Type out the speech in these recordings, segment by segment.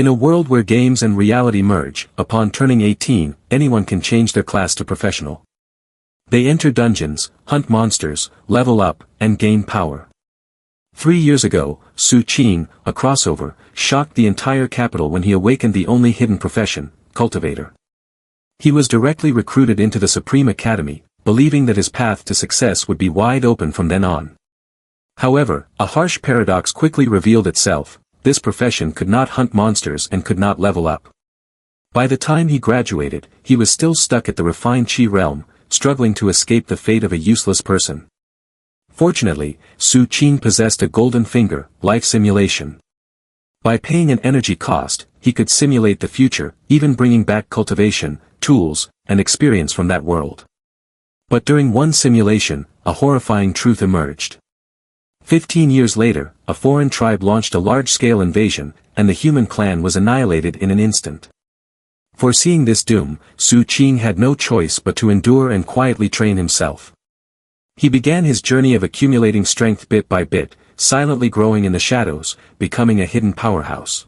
In a world where games and reality merge, upon turning 18, anyone can change their class to professional. They enter dungeons, hunt monsters, level up, and gain power. 3 years ago, Su Qing, a crossover, shocked the entire capital when he awakened the only hidden profession, cultivator. He was directly recruited into the Supreme Academy, believing that his path to success would be wide open from then on. However, a harsh paradox quickly revealed itself: this profession could not hunt monsters and could not level up. By the time he graduated, he was still stuck at the refined Qi realm, struggling to escape the fate of a useless person. Fortunately, Su Qing possessed a golden finger, life simulation. By paying an energy cost, he could simulate the future, even bringing back cultivation, tools, and experience from that world. But during one simulation, a horrifying truth emerged. 15 years later, a foreign tribe launched a large-scale invasion, and the human clan was annihilated in an instant. Foreseeing this doom, Su Qing had no choice but to endure and quietly train himself. He began his journey of accumulating strength bit by bit, silently growing in the shadows, becoming a hidden powerhouse.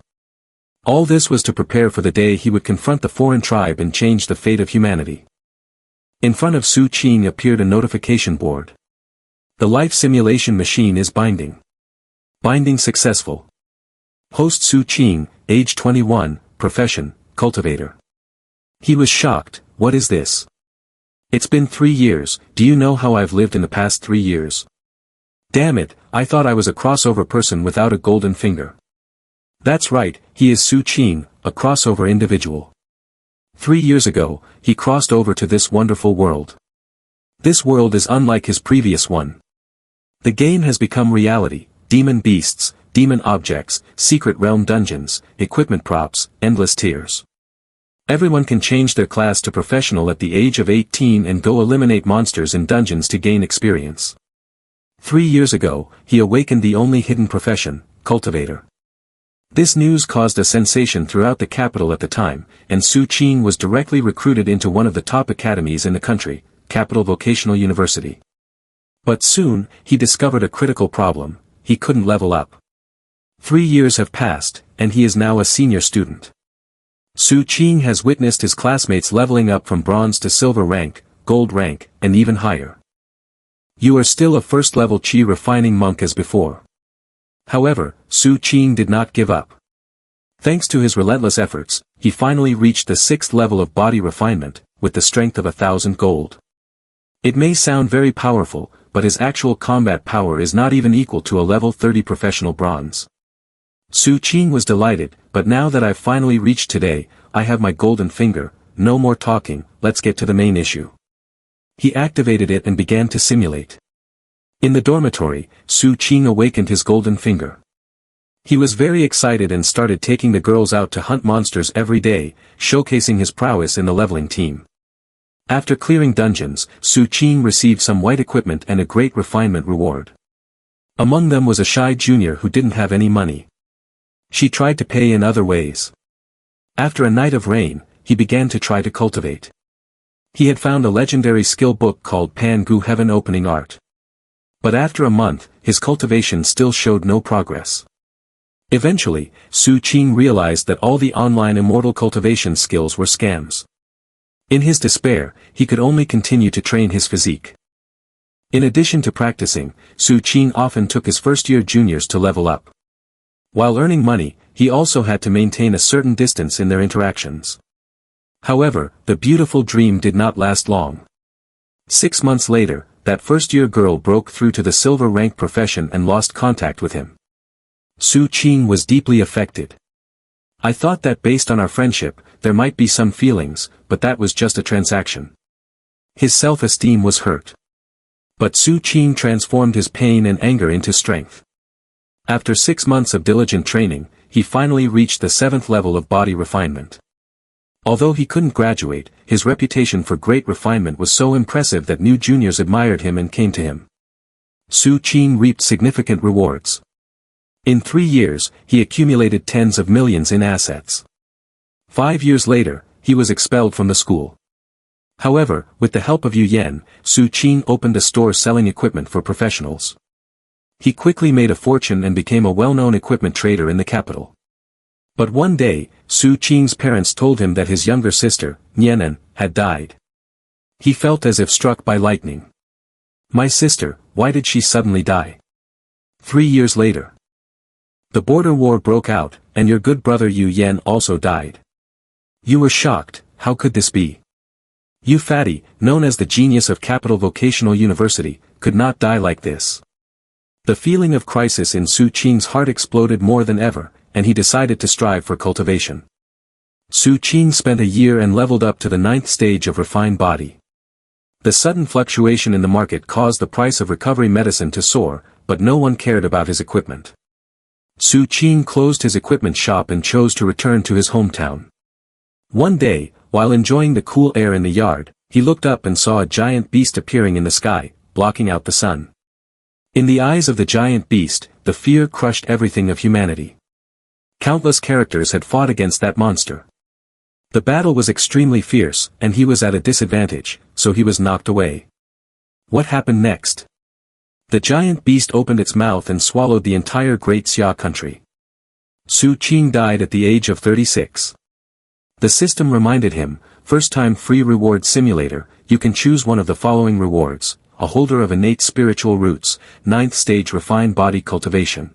All this was to prepare for the day he would confront the foreign tribe and change the fate of humanity. In front of Su Qing appeared a notification board. The life simulation machine is binding. Binding successful. Host Su Qing, age 21, profession, cultivator. He was shocked. What is this? It's been 3 years, do you know how I've lived in the past 3 years? Damn it, I thought I was a crossover person without a golden finger. That's right, he is Su Qing, a crossover individual. 3 years ago, he crossed over to this wonderful world. This world is unlike his previous one. The game has become reality: demon beasts, demon objects, secret realm dungeons, equipment props, endless tiers. Everyone can change their class to professional at the age of 18 and go eliminate monsters in dungeons to gain experience. 3 years ago, he awakened the only hidden profession, cultivator. This news caused a sensation throughout the capital at the time, and Su Qing was directly recruited into one of the top academies in the country, Capital Vocational University. But soon, he discovered a critical problem: he couldn't level up. 3 years have passed, and he is now a senior student. Su Qing has witnessed his classmates leveling up from bronze to silver rank, gold rank, and even higher. You are still a first-level Qi refining monk as before. However, Su Qing did not give up. Thanks to his relentless efforts, he finally reached the 6th level of body refinement, with the strength of 1,000 gold. It may sound very powerful, but his actual combat power is not even equal to a level 30 professional bronze. Su Qing was delighted, but now that I've finally reached today, I have my golden finger, no more talking, let's get to the main issue. He activated it and began to simulate. In the dormitory, Su Qing awakened his golden finger. He was very excited and started taking the girls out to hunt monsters every day, showcasing his prowess in the leveling team. After clearing dungeons, Su Qing received some white equipment and a great refinement reward. Among them was a shy junior who didn't have any money. She tried to pay in other ways. After a night of rain, he began to try to cultivate. He had found a legendary skill book called Pan Gu Heaven Opening Art. But after a month, his cultivation still showed no progress. Eventually, Su Qing realized that all the online immortal cultivation skills were scams. In his despair, he could only continue to train his physique. In addition to practicing, Su Qing often took his first-year juniors to level up. While earning money, he also had to maintain a certain distance in their interactions. However, the beautiful dream did not last long. 6 months later, that first-year girl broke through to the silver rank profession and lost contact with him. Su Qing was deeply affected. I thought that based on our friendship, there might be some feelings, but that was just a transaction. His self-esteem was hurt. But Su Qing transformed his pain and anger into strength. After 6 months of diligent training, he finally reached the 7th level of body refinement. Although he couldn't graduate, his reputation for great refinement was so impressive that new juniors admired him and came to him. Su Qing reaped significant rewards. In 3 years, he accumulated tens of millions in assets. 5 years later, he was expelled from the school. However, with the help of Yu Yan, Su Qing opened a store selling equipment for professionals. He quickly made a fortune and became a well-known equipment trader in the capital. But one day, Su Qing's parents told him that his younger sister, Nianan, had died. He felt as if struck by lightning. My sister, why did she suddenly die? 3 years later. The border war broke out, and your good brother Yu Yan also died. You were shocked, how could this be? Yu Fatty, known as the genius of Capital Vocational University, could not die like this. The feeling of crisis in Su Qing's heart exploded more than ever, and he decided to strive for cultivation. Su Qing spent a year and leveled up to the 9th stage of refined body. The sudden fluctuation in the market caused the price of recovery medicine to soar, but no one cared about his equipment. Su Qing closed his equipment shop and chose to return to his hometown. One day, while enjoying the cool air in the yard, he looked up and saw a giant beast appearing in the sky, blocking out the sun. In the eyes of the giant beast, the fear crushed everything of humanity. Countless characters had fought against that monster. The battle was extremely fierce, and he was at a disadvantage, so he was knocked away. What happened next? The giant beast opened its mouth and swallowed the entire Great Xia country. Su Qing died at the age of 36. The system reminded him, first-time free reward simulator, you can choose one of the following rewards, a holder of innate spiritual roots, 9th stage refined body cultivation.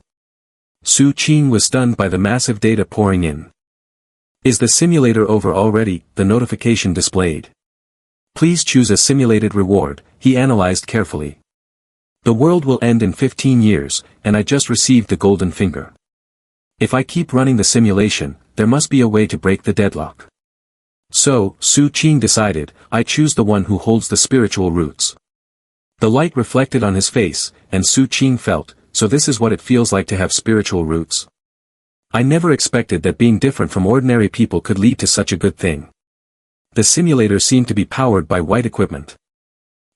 Su Qing was stunned by the massive data pouring in. Is the simulator over already? The notification displayed. Please choose a simulated reward, he analyzed carefully. The world will end in 15 years, and I just received the golden finger. If I keep running the simulation, there must be a way to break the deadlock. So, Su Qing decided, I choose the one who holds the spiritual roots. The light reflected on his face, and Su Qing felt, so this is what it feels like to have spiritual roots. I never expected that being different from ordinary people could lead to such a good thing. The simulator seemed to be powered by white equipment.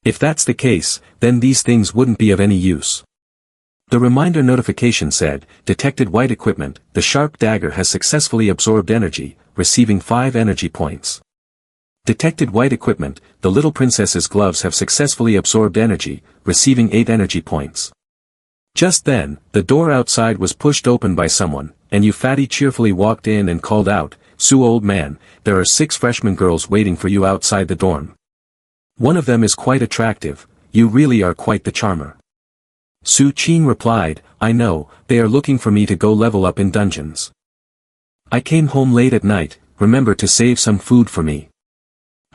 If that's the case, then these things wouldn't be of any use. The reminder notification said, detected white equipment, the sharp dagger has successfully absorbed energy, receiving 5 energy points. Detected white equipment, the little princess's gloves have successfully absorbed energy, receiving 8 energy points. Just then, the door outside was pushed open by someone, and Yu Fatty cheerfully walked in and called out, Su old man, there are 6 freshman girls waiting for you outside the dorm. One of them is quite attractive, you really are quite the charmer. Su Qing replied, I know, they are looking for me to go level up in dungeons. I came home late at night, remember to save some food for me.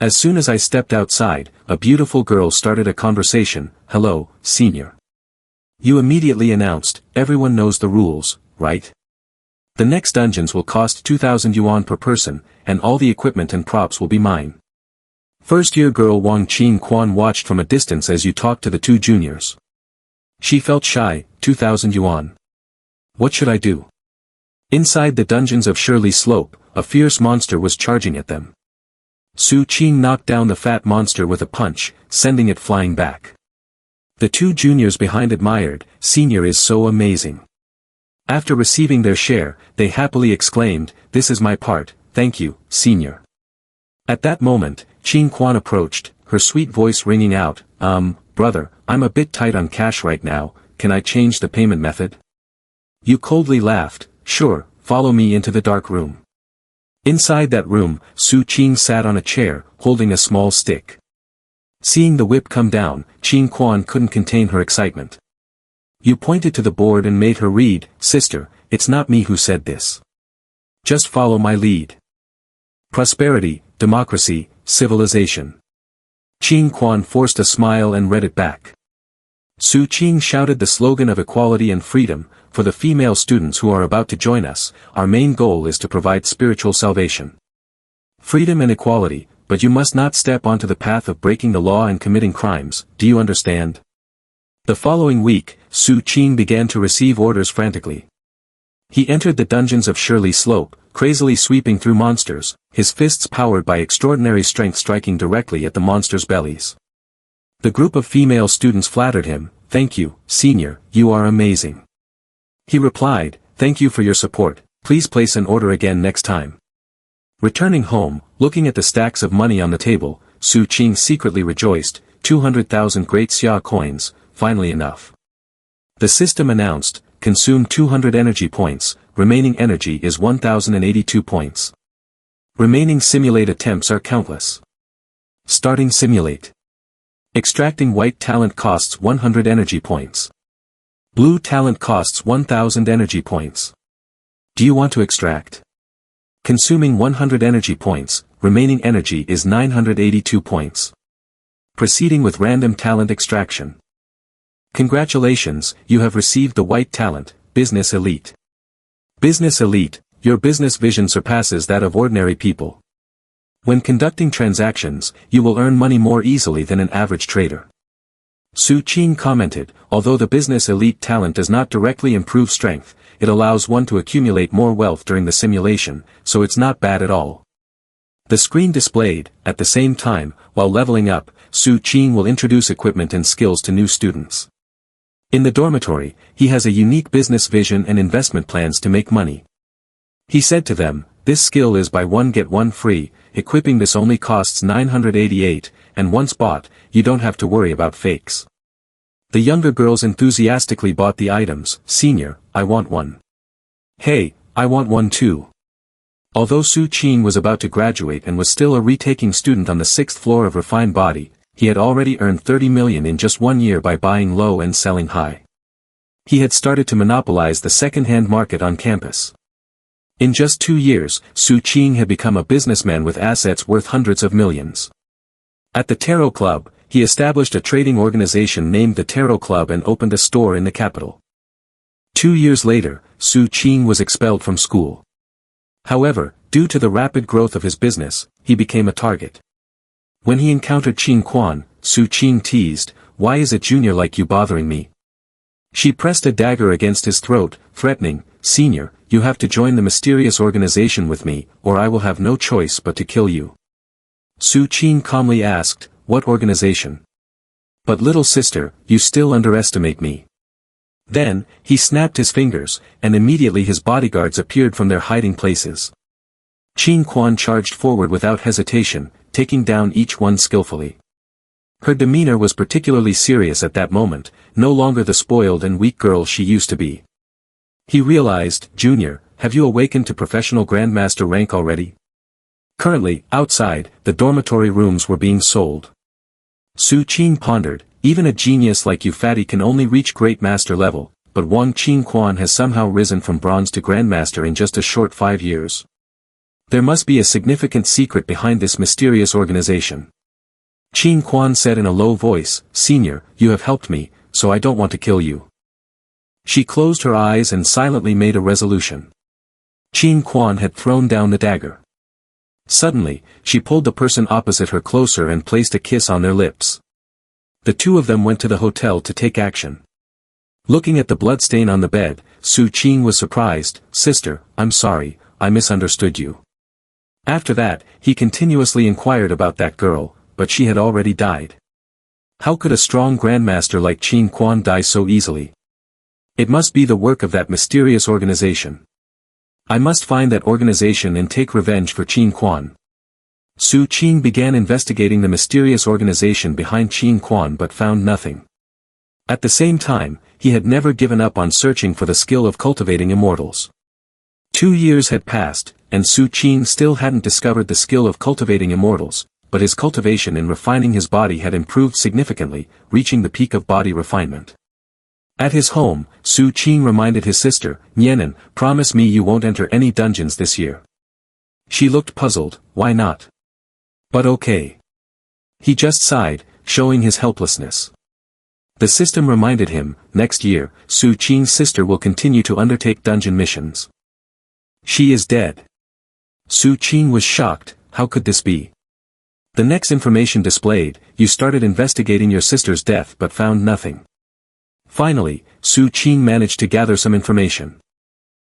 As soon as I stepped outside, a beautiful girl started a conversation, hello, senior. You immediately announced, everyone knows the rules, right? The next dungeons will cost 2,000 yuan per person, and all the equipment and props will be mine. First-year girl Wang Qing Quan watched from a distance as you talked to the 2 juniors. She felt shy, 2,000 yuan. What should I do? Inside the dungeons of Shirley Slope, a fierce monster was charging at them. Su Qing knocked down the fat monster with a punch, sending it flying back. The 2 juniors behind admired, senior is so amazing. After receiving their share, they happily exclaimed, this is my part, thank you, senior. At that moment, Qing Quan approached, her sweet voice ringing out, brother, I'm a bit tight on cash right now, can I change the payment method? You coldly laughed, sure, follow me into the dark room. Inside that room, Su Qing sat on a chair, holding a small stick. Seeing the whip come down, Qing Quan couldn't contain her excitement. You pointed to the board and made her read, sister, it's not me who said this. Just follow my lead. Prosperity, democracy, civilization. Qing Quan forced a smile and read it back. Su Qing shouted the slogan of equality and freedom, for the female students who are about to join us, our main goal is to provide spiritual salvation. Freedom and equality, but you must not step onto the path of breaking the law and committing crimes, do you understand? The following week, Su Qing began to receive orders frantically. He entered the dungeons of Shirley Slope, crazily sweeping through monsters, his fists powered by extraordinary strength striking directly at the monsters' bellies. The group of female students flattered him, thank you, senior, you are amazing. He replied, thank you for your support, please place an order again next time. Returning home, looking at the stacks of money on the table, Su Qing secretly rejoiced, 200,000 Great Xia coins, finally enough. The system announced, consume 200 energy points, remaining energy is 1082 points. Remaining simulate attempts are countless. Starting simulate. Extracting white talent costs 100 energy points. Blue talent costs 1000 energy points. Do you want to extract? Consuming 100 energy points, remaining energy is 982 points. Proceeding with random talent extraction. Congratulations, you have received the white talent, Business Elite. Business Elite, your business vision surpasses that of ordinary people. When conducting transactions, you will earn money more easily than an average trader. Su Qing commented, although the Business Elite talent does not directly improve strength, it allows one to accumulate more wealth during the simulation, so it's not bad at all. The screen displayed, at the same time, while leveling up, Su Qing will introduce equipment and skills to new students. In the dormitory, he has a unique business vision and investment plans to make money. He said to them, this skill is buy one get one free, equipping this only costs 988, and once bought, you don't have to worry about fakes. The younger girls enthusiastically bought the items. Senior, I want one. Hey, I want one too. Although Su Qing was about to graduate and was still a retaking student on the 6th floor of Refined Body, he had already earned 30 million in just 1 year by buying low and selling high. He had started to monopolize the second-hand market on campus. In just 2 years, Su Qing had become a businessman with assets worth hundreds of millions. At the Tarot Club, he established a trading organization named the Tarot Club and opened a store in the capital. 2 years later, Su Qing was expelled from school. However, due to the rapid growth of his business, he became a target. When he encountered Qing Quan, Su Qing teased, "Why is a junior like you bothering me?" She pressed a dagger against his throat, threatening, "Senior, you have to join the mysterious organization with me, or I will have no choice but to kill you." Su Qing calmly asked, "What organization?" "But little sister, you still underestimate me." Then, he snapped his fingers, and immediately his bodyguards appeared from their hiding places. Qing Quan charged forward without hesitation, taking down each one skillfully. Her demeanor was particularly serious at that moment, no longer the spoiled and weak girl she used to be. He realized, "Junior, have you awakened to professional grandmaster rank already?" Currently, outside, the dormitory rooms were being sold. Su Qing pondered, even a genius like you fatty can only reach great master level, but Wang Qing Quan has somehow risen from bronze to grandmaster in just a short 5 years. There must be a significant secret behind this mysterious organization. Qing Quan said in a low voice, "Senior, you have helped me, so I don't want to kill you." She closed her eyes and silently made a resolution. Qing Quan had thrown down the dagger. Suddenly, she pulled the person opposite her closer and placed a kiss on their lips. The two of them went to the hotel to take action. Looking at the bloodstain on the bed, Su Qing was surprised. "Sister, I'm sorry, I misunderstood you." After that, he continuously inquired about that girl, but she had already died. How could a strong grandmaster like Qing Quan die so easily? It must be the work of that mysterious organization. I must find that organization and take revenge for Qing Quan. Su Qing began investigating the mysterious organization behind Qing Quan but found nothing. At the same time, he had never given up on searching for the skill of cultivating immortals. 2 years had passed, and Su Qing still hadn't discovered the skill of cultivating immortals, but his cultivation in refining his body had improved significantly, reaching the peak of body refinement. At his home, Su Qing reminded his sister, "Nianan, promise me you won't enter any dungeons this year." She looked puzzled. "Why not?" "But okay." He just sighed, showing his helplessness. The system reminded him, next year, Su Qing's sister will continue to undertake dungeon missions. She is dead. Su Qing was shocked. How could this be? The next information displayed, you started investigating your sister's death but found nothing. Finally, Su Qing managed to gather some information.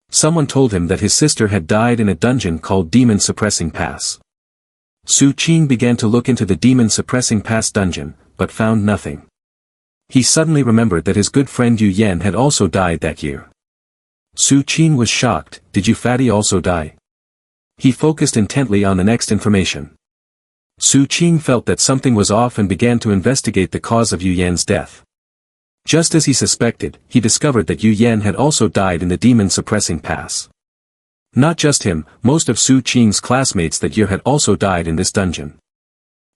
Someone told him that his sister had died in a dungeon called Demon Suppressing Pass. Su Qing began to look into the Demon Suppressing Pass dungeon, but found nothing. He suddenly remembered that his good friend Yu Yan had also died that year. Su Qing was shocked. "Did you fatty also die?" He focused intently on the next information. Su Qing felt that something was off and began to investigate the cause of Yu Yan's death. Just as he suspected, he discovered that Yu Yan had also died in the Demon Suppressing Pass. Not just him, most of Su Qing's classmates that year had also died in this dungeon.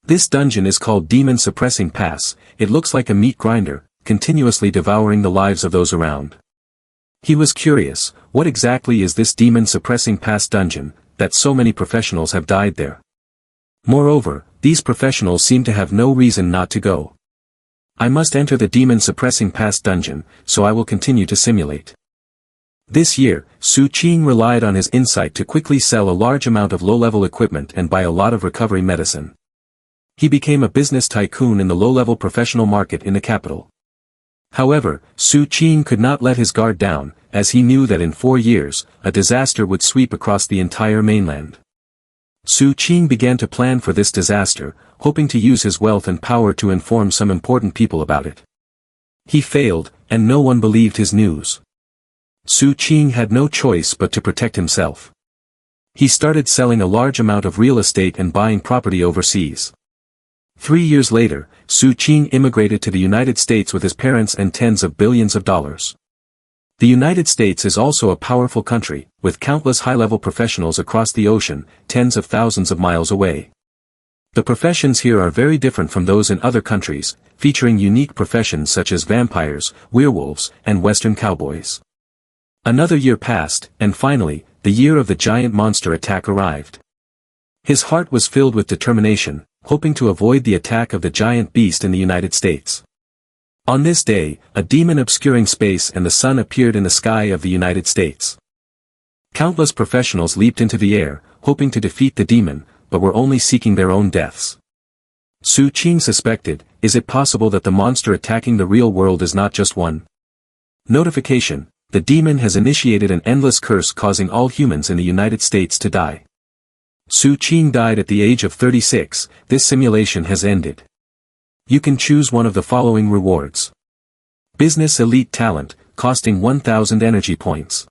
This dungeon is called Demon Suppressing Pass. It looks like a meat grinder, continuously devouring the lives of those around. He was curious, what exactly is this Demon Suppressing Pass dungeon, that so many professionals have died there? Moreover, these professionals seem to have no reason not to go. I must enter the Demon Suppressing Pass dungeon, so I will continue to simulate. This year, Su Qing relied on his insight to quickly sell a large amount of low-level equipment and buy a lot of recovery medicine. He became a business tycoon in the low-level professional market in the capital. However, Su Qing could not let his guard down, as he knew that in 4 years, a disaster would sweep across the entire mainland. Su Qing began to plan for this disaster, hoping to use his wealth and power to inform some important people about it. He failed, and no one believed his news. Su Qing had no choice but to protect himself. He started selling a large amount of real estate and buying property overseas. 3 years later, Su Qing immigrated to the United States with his parents and tens of billions of dollars. The United States is also a powerful country, with countless high-level professionals across the ocean, tens of thousands of miles away. The professions here are very different from those in other countries, featuring unique professions such as vampires, werewolves, and Western cowboys. Another year passed, and finally, the year of the giant monster attack arrived. His heart was filled with determination, hoping to avoid the attack of the giant beast in the United States. On this day, a demon obscuring space and the sun appeared in the sky of the United States. Countless professionals leaped into the air, hoping to defeat the demon, but were only seeking their own deaths. Su Qing suspected, is it possible that the monster attacking the real world is not just one? Notification: the demon has initiated an endless curse causing all humans in the United States to die. Su Qing died at the age of 36, this simulation has ended. You can choose one of the following rewards. Business Elite Talent, costing 1000 energy points.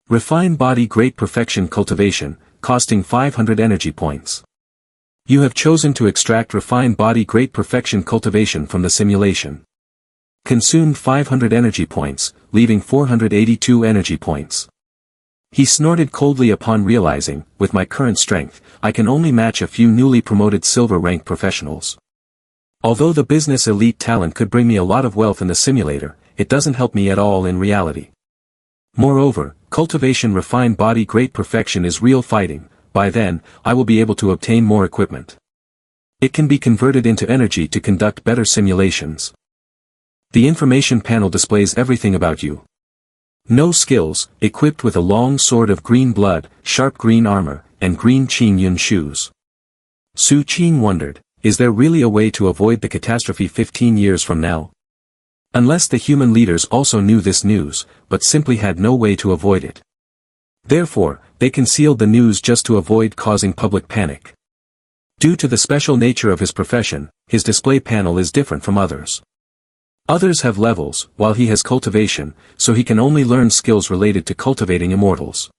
Refine Body Great Perfection Cultivation, costing 500 energy points. You have chosen to extract Refined Body Great Perfection Cultivation from the simulation. Consumed 500 energy points, leaving 482 energy points. He snorted coldly upon realizing, with my current strength, I can only match a few newly promoted silver rank professionals. Although the business elite talent could bring me a lot of wealth in the simulator, it doesn't help me at all in reality. Moreover, cultivation refined body great perfection is real fighting. By then, I will be able to obtain more equipment. It can be converted into energy to conduct better simulations. The information panel displays everything about you. No skills, equipped with a long sword of green blood, sharp green armor, and green Qing Yun shoes. Su Qing wondered, is there really a way to avoid the catastrophe 15 years from now? Unless the human leaders also knew this news, but simply had no way to avoid it. Therefore, they concealed the news just to avoid causing public panic. Due to the special nature of his profession, his display panel is different from others. Others have levels, while he has cultivation, so he can only learn skills related to cultivating immortals.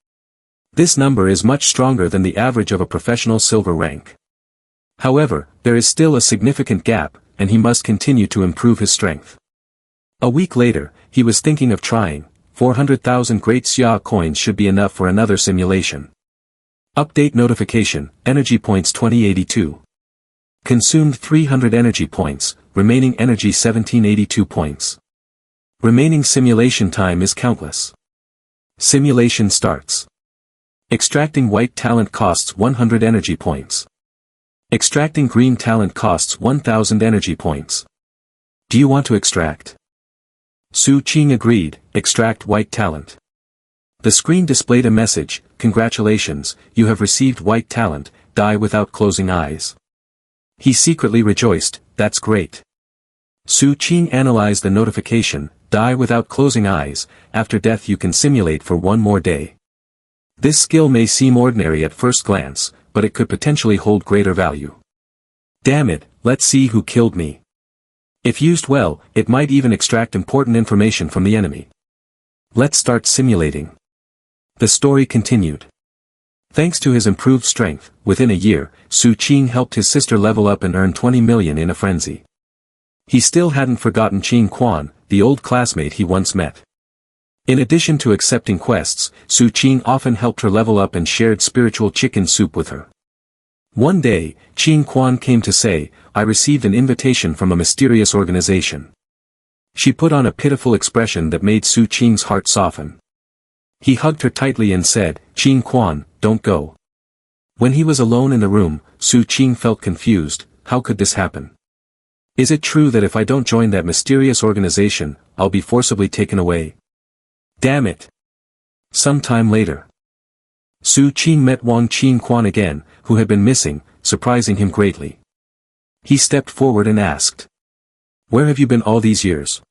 This number is much stronger than the average of a professional silver rank. However, there is still a significant gap, and he must continue to improve his strength. A week later, he was thinking of trying. 400,000 Great Xia coins should be enough for another simulation. Update notification, energy points 2082. Consumed 300 energy points, remaining energy 1782 points. Remaining simulation time is countless. Simulation starts. Extracting white talent costs 100 energy points. Extracting green talent costs 1000 energy points. Do you want to extract? Su Qing agreed, extract white talent. The screen displayed a message, congratulations, you have received white talent, die without closing eyes. He secretly rejoiced, that's great. Su Qing analyzed the notification, die without closing eyes, after death you can simulate for one more day. This skill may seem ordinary at first glance, but it could potentially hold greater value. Damn it, let's see who killed me. If used well, it might even extract important information from the enemy. Let's start simulating. The story continued. Thanks to his improved strength, within a year, Su Qing helped his sister level up and earn 20 million in a frenzy. He still hadn't forgotten Qing Quan, the old classmate he once met. In addition to accepting quests, Su Qing often helped her level up and shared spiritual chicken soup with her. One day, Qing Quan came to say, "I received an invitation from a mysterious organization." She put on a pitiful expression that made Su Qing's heart soften. He hugged her tightly and said, "Qing Quan, don't go." When he was alone in the room, Su Qing felt confused. How could this happen? Is it true that if I don't join that mysterious organization, I'll be forcibly taken away? Damn it! Some time later, Su Qing met Wang Qing Quan again, who had been missing, surprising him greatly. He stepped forward and asked, "Where have you been all these years?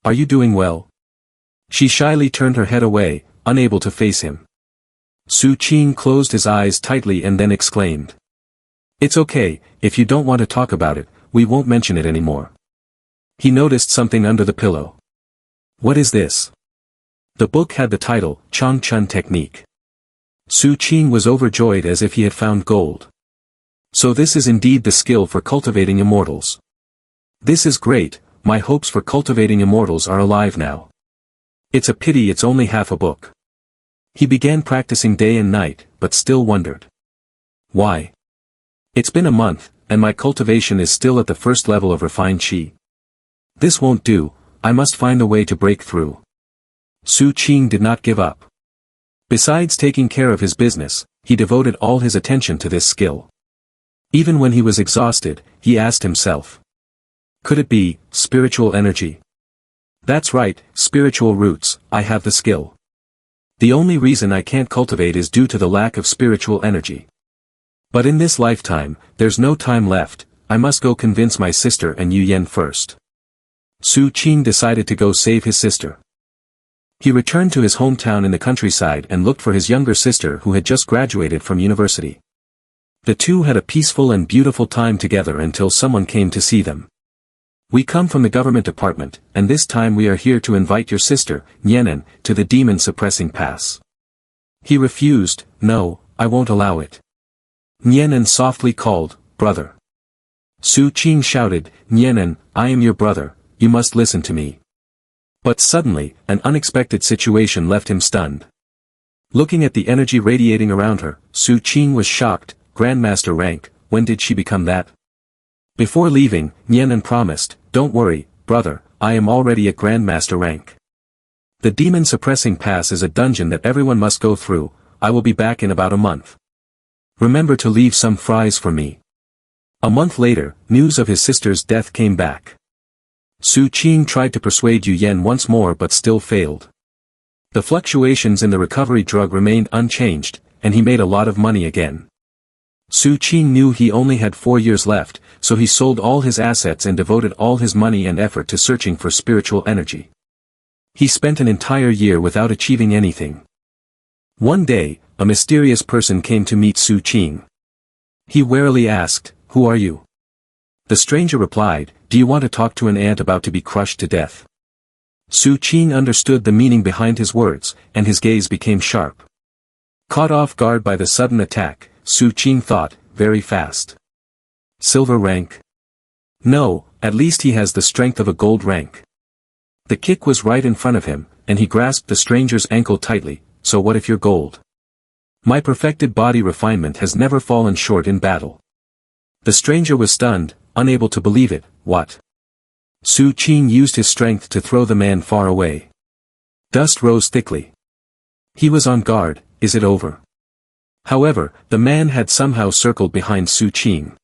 Are you doing well?" She shyly turned her head away, unable to face him. Su Qing closed his eyes tightly and then exclaimed, "It's okay, if you don't want to talk about it, we won't mention it anymore." He noticed something under the pillow. "What is this?" The book had the title, Chong Chun Technique. Su Qing was overjoyed as if he had found gold. So this is indeed the skill for cultivating immortals. This is great, my hopes for cultivating immortals are alive now. It's a pity it's only half a book. He began practicing day and night, but still wondered. Why? It's been a month, and my cultivation is still at the first level of refined qi. This won't do, I must find a way to break through. Su Qing did not give up. Besides taking care of his business, he devoted all his attention to this skill. Even when he was exhausted, he asked himself, could it be spiritual energy? That's right, spiritual roots, I have the skill. The only reason I can't cultivate is due to the lack of spiritual energy. But in this lifetime, there's no time left, I must go convince my sister and Yu Yan first. Su Qing decided to go save his sister. He returned to his hometown in the countryside and looked for his younger sister who had just graduated from university. The two had a peaceful and beautiful time together until someone came to see them. We come from the government department, and this time we are here to invite your sister, Nianen, to the demon-suppressing pass. He refused, no, I won't allow it. Nianen softly called, brother. Su Qing shouted, Nianen, I am your brother, you must listen to me. But suddenly, an unexpected situation left him stunned. Looking at the energy radiating around her, Su Qing was shocked, Grandmaster rank, when did she become that? Before leaving, Nianen promised, don't worry, brother, I am already at Grandmaster rank. The demon-suppressing pass is a dungeon that everyone must go through, I will be back in about a month. Remember to leave some fries for me. A month later, news of his sister's death came back. Su Qing tried to persuade Yu Yan once more but still failed. The fluctuations in the recovery drug remained unchanged, and he made a lot of money again. Su Qing knew he only had 4 years left, so he sold all his assets and devoted all his money and effort to searching for spiritual energy. He spent an entire year without achieving anything. One day, a mysterious person came to meet Su Qing. He warily asked, who are you? The stranger replied, do you want to talk to an ant about to be crushed to death? Su Qing understood the meaning behind his words, and his gaze became sharp. Caught off guard by the sudden attack, Su Qing thought, very fast. Silver rank? No, at least he has the strength of a gold rank. The kick was right in front of him, and he grasped the stranger's ankle tightly, so what if you're gold? My perfected body refinement has never fallen short in battle. The stranger was stunned, unable to believe it, what? Su Qing used his strength to throw the man far away. Dust rose thickly. He was on guard, is it over? However, the man had somehow circled behind Su Qing.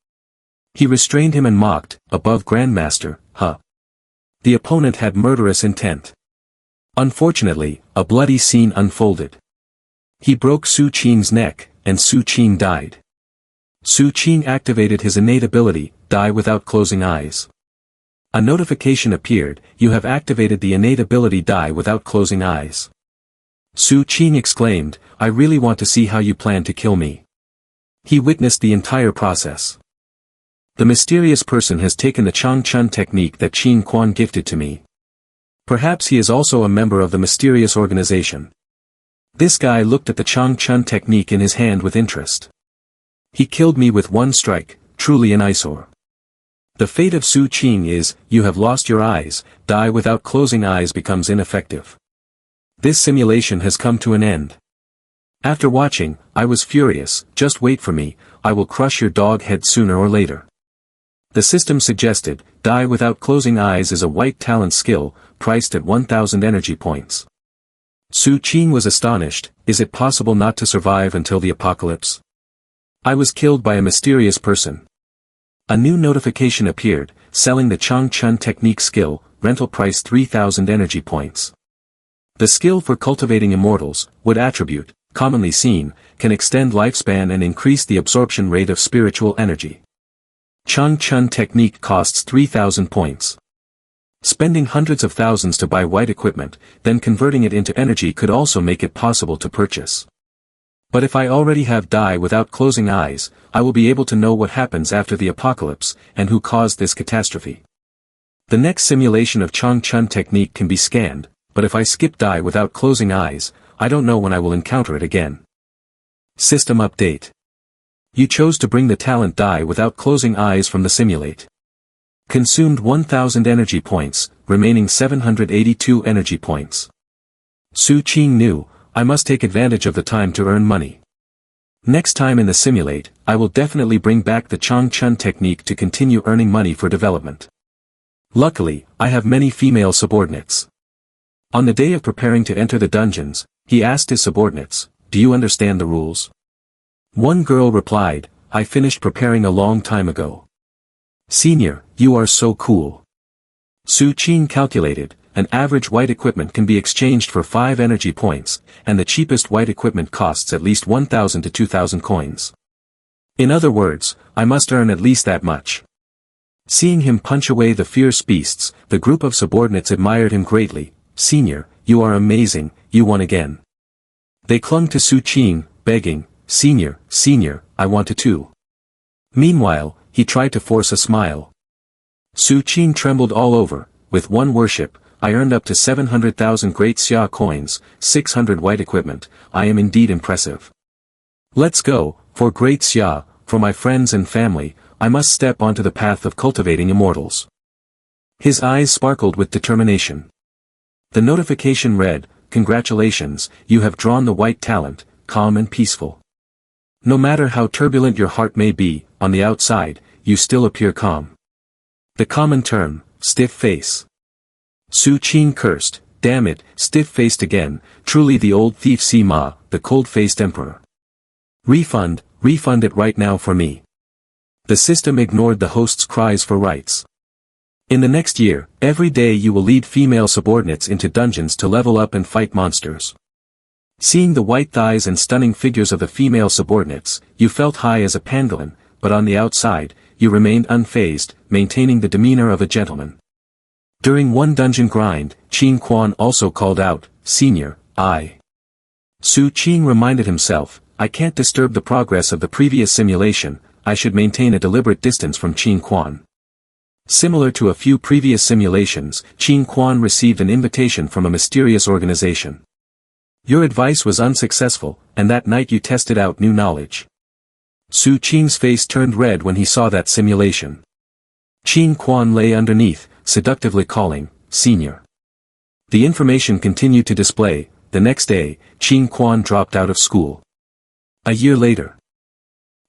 He restrained him and mocked, above Grandmaster, huh? The opponent had murderous intent. Unfortunately, a bloody scene unfolded. He broke Su Qing's neck, and Su Qing died. Su Qing activated his innate ability, die without closing eyes. A notification appeared, you have activated the innate ability die without closing eyes. Su Qing exclaimed, I really want to see how you plan to kill me. He witnessed the entire process. The mysterious person has taken the Chong Chun technique that Qing Quan gifted to me. Perhaps he is also a member of the mysterious organization. This guy looked at the Chong Chun technique in his hand with interest. He killed me with one strike, truly an eyesore. The fate of Su Qing is, you have lost your eyes, die without closing eyes becomes ineffective. This simulation has come to an end. After watching, I was furious. Just wait for me, I will crush your dog head sooner or later. The system suggested, die without closing eyes is a white talent skill, priced at 1,000 energy points. Su Qing was astonished. Is it possible not to survive until the apocalypse? I was killed by a mysterious person. A new notification appeared, selling the Chong Chun technique skill, rental price 3,000 energy points. The skill for cultivating immortals, wood attribute, commonly seen, can extend lifespan and increase the absorption rate of spiritual energy. Chong Chun technique costs 3,000 points. Spending hundreds of thousands to buy white equipment, then converting it into energy could also make it possible to purchase. But if I already have die without closing eyes, I will be able to know what happens after the apocalypse, and who caused this catastrophe. The next simulation of Chong Chun technique can be scanned, but if I skip die without closing eyes, I don't know when I will encounter it again. System update. You chose to bring the talent die without closing eyes from the simulate. Consumed 1,000 energy points, remaining 782 energy points. Su Qing knew, I must take advantage of the time to earn money. Next time in the simulate, I will definitely bring back the Chong Chun technique to continue earning money for development. Luckily, I have many female subordinates. On the day of preparing to enter the dungeons, he asked his subordinates, do you understand the rules? One girl replied, I finished preparing a long time ago. Senior, you are so cool. Su Qing calculated, an average white equipment can be exchanged for 5 energy points, and the cheapest white equipment costs at least 1,000 to 2,000 coins. In other words, I must earn at least that much. Seeing him punch away the fierce beasts, the group of subordinates admired him greatly. Senior, you are amazing, you won again. They clung to Su Qing, begging, Senior, Senior, I want to too. Meanwhile, he tried to force a smile. Su Qing trembled all over. With one worship, I earned up to 700,000 great xia coins, 600 white equipment. I am indeed impressive. Let's go, for great xia, for my friends and family, I must step onto the path of cultivating immortals. His eyes sparkled with determination. The notification read, congratulations, you have drawn the white talent, calm and peaceful. No matter how turbulent your heart may be, on the outside, you still appear calm. The common term, stiff face. Su Qing cursed, damn it, stiff-faced again, truly the old thief Sima, the cold-faced emperor. Refund it right now for me. The system ignored the host's cries for rights. In the next year, every day you will lead female subordinates into dungeons to level up and fight monsters. Seeing the white thighs and stunning figures of the female subordinates, you felt high as a pangolin, but on the outside, you remained unfazed, maintaining the demeanor of a gentleman. During one dungeon grind, Qin Quan also called out, Senior, I. Su Qing reminded himself, I can't disturb the progress of the previous simulation, I should maintain a deliberate distance from Qin Quan. Similar to a few previous simulations, Qin Quan received an invitation from a mysterious organization. Your advice was unsuccessful, and that night you tested out new knowledge. Su Qing's face turned red when he saw that simulation. Qin Quan lay underneath, seductively calling, Senior. The information continued to display. The next day, Qin Quan dropped out of school. A year later.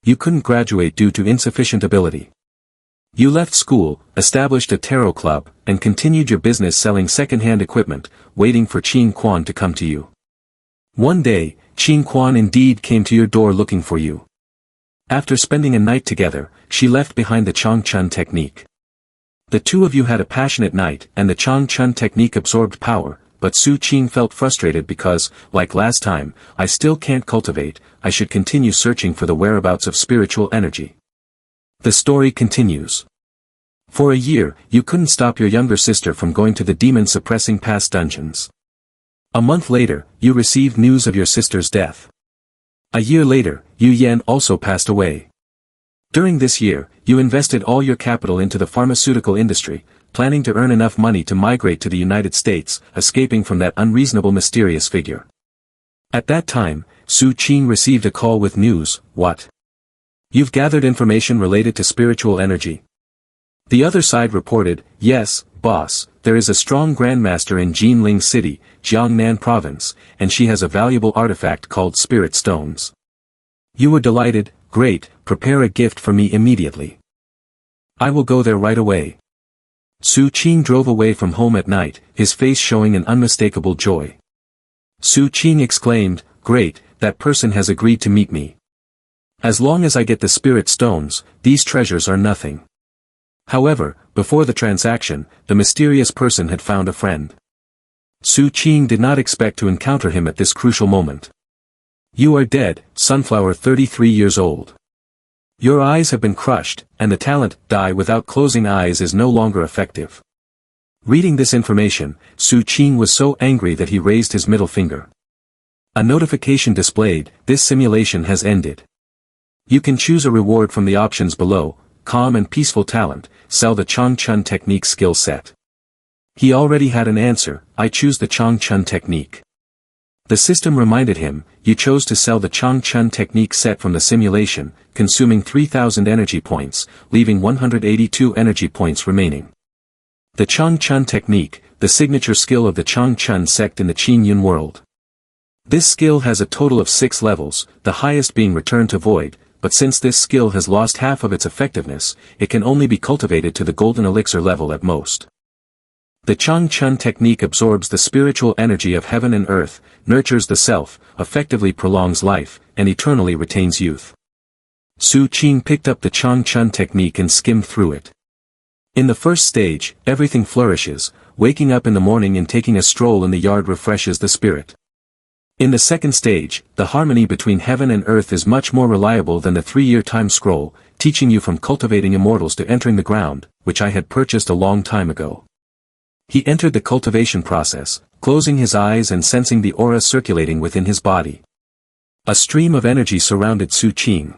You couldn't graduate due to insufficient ability. You left school, established a tarot club, and continued your business selling second-hand equipment, waiting for Qin Quan to come to you. One day, Qin Quan indeed came to your door looking for you. After spending a night together, she left behind the Chong Chun technique. The two of you had a passionate night, and the Chong Chun technique absorbed power, but Su Qing felt frustrated because, like last time, I still can't cultivate, I should continue searching for the whereabouts of spiritual energy. The story continues. For a year, you couldn't stop your younger sister from going to the demon-suppressing past dungeons. A month later, you received news of your sister's death. A year later, Yu Yan also passed away. During this year, you invested all your capital into the pharmaceutical industry, planning to earn enough money to migrate to the United States, escaping from that unreasonable mysterious figure. At that time, Su Qing received a call with news. What? You've gathered information related to spiritual energy? The other side reported, yes, "Boss, there is a strong grandmaster in Jinling City, Jiangnan Province, and she has a valuable artifact called spirit stones. You were delighted, great, prepare a gift for me immediately. I will go there right away." Su Qing drove away from home at night, his face showing an unmistakable joy. Su Qing exclaimed, "Great, that person has agreed to meet me. As long as I get the spirit stones, these treasures are nothing." However, before the transaction, the mysterious person had found a friend. Su Qing did not expect to encounter him at this crucial moment. "You are dead, Sunflower 33 years old. Your eyes have been crushed, and the talent, die without closing eyes is no longer effective." Reading this information, Su Qing was so angry that he raised his middle finger. A notification displayed, "This simulation has ended. You can choose a reward from the options below, calm and peaceful talent, sell the Chong Chun technique skill set." He already had an answer, "I choose the Chong Chun technique." The system reminded him, "You chose to sell the Chong Chun technique set from the simulation, consuming 3,000 energy points, leaving 182 energy points remaining. The Chong Chun technique, the signature skill of the Chong Chun sect in the Qin Yun world. This skill has a total of 6 levels, the highest being Return to Void, but since this skill has lost half of its effectiveness, it can only be cultivated to the golden elixir level at most. The Chong Chun technique absorbs the spiritual energy of heaven and earth, nurtures the self, effectively prolongs life, and eternally retains youth." Su Qing picked up the Chong Chun technique and skimmed through it. In the first stage, everything flourishes, waking up in the morning and taking a stroll in the yard refreshes the spirit. In the second stage, the harmony between heaven and earth is much more reliable than the 3-year time scroll, teaching you from cultivating immortals to entering the ground, which I had purchased a long time ago. He entered the cultivation process, closing his eyes and sensing the aura circulating within his body. A stream of energy surrounded Su Qing.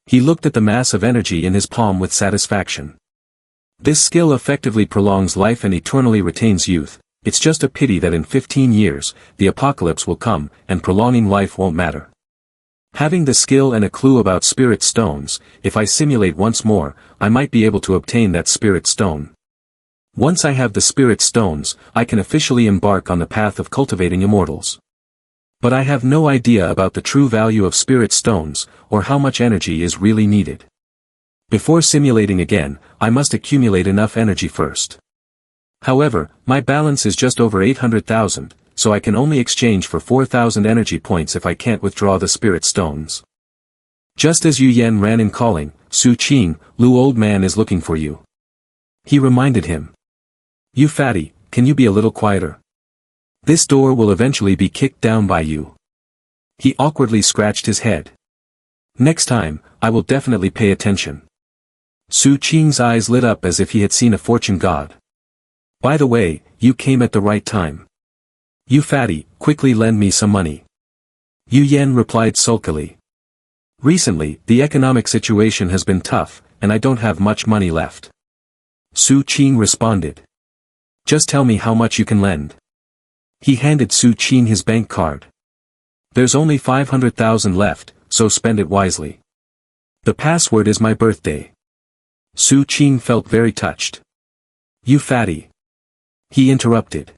He looked at the mass of energy in his palm with satisfaction. This skill effectively prolongs life and eternally retains youth. It's just a pity that in 15 years, the apocalypse will come, and prolonging life won't matter. Having the skill and a clue about spirit stones, if I simulate once more, I might be able to obtain that spirit stone. Once I have the spirit stones, I can officially embark on the path of cultivating immortals. But I have no idea about the true value of spirit stones, or how much energy is really needed. Before simulating again, I must accumulate enough energy first. However, my balance is just over 800,000, so I can only exchange for 4,000 energy points if I can't withdraw the spirit stones." Just as Yu Yan ran in calling, "Su Qing, Lu old man is looking for you." He reminded him. "You fatty, can you be a little quieter? This door will eventually be kicked down by you." He awkwardly scratched his head. "Next time, I will definitely pay attention." Su Qing's eyes lit up as if he had seen a fortune god. "By the way, you came at the right time. You fatty, quickly lend me some money." Yu Yan replied sulkily. "Recently, the economic situation has been tough, and I don't have much money left." Su Qing responded. "Just tell me how much you can lend." He handed Su Qing his bank card. "There's only 500,000 left, so spend it wisely. The password is my birthday." Su Qing felt very touched. "You fatty." He interrupted.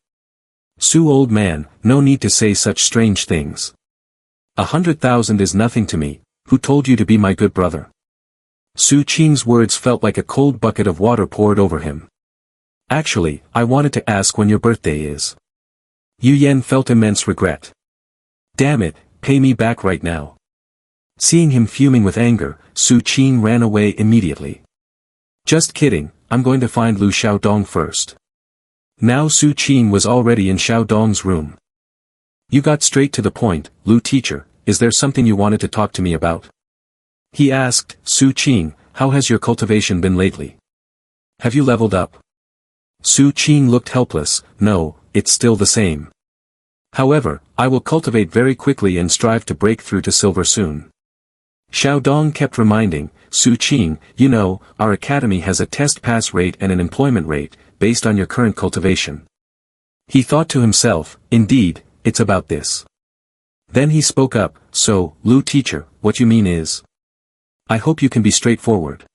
"Su old man, no need to say such strange things. 100,000 is nothing to me, who told you to be my good brother?" Su Qing's words felt like a cold bucket of water poured over him. "Actually, I wanted to ask when your birthday is." Yu Yan felt immense regret. "Damn it, pay me back right now." Seeing him fuming with anger, Su Qing ran away immediately. "Just kidding, I'm going to find Lu Xiaodong first." Now Su Qing was already in Xiaodong's room. "You got straight to the point, Lu teacher, is there something you wanted to talk to me about?" He asked, "Su Qing, how has your cultivation been lately? Have you leveled up?" Su Qing looked helpless. "No, it's still the same. However, I will cultivate very quickly and strive to break through to silver soon." Xiaodong kept reminding, "Su Qing, you know, our academy has a test pass rate and an employment rate, based on your current cultivation." He thought to himself, indeed, it's about this. Then he spoke up, "So, Lu teacher, what you mean is? I hope you can be straightforward."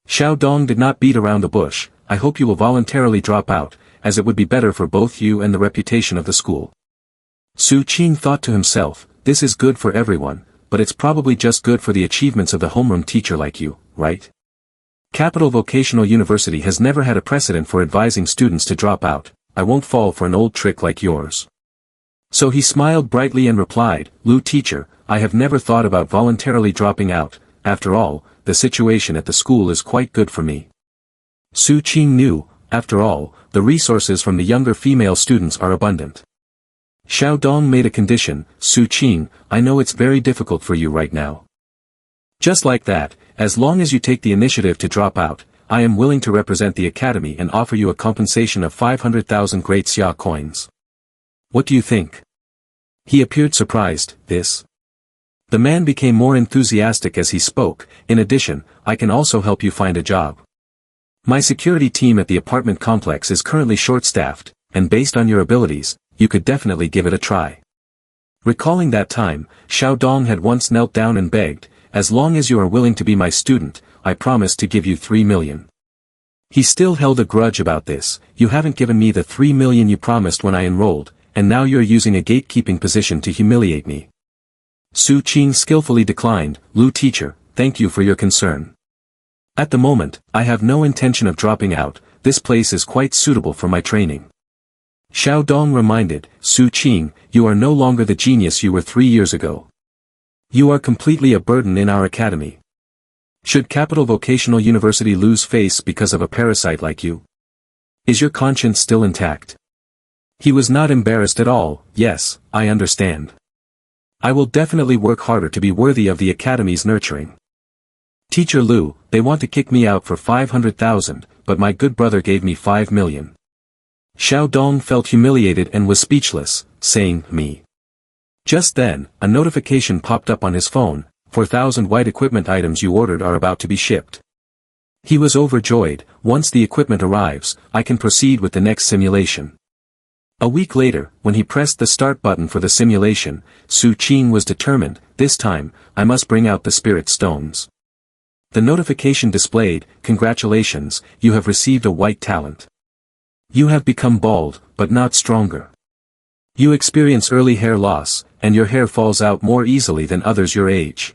Xiaodong did not beat around the bush. I hope you will voluntarily drop out, as it would be better for both you and the reputation of the school. Su Qing thought to himself, this is good for everyone, but it's probably just good for the achievements of the homeroom teacher like you, right? Capital Vocational University has never had a precedent for advising students to drop out. I won't fall for an old trick like yours. So he smiled brightly and replied, Lu teacher, I have never thought about voluntarily dropping out. After all, the situation at the school is quite good for me. Su Qing knew, after all, the resources from the younger female students are abundant. Xiao Dong made a condition, Su Qing, I know it's very difficult for you right now. Just like that, as long as you take the initiative to drop out, I am willing to represent the academy and offer you a compensation of 500,000 great xia coins. What do you think? He appeared surprised, this. The man became more enthusiastic as he spoke, in addition, I can also help you find a job. My security team at the apartment complex is currently short-staffed, and based on your abilities, you could definitely give it a try. Recalling that time, Xiao Dong had once knelt down and begged, as long as you are willing to be my student, I promise to give you 3 million. He still held a grudge about this, you haven't given me the 3 million you promised when I enrolled, and now you're using a gatekeeping position to humiliate me. Su Qing skillfully declined, Lu teacher, thank you for your concern. At the moment, I have no intention of dropping out, this place is quite suitable for my training. Xiao Dong reminded, Su Qing, you are no longer the genius you were 3 years ago. You are completely a burden in our academy. Should Capital Vocational University lose face because of a parasite like you? Is your conscience still intact? He was not embarrassed at all, yes, I understand. I will definitely work harder to be worthy of the academy's nurturing. Teacher Lu, they want to kick me out for 500,000, but my good brother gave me 5 million. Xiao Dong felt humiliated and was speechless, saying, me. Just then, a notification popped up on his phone, 4,000 white equipment items you ordered are about to be shipped. He was overjoyed, once the equipment arrives, I can proceed with the next simulation. A week later, when he pressed the start button for the simulation, Su Qing was determined, this time, I must bring out the spirit stones. The notification displayed, congratulations, you have received a white talent. You have become bald, but not stronger. You experience early hair loss, and your hair falls out more easily than others your age.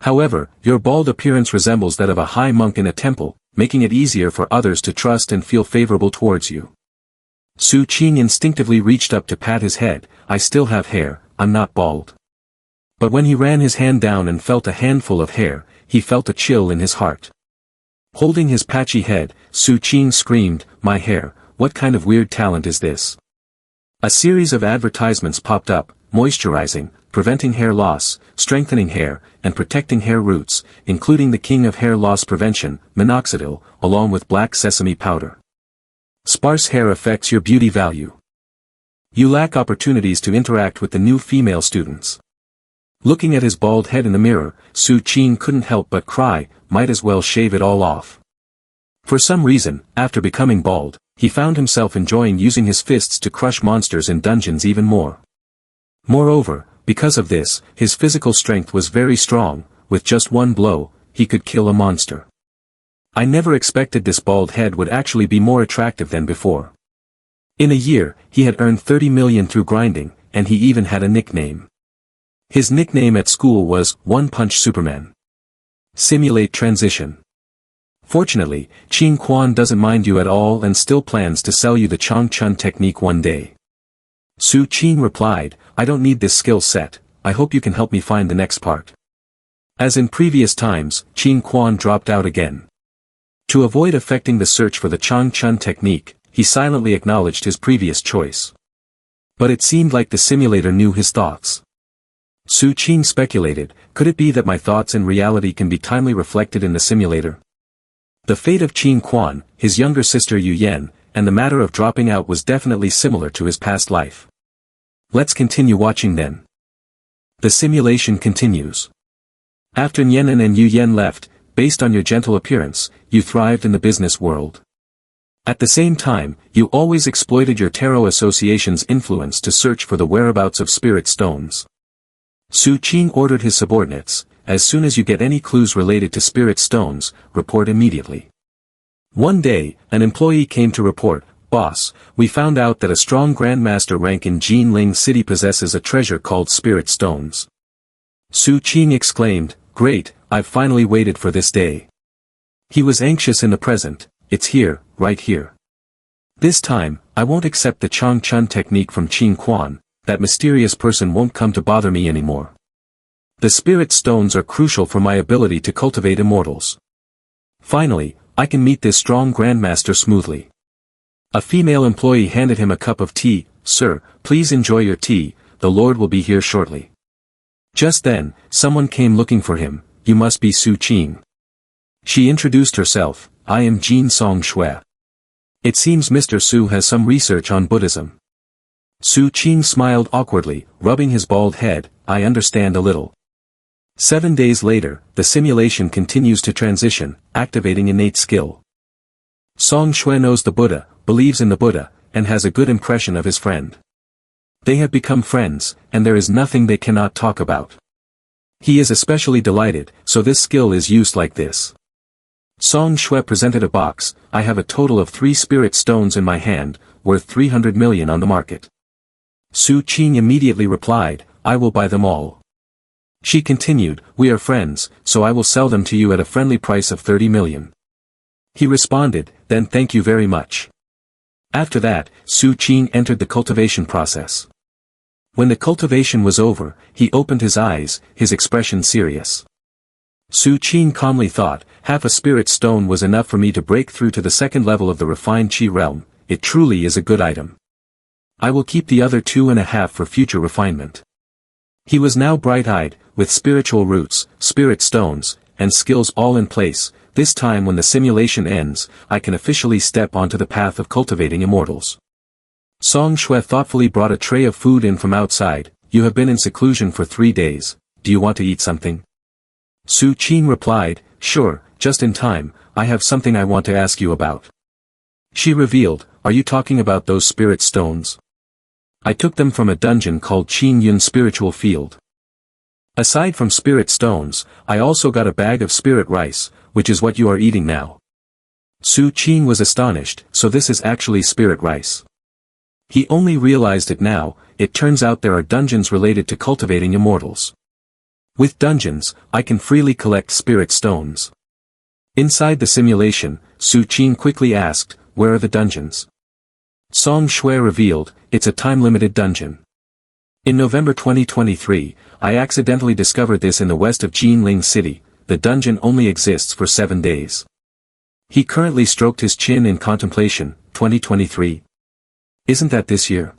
However, your bald appearance resembles that of a high monk in a temple, making it easier for others to trust and feel favorable towards you. Su Qing instinctively reached up to pat his head, I still have hair, I'm not bald. But when he ran his hand down and felt a handful of hair, he felt a chill in his heart. Holding his patchy head, Su Qing screamed, my hair, what kind of weird talent is this? A series of advertisements popped up, moisturizing, preventing hair loss, strengthening hair, and protecting hair roots, including the king of hair loss prevention, minoxidil, along with black sesame powder. Sparse hair affects your beauty value. You lack opportunities to interact with the new female students. Looking at his bald head in the mirror, Su Qing couldn't help but cry, might as well shave it all off. For some reason, after becoming bald, he found himself enjoying using his fists to crush monsters in dungeons even more. Moreover, because of this, his physical strength was very strong, with just one blow, he could kill a monster. I never expected this bald head would actually be more attractive than before. In a year, he had earned 30 million through grinding, and he even had a nickname. His nickname at school was, One Punch Superman. Simulate transition. Fortunately, Qing Quan doesn't mind you at all and still plans to sell you the Chong Chun technique one day. Su Qing replied, I don't need this skill set, I hope you can help me find the next part. As in previous times, Qing Quan dropped out again. To avoid affecting the search for the Chong Chun technique, he silently acknowledged his previous choice. But it seemed like the simulator knew his thoughts. Su Qing speculated, could it be that my thoughts and reality can be timely reflected in the simulator? The fate of Qing Quan, his younger sister Yu Yan, and the matter of dropping out was definitely similar to his past life. Let's continue watching then. The simulation continues. After Nianan and Yu Yan left, based on your gentle appearance, you thrived in the business world. At the same time, you always exploited your tarot association's influence to search for the whereabouts of spirit stones. Su Qing ordered his subordinates, as soon as you get any clues related to spirit stones, report immediately. One day, an employee came to report, "Boss, we found out that a strong Grandmaster rank in Jinling City possesses a treasure called Spirit Stones." Su Qing exclaimed, "Great, I've finally waited for this day." He was anxious in the present. "It's here, right here. This time, I won't accept the Chong Chun technique from Qing Quan, that mysterious person won't come to bother me anymore. The Spirit Stones are crucial for my ability to cultivate immortals. Finally, I can meet this strong Grandmaster smoothly." A female employee handed him a cup of tea. "Sir, please enjoy your tea, the Lord will be here shortly." Just then, someone came looking for him. "You must be Su Qing." She introduced herself, "I am Jin Song Shui. It seems Mr. Su has some research on Buddhism." Su Qing smiled awkwardly, rubbing his bald head, "I understand a little." 7 days later, the simulation continues to transition, activating innate skill. Song Shui knows the Buddha, believes in the Buddha, and has a good impression of his friend. They have become friends, and there is nothing they cannot talk about. He is especially delighted, so this skill is used like this. Song Shui presented a box. "I have a total of 3 spirit stones in my hand, worth 300 million on the market." Su Qing immediately replied, "I will buy them all." She continued, "We are friends, so I will sell them to you at a friendly price of 30 million. He responded, "Then thank you very much." After that, Su Qing entered the cultivation process. When the cultivation was over, he opened his eyes, his expression serious. Su Qing calmly thought, "Half a spirit stone was enough for me to break through to the second level of the refined qi realm. It truly is a good item. I will keep the other 2.5 for future refinement." He was now bright-eyed, with spiritual roots, spirit stones, and skills all in place. "This time when the simulation ends, I can officially step onto the path of cultivating immortals." Song Shui thoughtfully brought a tray of food in from outside. "You have been in seclusion for 3 days, do you want to eat something?" Su Qing replied, "Sure, just in time, I have something I want to ask you about." She revealed, "Are you talking about those spirit stones? I took them from a dungeon called Qin Yun Spiritual Field. Aside from spirit stones, I also got a bag of spirit rice, which is what you are eating now." Su Qing was astonished, "So this is actually spirit rice?" He only realized it now. It turns out there are dungeons related to cultivating immortals. With dungeons, I can freely collect spirit stones. Inside the simulation, Su Qing quickly asked, "Where are the dungeons?" Song Shui revealed, "It's a time-limited dungeon. In November 2023, I accidentally discovered this in the west of Jinling City. The dungeon only exists for 7 days." He currently stroked his chin in contemplation. 2023? Isn't that this year?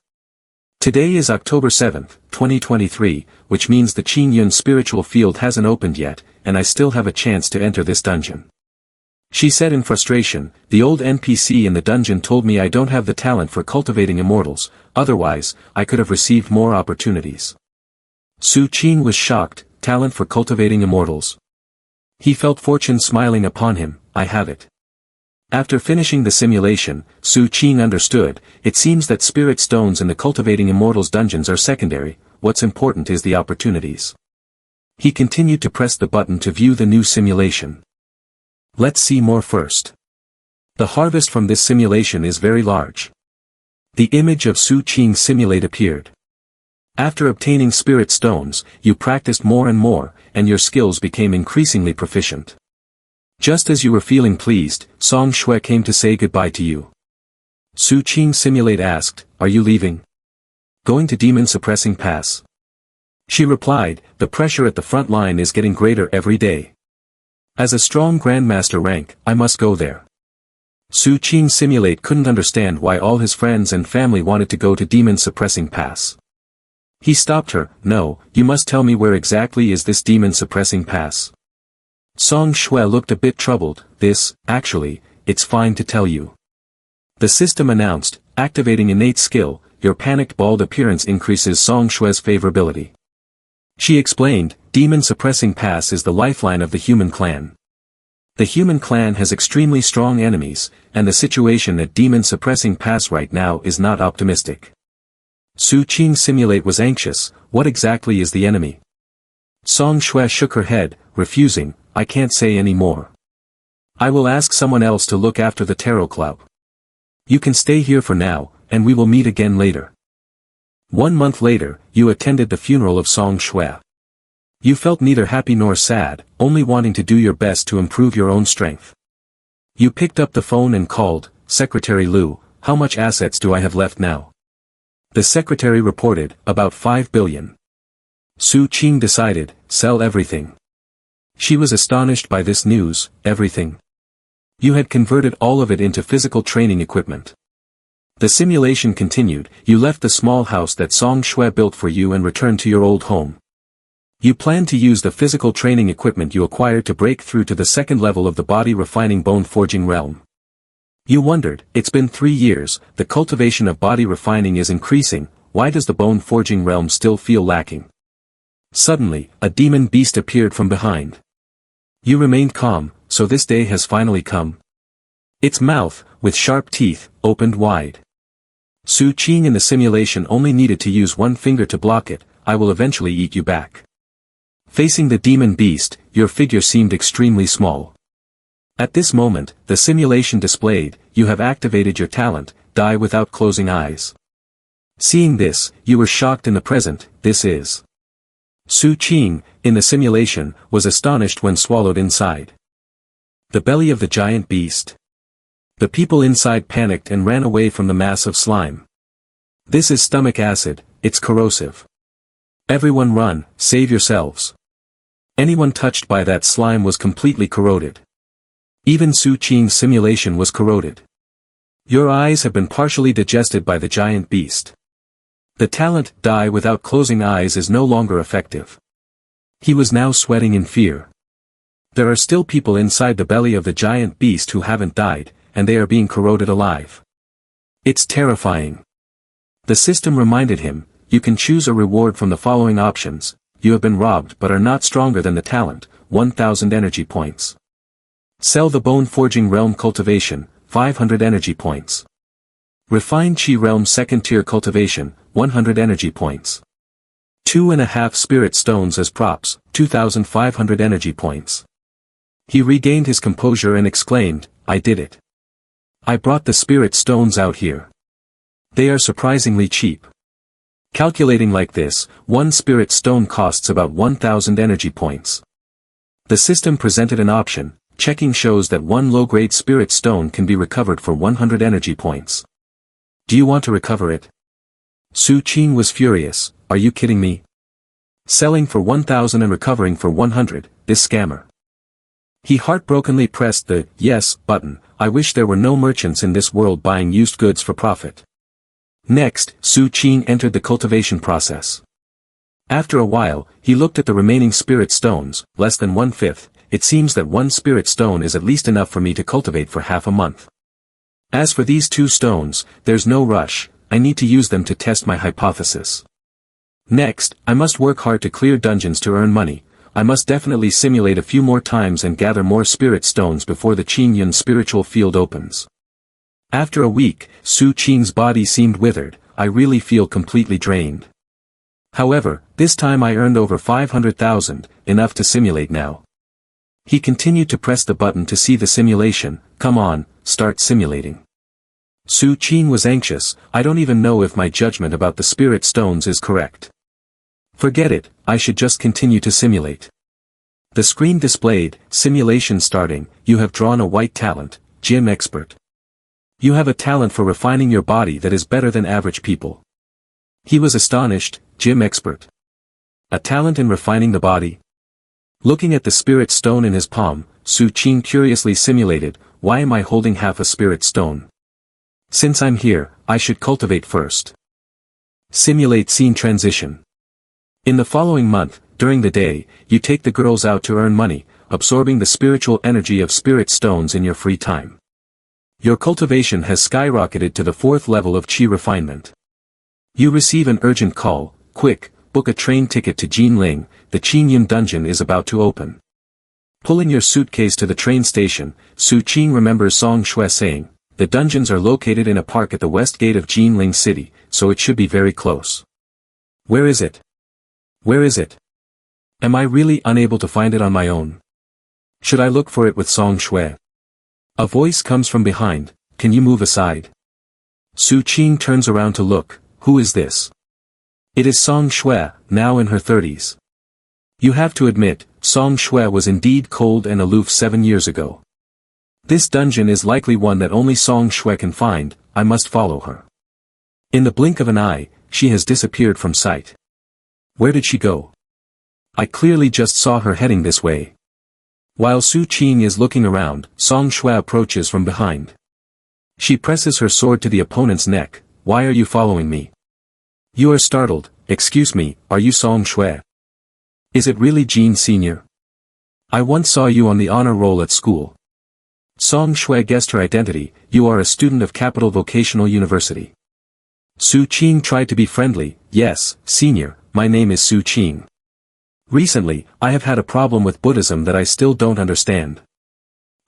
Today is October 7th, 2023, which means the Qin Yun spiritual field hasn't opened yet, and I still have a chance to enter this dungeon. She said in frustration, "The old NPC in the dungeon told me I don't have the talent for cultivating immortals, otherwise, I could have received more opportunities." Su Qing was shocked. Talent for cultivating immortals. He felt fortune smiling upon him. "I have it." After finishing the simulation, Su Qing understood. It seems that spirit stones in the cultivating immortals dungeons are secondary, what's important is the opportunities. He continued to press the button to view the new simulation. Let's see more first. The harvest from this simulation is very large. The image of Su Qing's simulate appeared. After obtaining spirit stones, you practiced more and more, and your skills became increasingly proficient. Just as you were feeling pleased, Song Shui came to say goodbye to you. Su Qing simulate asked, "Are you leaving? Going to Demon Suppressing Pass?" She replied, "The pressure at the front line is getting greater every day. As a strong Grandmaster rank, I must go there." Su Qing simulate couldn't understand why all his friends and family wanted to go to Demon Suppressing Pass. He stopped her. "No, you must tell me where exactly is this Demon Suppressing Pass." Song Shui looked a bit troubled. Actually, it's fine to tell you." The system announced, activating innate skill, your panicked bald appearance increases Song Shui's favorability. She explained, Demon Suppressing Pass is the lifeline of the human clan. The human clan has extremely strong enemies, and the situation at Demon Suppressing Pass right now is not optimistic. Su Qing simulate was anxious. What exactly is the enemy? Song Shui shook her head, refusing, "I can't say any more. I will ask someone else to look after the tarot club. You can stay here for now, and we will meet again later. 1 month later, you attended the funeral of Song Shui. You felt neither happy nor sad, only wanting to do your best to improve your own strength. You picked up the phone and called, "Secretary Liu, how much assets do I have left now?" The secretary reported, "About 5 billion. Su Qing decided, "Sell everything." She was astonished by this news. Everything? You had converted all of it into physical training equipment. The simulation continued. You left the small house that Song Shui built for you and returned to your old home. You planned to use the physical training equipment you acquired to break through to the second level of the body refining bone forging realm. You wondered, it's been 3 years, the cultivation of body refining is increasing, why does the bone forging realm still feel lacking? Suddenly, a demon beast appeared from behind. You remained calm, so this day has finally come. Its mouth, with sharp teeth, opened wide. Su Qing in the simulation only needed to use one finger to block it. "I will eventually eat you back." Facing the demon beast, your figure seemed extremely small. At this moment, the simulation displayed, "You have activated your talent, die without closing eyes." Seeing this, you were shocked in the present. This is. Su Qing, in the simulation, was astonished when swallowed inside the belly of the giant beast. The people inside panicked and ran away from the mass of slime. "This is stomach acid, it's corrosive. Everyone run, save yourselves." Anyone touched by that slime was completely corroded. Even Su Qing's simulation was corroded. Your eyes have been partially digested by the giant beast. The talent, die without closing eyes, is no longer effective. He was now sweating in fear. There are still people inside the belly of the giant beast who haven't died, and they are being corroded alive. It's terrifying. The system reminded him, "You can choose a reward from the following options. You have been robbed but are not stronger than the talent, 1000 energy points. Sell the bone forging realm cultivation, 500 energy points. Refine Qi realm second tier cultivation, 100 energy points. 2.5 spirit stones as props, 2500 energy points." He regained his composure and exclaimed, "I did it. I brought the spirit stones out here. They are surprisingly cheap. Calculating like this, 1 spirit stone costs about 1000 energy points." The system presented an option. Checking shows that 1 low-grade spirit stone can be recovered for 100 energy points. Do you want to recover it? Su Qing was furious. Are you kidding me? Selling for 1000 and recovering for 100, this scammer. He heartbrokenly pressed the "yes" button. I wish there were no merchants in this world buying used goods for profit. Next, Su Qing entered the cultivation process. After a while, he looked at the remaining spirit stones, less than 1/5. It seems that 1 spirit stone is at least enough for me to cultivate for half a month. As for these 2 stones, there's no rush, I need to use them to test my hypothesis. Next, I must work hard to clear dungeons to earn money. I must definitely simulate a few more times and gather more spirit stones before the Qingyun spiritual field opens. After a week, Su Qing's body seemed withered. I really feel completely drained. However, this time I earned over 500,000, enough to simulate now. He continued to press the button to see the simulation. Come on, start simulating. Su Qing was anxious. I don't even know if my judgment about the spirit stones is correct. Forget it, I should just continue to simulate. The screen displayed, simulation starting. You have drawn a white talent, gym expert. You have a talent for refining your body that is better than average people. He was astonished. Gym expert. A talent in refining the body? Looking at the spirit stone in his palm, Su Qing curiously simulated, why am I holding half a spirit stone? Since I'm here, I should cultivate first. Simulate scene transition. In the following month, during the day, you take the girls out to earn money, absorbing the spiritual energy of spirit stones in your free time. Your cultivation has skyrocketed to the 4th level of Qi refinement. You receive an urgent call. Quick, book a train ticket to Jinling, the Qingyun dungeon is about to open. Pulling your suitcase to the train station, Su Qing remembers Song Shui saying, the dungeons are located in a park at the west gate of Jinling City, so it should be very close. Where is it? Where is it? Am I really unable to find it on my own? Should I look for it with Song Shui? A voice comes from behind, can you move aside? Su Qing turns around to look, who is this? It is Song Shui, now in her 30s. You have to admit, Song Shui was indeed cold and aloof 7 years ago. This dungeon is likely one that only Song Shui can find, I must follow her. In the blink of an eye, she has disappeared from sight. Where did she go? I clearly just saw her heading this way. While Su Qing is looking around, Song Shui approaches from behind. She presses her sword to the opponent's neck, why are you following me? You are startled, excuse me, are you Song Shui? Is it really Jean Sr.? I once saw you on the honor roll at school. Song Shui guessed her identity, you are a student of Capital Vocational University. Su Qing tried to be friendly, yes, Senior, my name is Su Qing. Recently, I have had a problem with Buddhism that I still don't understand.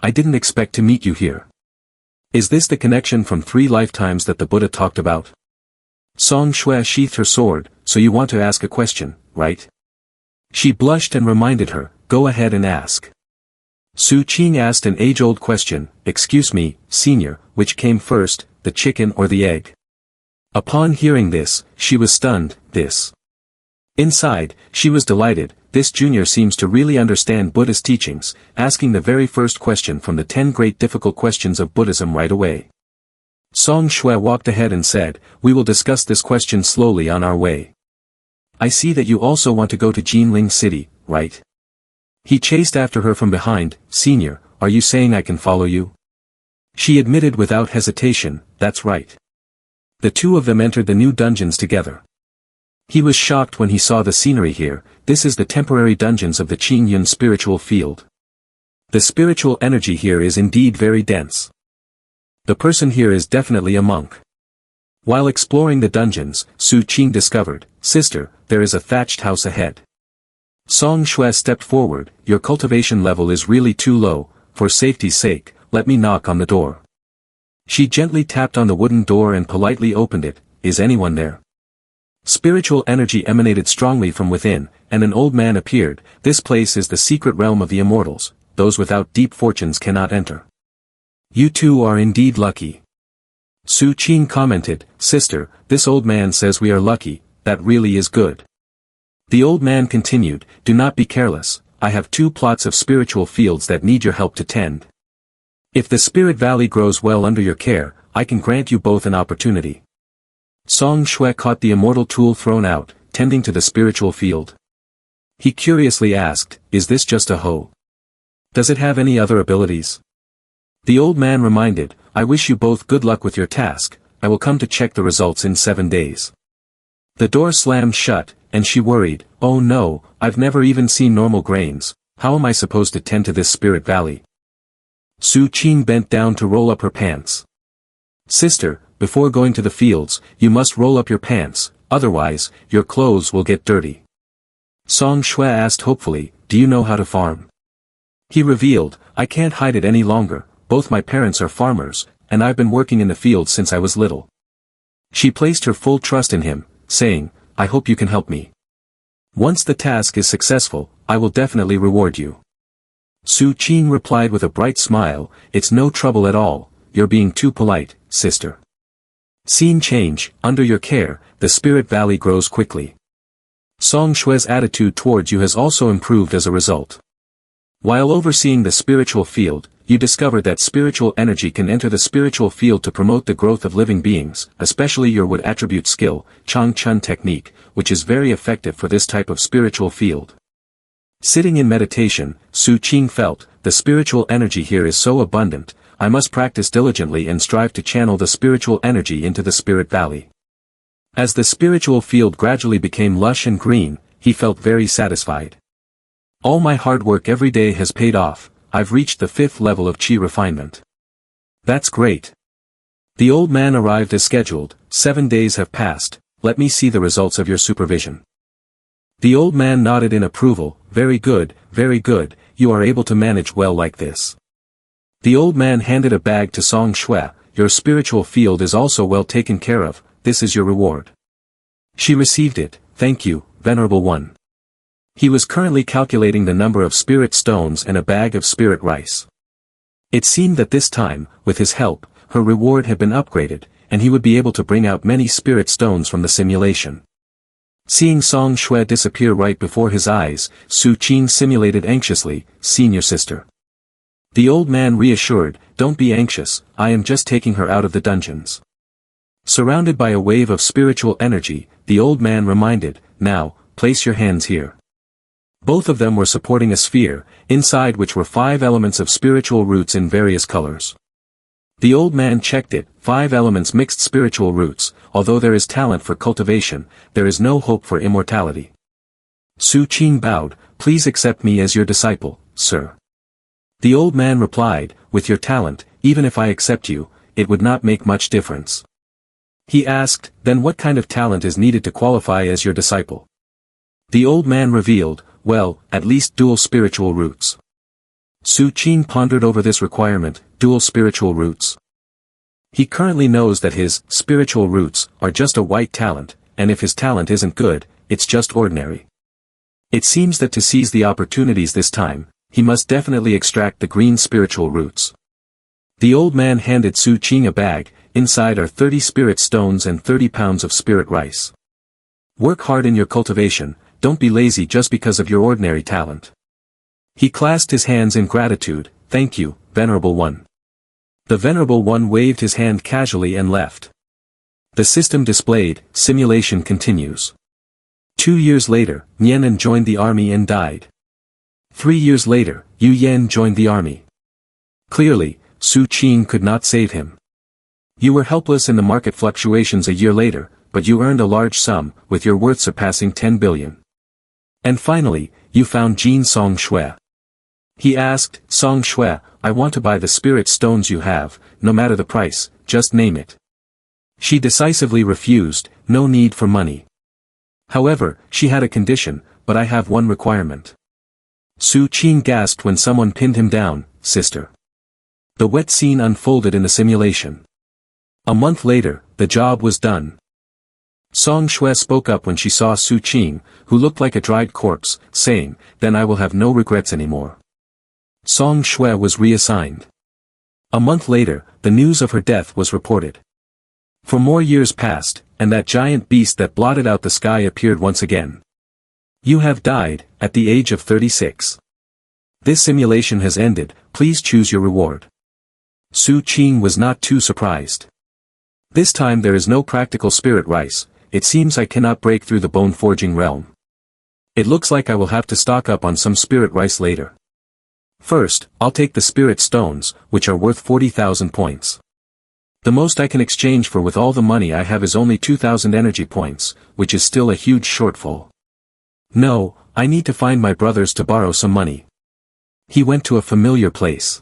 I didn't expect to meet you here. Is this the connection from 3 lifetimes that the Buddha talked about? Song Shui sheathed her sword, so you want to ask a question, right? She blushed and reminded her, go ahead and ask. Su Qing asked an age-old question, excuse me, Senior, which came first, the chicken or the egg? Upon hearing this, she was stunned, this. Inside, she was delighted, this junior seems to really understand Buddhist teachings, asking the very first question from the 10 great difficult questions of Buddhism right away. Song Shui walked ahead and said, we will discuss this question slowly on our way. I see that you also want to go to Jinling City, right? He chased after her from behind, Senior, are you saying I can follow you? She admitted without hesitation, that's right. The two of them entered the new dungeons together. He was shocked when he saw the scenery here, this is the temporary dungeons of the Qingyun spiritual field. The spiritual energy here is indeed very dense. The person here is definitely a monk. While exploring the dungeons, Su Qing discovered, Sister, there is a thatched house ahead. Song Shui stepped forward, your cultivation level is really too low, for safety's sake, let me knock on the door. She gently tapped on the wooden door and politely opened it, is anyone there? Spiritual energy emanated strongly from within, and an old man appeared, this place is the secret realm of the immortals, those without deep fortunes cannot enter. You two are indeed lucky. Su Qing commented, Sister, this old man says we are lucky, that really is good. The old man continued, do not be careless, I have 2 plots of spiritual fields that need your help to tend. If the spirit valley grows well under your care, I can grant you both an opportunity. Song Shui caught the immortal tool thrown out, tending to the spiritual field. He curiously asked, is this just a hoe? Does it have any other abilities? The old man reminded, I wish you both good luck with your task, I will come to check the results in 7 days. The door slammed shut, and she worried, oh no, I've never even seen normal grains, how am I supposed to tend to this spirit valley? Su Qing bent down to roll up her pants. Sister, before going to the fields, you must roll up your pants, otherwise, your clothes will get dirty. Song Shui asked hopefully, do you know how to farm? He revealed, I can't hide it any longer, both my parents are farmers, and I've been working in the fields since I was little. She placed her full trust in him, saying, I hope you can help me. Once the task is successful, I will definitely reward you. Su Qing replied with a bright smile, it's no trouble at all, you're being too polite, sister. Scene change, under your care, the spirit valley grows quickly. Song Shui's attitude towards you has also improved as a result. While overseeing the spiritual field, you discover that spiritual energy can enter the spiritual field to promote the growth of living beings, especially your wood attribute skill, Chong Chun technique, which is very effective for this type of spiritual field. Sitting in meditation, Su Qing felt, the spiritual energy here is so abundant, I must practice diligently and strive to channel the spiritual energy into the spirit valley. As the spiritual field gradually became lush and green, he felt very satisfied. All my hard work every day has paid off, I've reached the 5th level of Qi refinement. That's great. The old man arrived as scheduled, 7 days have passed, let me see the results of your supervision. The old man nodded in approval, very good, you are able to manage well like this. The old man handed a bag to Song Shui, your spiritual field is also well taken care of, this is your reward. She received it, thank you, Venerable One. He was currently calculating the number of spirit stones and a bag of spirit rice. It seemed that this time, with his help, her reward had been upgraded, and he would be able to bring out many spirit stones from the simulation. Seeing Song Shui disappear right before his eyes, Su Qing simulated anxiously, "Senior sister." The old man reassured, "Don't be anxious, I am just taking her out of the dungeons." Surrounded by a wave of spiritual energy, the old man reminded, "Now, place your hands here." Both of them were supporting a sphere, inside which were 5 elements of spiritual roots in various colors. The old man checked it, 5 elements mixed spiritual roots. Although there is talent for cultivation, there is no hope for immortality. Su Qing bowed, "Please accept me as your disciple, sir." The old man replied, "With your talent, even if I accept you, it would not make much difference." He asked, "Then what kind of talent is needed to qualify as your disciple?" The old man revealed, "Well, at least dual spiritual roots." Su Qing pondered over this requirement, dual spiritual roots. He currently knows that his spiritual roots are just a white talent, and if his talent isn't good, it's just ordinary. It seems that to seize the opportunities this time, he must definitely extract the green spiritual roots. The old man handed Su Qing a bag. Inside are 30 spirit stones and 30 pounds of spirit rice. Work hard in your cultivation, don't be lazy just because of your ordinary talent. He clasped his hands in gratitude, "Thank you, Venerable One." The Venerable One waved his hand casually and left. The system displayed, simulation continues. 2 years later, Nianan joined the army and died. 3 years later, Yu Yan joined the army. Clearly, Su Qing could not save him. You were helpless in the market fluctuations a year later, but you earned a large sum, with your worth surpassing 10 billion. And finally, you found Jin Song Shui. He asked, "Song Shui, I want to buy the spirit stones you have, no matter the price, just name it." She decisively refused, "No need for money." However, she had a condition, "But I have one requirement." Su Qing gasped when someone pinned him down, "Sister." The wet scene unfolded in the simulation. A month later, the job was done. Song Shui spoke up when she saw Su Qing, who looked like a dried corpse, saying, "Then I will have no regrets anymore." Song Shui was reassigned. A month later, the news of her death was reported. For more years passed, and that giant beast that blotted out the sky appeared once again. "You have died, at the age of 36. This simulation has ended, please choose your reward." Su Qing was not too surprised. "This time there is no practical spirit rice, it seems I cannot break through the bone forging realm. It looks like I will have to stock up on some spirit rice later. First, I'll take the spirit stones, which are worth 40,000 points. The most I can exchange for with all the money I have is only 2,000 energy points, which is still a huge shortfall. No, I need to find my brothers to borrow some money." He went to a familiar place.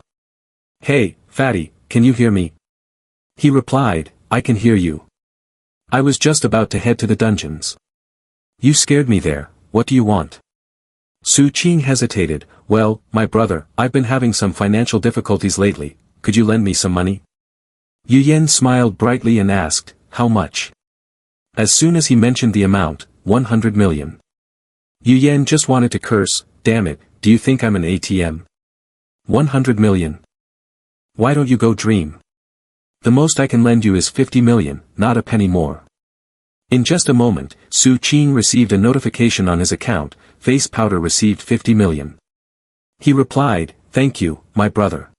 "Hey, fatty, can you hear me?" He replied, "I can hear you. I was just about to head to the dungeons. You scared me there, what do you want?" Su Qing hesitated, "Well, my brother, I've been having some financial difficulties lately, could you lend me some money?" Yu Yan smiled brightly and asked, "How much?" As soon as he mentioned the amount, 100 million. Yu Yan just wanted to curse, "Damn it, do you think I'm an ATM? 100 million. Why don't you go dream? The most I can lend you is 50 million, not a penny more." In just a moment, Su Qing received a notification on his account, Face Powder received 50 million. He replied, "Thank you, my brother.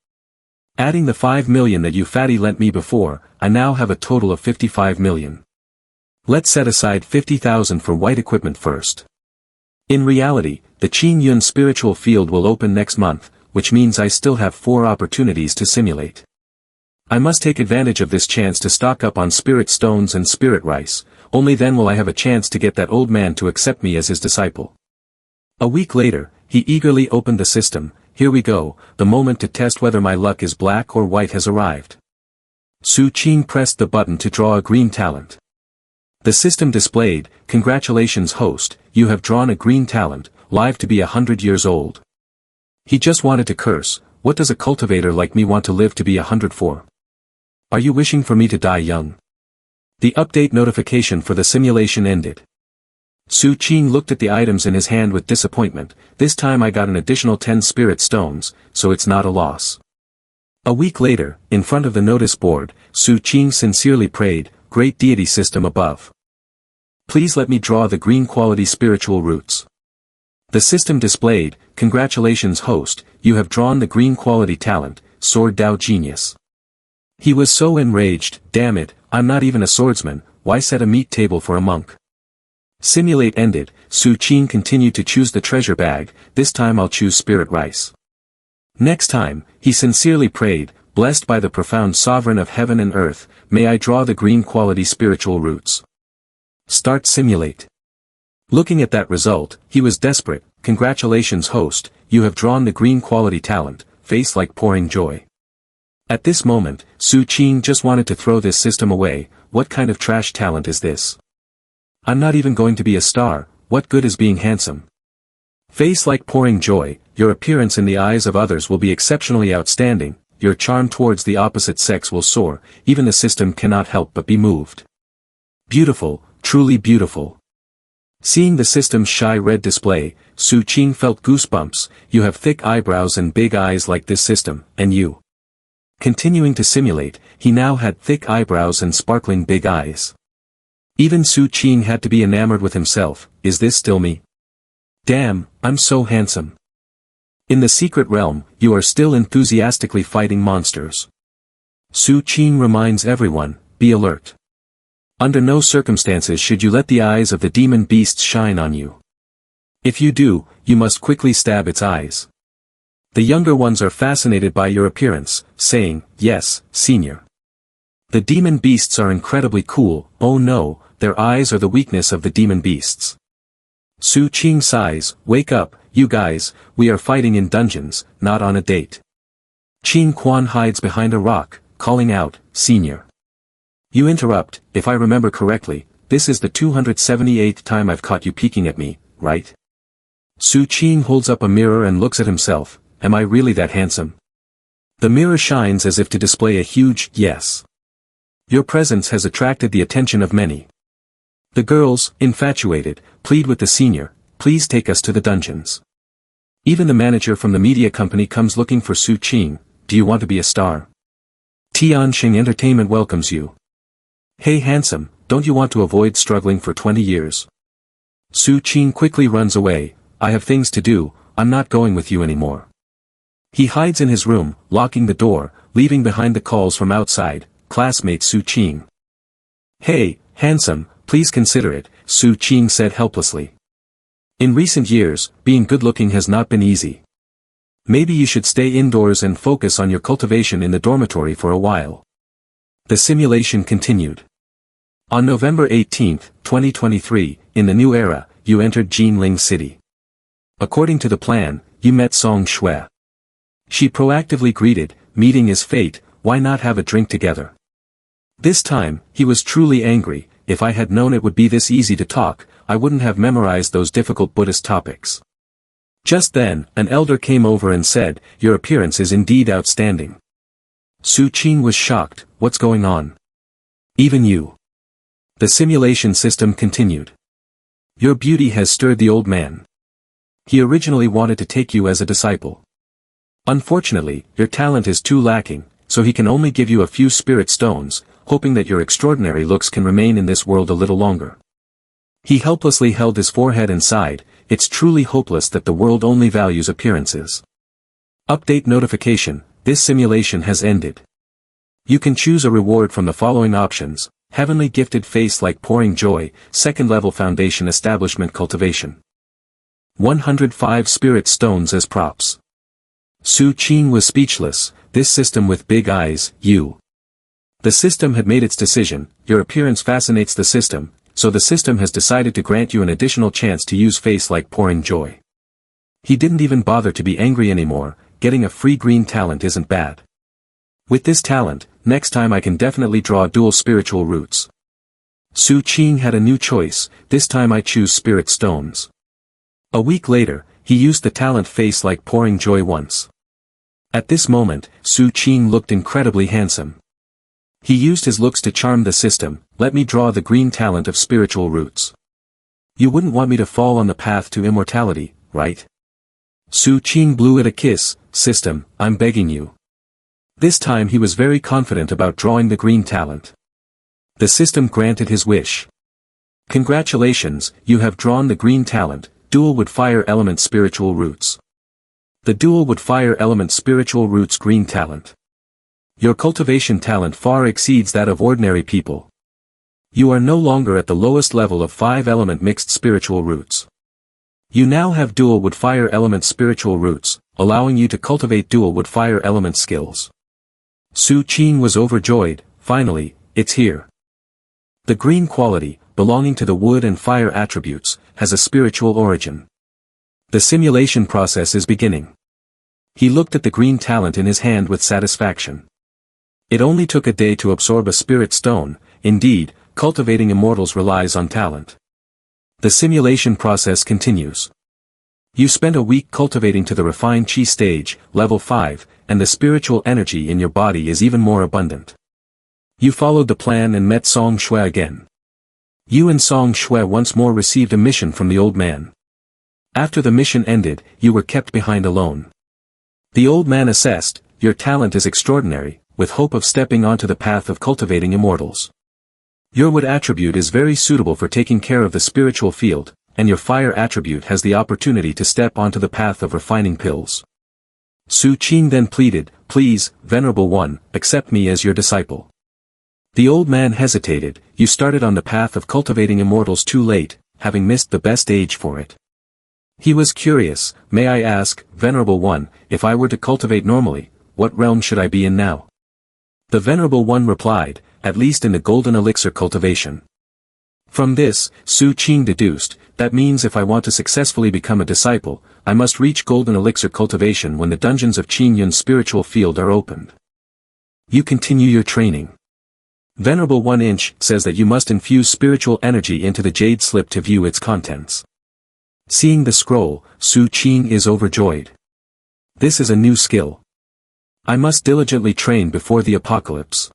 Adding the 5 million that you fatty lent me before, I now have a total of 55 million. Let's set aside 50,000 for white equipment first. In reality, the Qing Yun spiritual field will open next month, which means I still have 4 opportunities to simulate. I must take advantage of this chance to stock up on spirit stones and spirit rice, only then will I have a chance to get that old man to accept me as his disciple." A week later, he eagerly opened the system. "Here we go, the moment to test whether my luck is black or white has arrived." Su Qing pressed the button to draw a green talent. The system displayed, "Congratulations host, you have drawn a green talent, live to be 100 years old." He just wanted to curse, "What does a cultivator like me want to live to be 100 for? Are you wishing for me to die young?" The update notification for the simulation ended. Su Qing looked at the items in his hand with disappointment. "This time I got an additional 10 spirit stones, so it's not a loss. A week later, in front of the notice board, Su Qing sincerely prayed, "Great deity system above. Please let me draw the green quality spiritual roots." The system displayed, "Congratulations host, you have drawn the green quality talent, sword Dao genius." He was so enraged, "Damn it, I'm not even a swordsman, why set a meat table for a monk?" Simulate ended, Su Qing continued to choose the treasure bag, "This time I'll choose spirit rice." Next time, he sincerely prayed, "Blessed by the profound sovereign of heaven and earth, may I draw the green quality spiritual roots." Start simulate. Looking at that result, he was desperate, "Congratulations host, you have drawn the green quality talent, face like pouring joy." At this moment, Su Qing just wanted to throw this system away. What kind of trash talent is this? I'm not even going to be a star, what good is being handsome? Face like pouring joy, your appearance in the eyes of others will be exceptionally outstanding, your charm towards the opposite sex will soar, even the system cannot help but be moved. Beautiful, truly beautiful. Seeing the system's shy red display, Su Qing felt goosebumps. "You have thick eyebrows and big eyes like this system, and you." Continuing to simulate, he now had thick eyebrows and sparkling big eyes. Even Su Qing had to be enamored with himself, "Is this still me? Damn, I'm so handsome." In the secret realm, you are still enthusiastically fighting monsters. Su Qing reminds everyone, be alert. Under no circumstances should you let the eyes of the demon beasts shine on you. If you do, you must quickly stab its eyes. The younger ones are fascinated by your appearance, saying, "Yes, senior." The demon beasts are incredibly cool, oh no, their eyes are the weakness of the demon beasts. Su Qing sighs, "Wake up, you guys, we are fighting in dungeons, not on a date." Qing Quan hides behind a rock, calling out, "Senior. You interrupt, if I remember correctly, this is the 278th time I've caught you peeking at me, right?" Su Qing holds up a mirror and looks at himself, "Am I really that handsome?" The mirror shines as if to display a huge yes. Your presence has attracted the attention of many. The girls, infatuated, plead with the senior, "Please take us to the dungeons." Even the manager from the media company comes looking for Su Qing, "Do you want to be a star? Tianxing Entertainment welcomes you. Hey handsome, don't you want to avoid struggling for 20 years? Su Qing quickly runs away, "I have things to do, I'm not going with you anymore." He hides in his room, locking the door, leaving behind the calls from outside, classmate Su Qing. "Hey, handsome, please consider it," Su Qing said helplessly. "In recent years, being good-looking has not been easy. Maybe you should stay indoors and focus on your cultivation in the dormitory for a while." The simulation continued. On November 18, 2023, in the new era, you entered Jinling City. According to the plan, you met Song Shui. She proactively greeted, "Meeting is fate, why not have a drink together?" This time, he was truly angry, "If I had known it would be this easy to talk, I wouldn't have memorized those difficult Buddhist topics." Just then, an elder came over and said, "Your appearance is indeed outstanding." Su Qing was shocked, "What's going on? Even you?" The simulation system continued. "Your beauty has stirred the old man. He originally wanted to take you as a disciple. Unfortunately, your talent is too lacking, so he can only give you a few spirit stones, hoping that your extraordinary looks can remain in this world a little longer." He helplessly held his forehead and sighed, "It's truly hopeless that the world only values appearances." Update notification, this simulation has ended. You can choose a reward from the following options: Heavenly Gifted Face Like Pouring Joy, Second Level Foundation Establishment Cultivation. 105 Spirit Stones as props. Su Qing was speechless, this system with big eyes, you. The system had made its decision, your appearance fascinates the system, so the system has decided to grant you an additional chance to use Face Like Pouring Joy. He didn't even bother to be angry anymore, getting a free green talent isn't bad. With this talent, next time I can definitely draw dual spiritual roots. Su Qing had a new choice, this time I choose spirit stones. A week later, he used the talent Face Like Pouring Joy once. At this moment, Su Qing looked incredibly handsome. He used his looks to charm the system, "Let me draw the green talent of spiritual roots. You wouldn't want me to fall on the path to immortality, right?" Su Qing blew it a kiss, "System, I'm begging you." This time he was very confident about drawing the green talent. The system granted his wish. Congratulations, you have drawn the green talent, Dual Wood Fire Element Spiritual Roots. The Dual Wood Fire Element Spiritual Roots Green Talent. Your cultivation talent far exceeds that of ordinary people. You are no longer at the lowest level of 5-element mixed spiritual roots. You now have Dual Wood Fire Element Spiritual Roots, allowing you to cultivate Dual Wood Fire Element skills. Su Qing was overjoyed. Finally, it's here. The green quality, belonging to the wood and fire attributes, has a spiritual origin. The simulation process is beginning. He looked at the green talent in his hand with satisfaction. It only took a day to absorb a spirit stone. Indeed, cultivating immortals relies on talent. The simulation process continues. You spent a week cultivating to the refined chi stage, level 5, and the spiritual energy in your body is even more abundant. You followed the plan and met Song Shui again. You and Song Shui once more received a mission from the old man. After the mission ended, you were kept behind alone. The old man assessed, your talent is extraordinary, with hope of stepping onto the path of cultivating immortals. Your wood attribute is very suitable for taking care of the spiritual field, and your fire attribute has the opportunity to step onto the path of refining pills. Su Qing then pleaded, please, Venerable One, accept me as your disciple. The old man hesitated, you started on the path of cultivating immortals too late, having missed the best age for it. He was curious, may I ask, Venerable One, if I were to cultivate normally, what realm should I be in now? The Venerable One replied, at least in the golden elixir cultivation. From this, Su Qing deduced, that means if I want to successfully become a disciple, I must reach golden elixir cultivation when the dungeons of Qing Yun's spiritual field are opened. You continue your training. Venerable One Inch says that you must infuse spiritual energy into the jade slip to view its contents. Seeing the scroll, Su Qing is overjoyed. This is a new skill. I must diligently train before the apocalypse.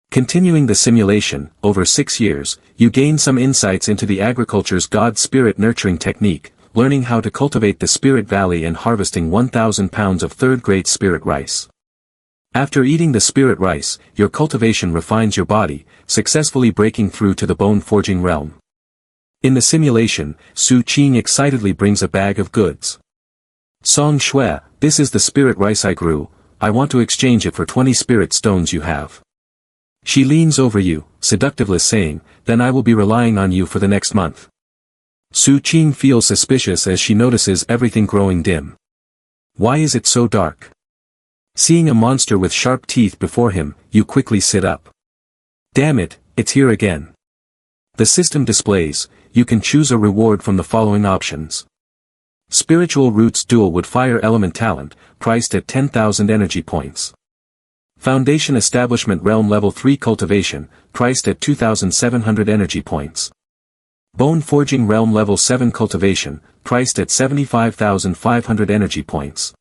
Continuing the simulation, over 6 years, you gain some insights into the agriculture's God Spirit nurturing technique, learning how to cultivate the Spirit Valley and harvesting 1,000 pounds of third-grade spirit rice. After eating the spirit rice, your cultivation refines your body, successfully breaking through to the bone-forging realm. In the simulation, Su Qing excitedly brings a bag of goods. Song Shui, this is the spirit rice I grew, I want to exchange it for 20 spirit stones you have. She leans over you, seductively saying, then I will be relying on you for the next month. Su Qing feels suspicious as she notices everything growing dim. Why is it so dark? Seeing a monster with sharp teeth before him, you quickly sit up. Damn it, it's here again. The system displays, you can choose a reward from the following options. Spiritual Roots Dual Wood Fire Element Talent, priced at 10,000 energy points. Foundation Establishment Realm Level 3 Cultivation, priced at 2,700 energy points. Bone Forging Realm Level 7 Cultivation, priced at 75,500 energy points.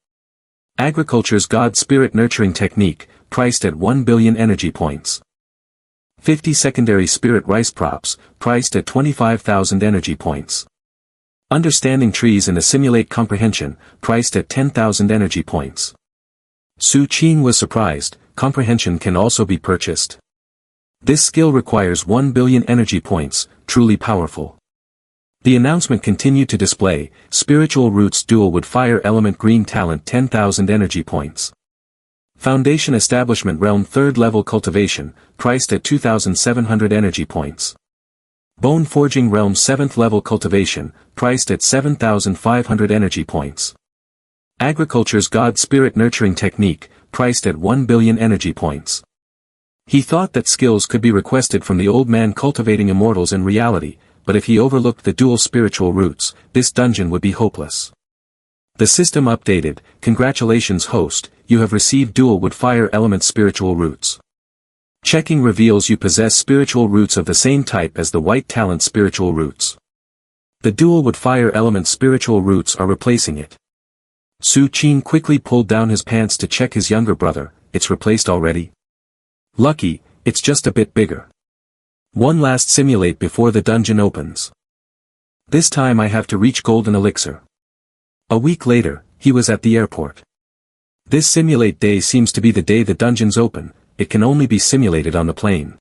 Agriculture's God Spirit Nurturing Technique, priced at 1 billion energy points. 50 Secondary Spirit Rice Props, priced at 25,000 energy points. Understanding Trees in a Simulate Comprehension, priced at 10,000 energy points. Su Qing was surprised, comprehension can also be purchased. This skill requires 1 billion energy points, truly powerful. The announcement continued to display, Spiritual Roots Dual Wood Fire Element Green Talent 10,000 energy points. Foundation Establishment Realm 3rd Level Cultivation, priced at 2,700 energy points. Bone Forging Realm 7th Level Cultivation, priced at 7,500 energy points. Agriculture's God Spirit Nurturing Technique, priced at 1 billion energy points. He thought that skills could be requested from the old man cultivating immortals in reality, but if he overlooked the dual spiritual roots, this dungeon would be hopeless. The system updated, congratulations host, you have received Dual Wood Fire Element Spiritual Roots. Checking reveals you possess spiritual roots of the same type as the White Talent Spiritual Roots. The Dual Wood Fire Element Spiritual Roots are replacing it. Su Qing quickly pulled down his pants to check his younger brother, it's replaced already? Lucky, it's just a bit bigger. One last simulate before the dungeon opens. This time I have to reach golden elixir. A week later, he was at the airport. This simulate day seems to be the day the dungeons open, it can only be simulated on the plane.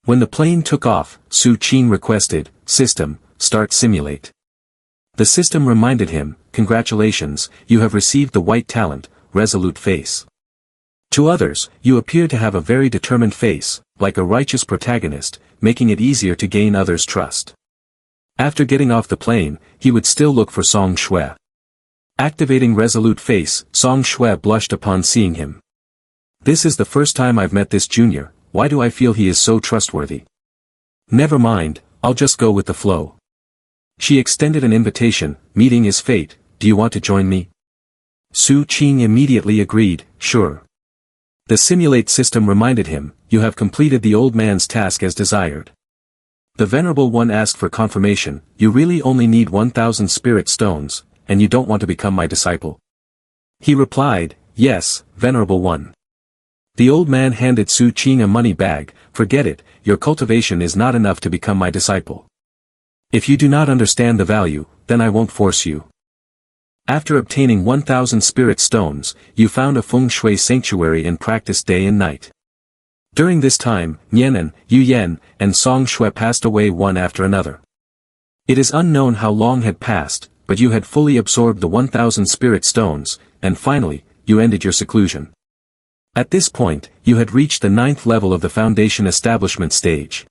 When the plane took off, Su Qing requested, "System, start simulate." The system reminded him, "Congratulations, you have received the white talent, resolute face. To others, you appear to have a very determined face, like a righteous protagonist, making it easier to gain others' trust." After getting off the plane, he would still look for Song Shui. Activating resolute face, Song Shui blushed upon seeing him. "This is the first time I've met this junior, why do I feel he is so trustworthy? Never mind, I'll just go with the flow." She extended an invitation, "Meeting is fate, do you want to join me?" Su Qing immediately agreed, "Sure." The simulate system reminded him, "You have completed the old man's task as desired." The Venerable One asked for confirmation, "You really only need 1,000 spirit stones, and you don't want to become my disciple?" He replied, "Yes, Venerable One." The old man handed Su Qing a money bag, "Forget it, your cultivation is not enough to become my disciple. If you do not understand the value, then I won't force you." After obtaining 1,000 spirit stones, you found a feng shui sanctuary and practiced day and night. During this time, Nianan, Yu Yan, and Song Shui passed away one after another. It is unknown how long had passed, but you had fully absorbed the 1,000 spirit stones, and finally, you ended your seclusion. At this point, you had reached the 9th level of the foundation establishment stage.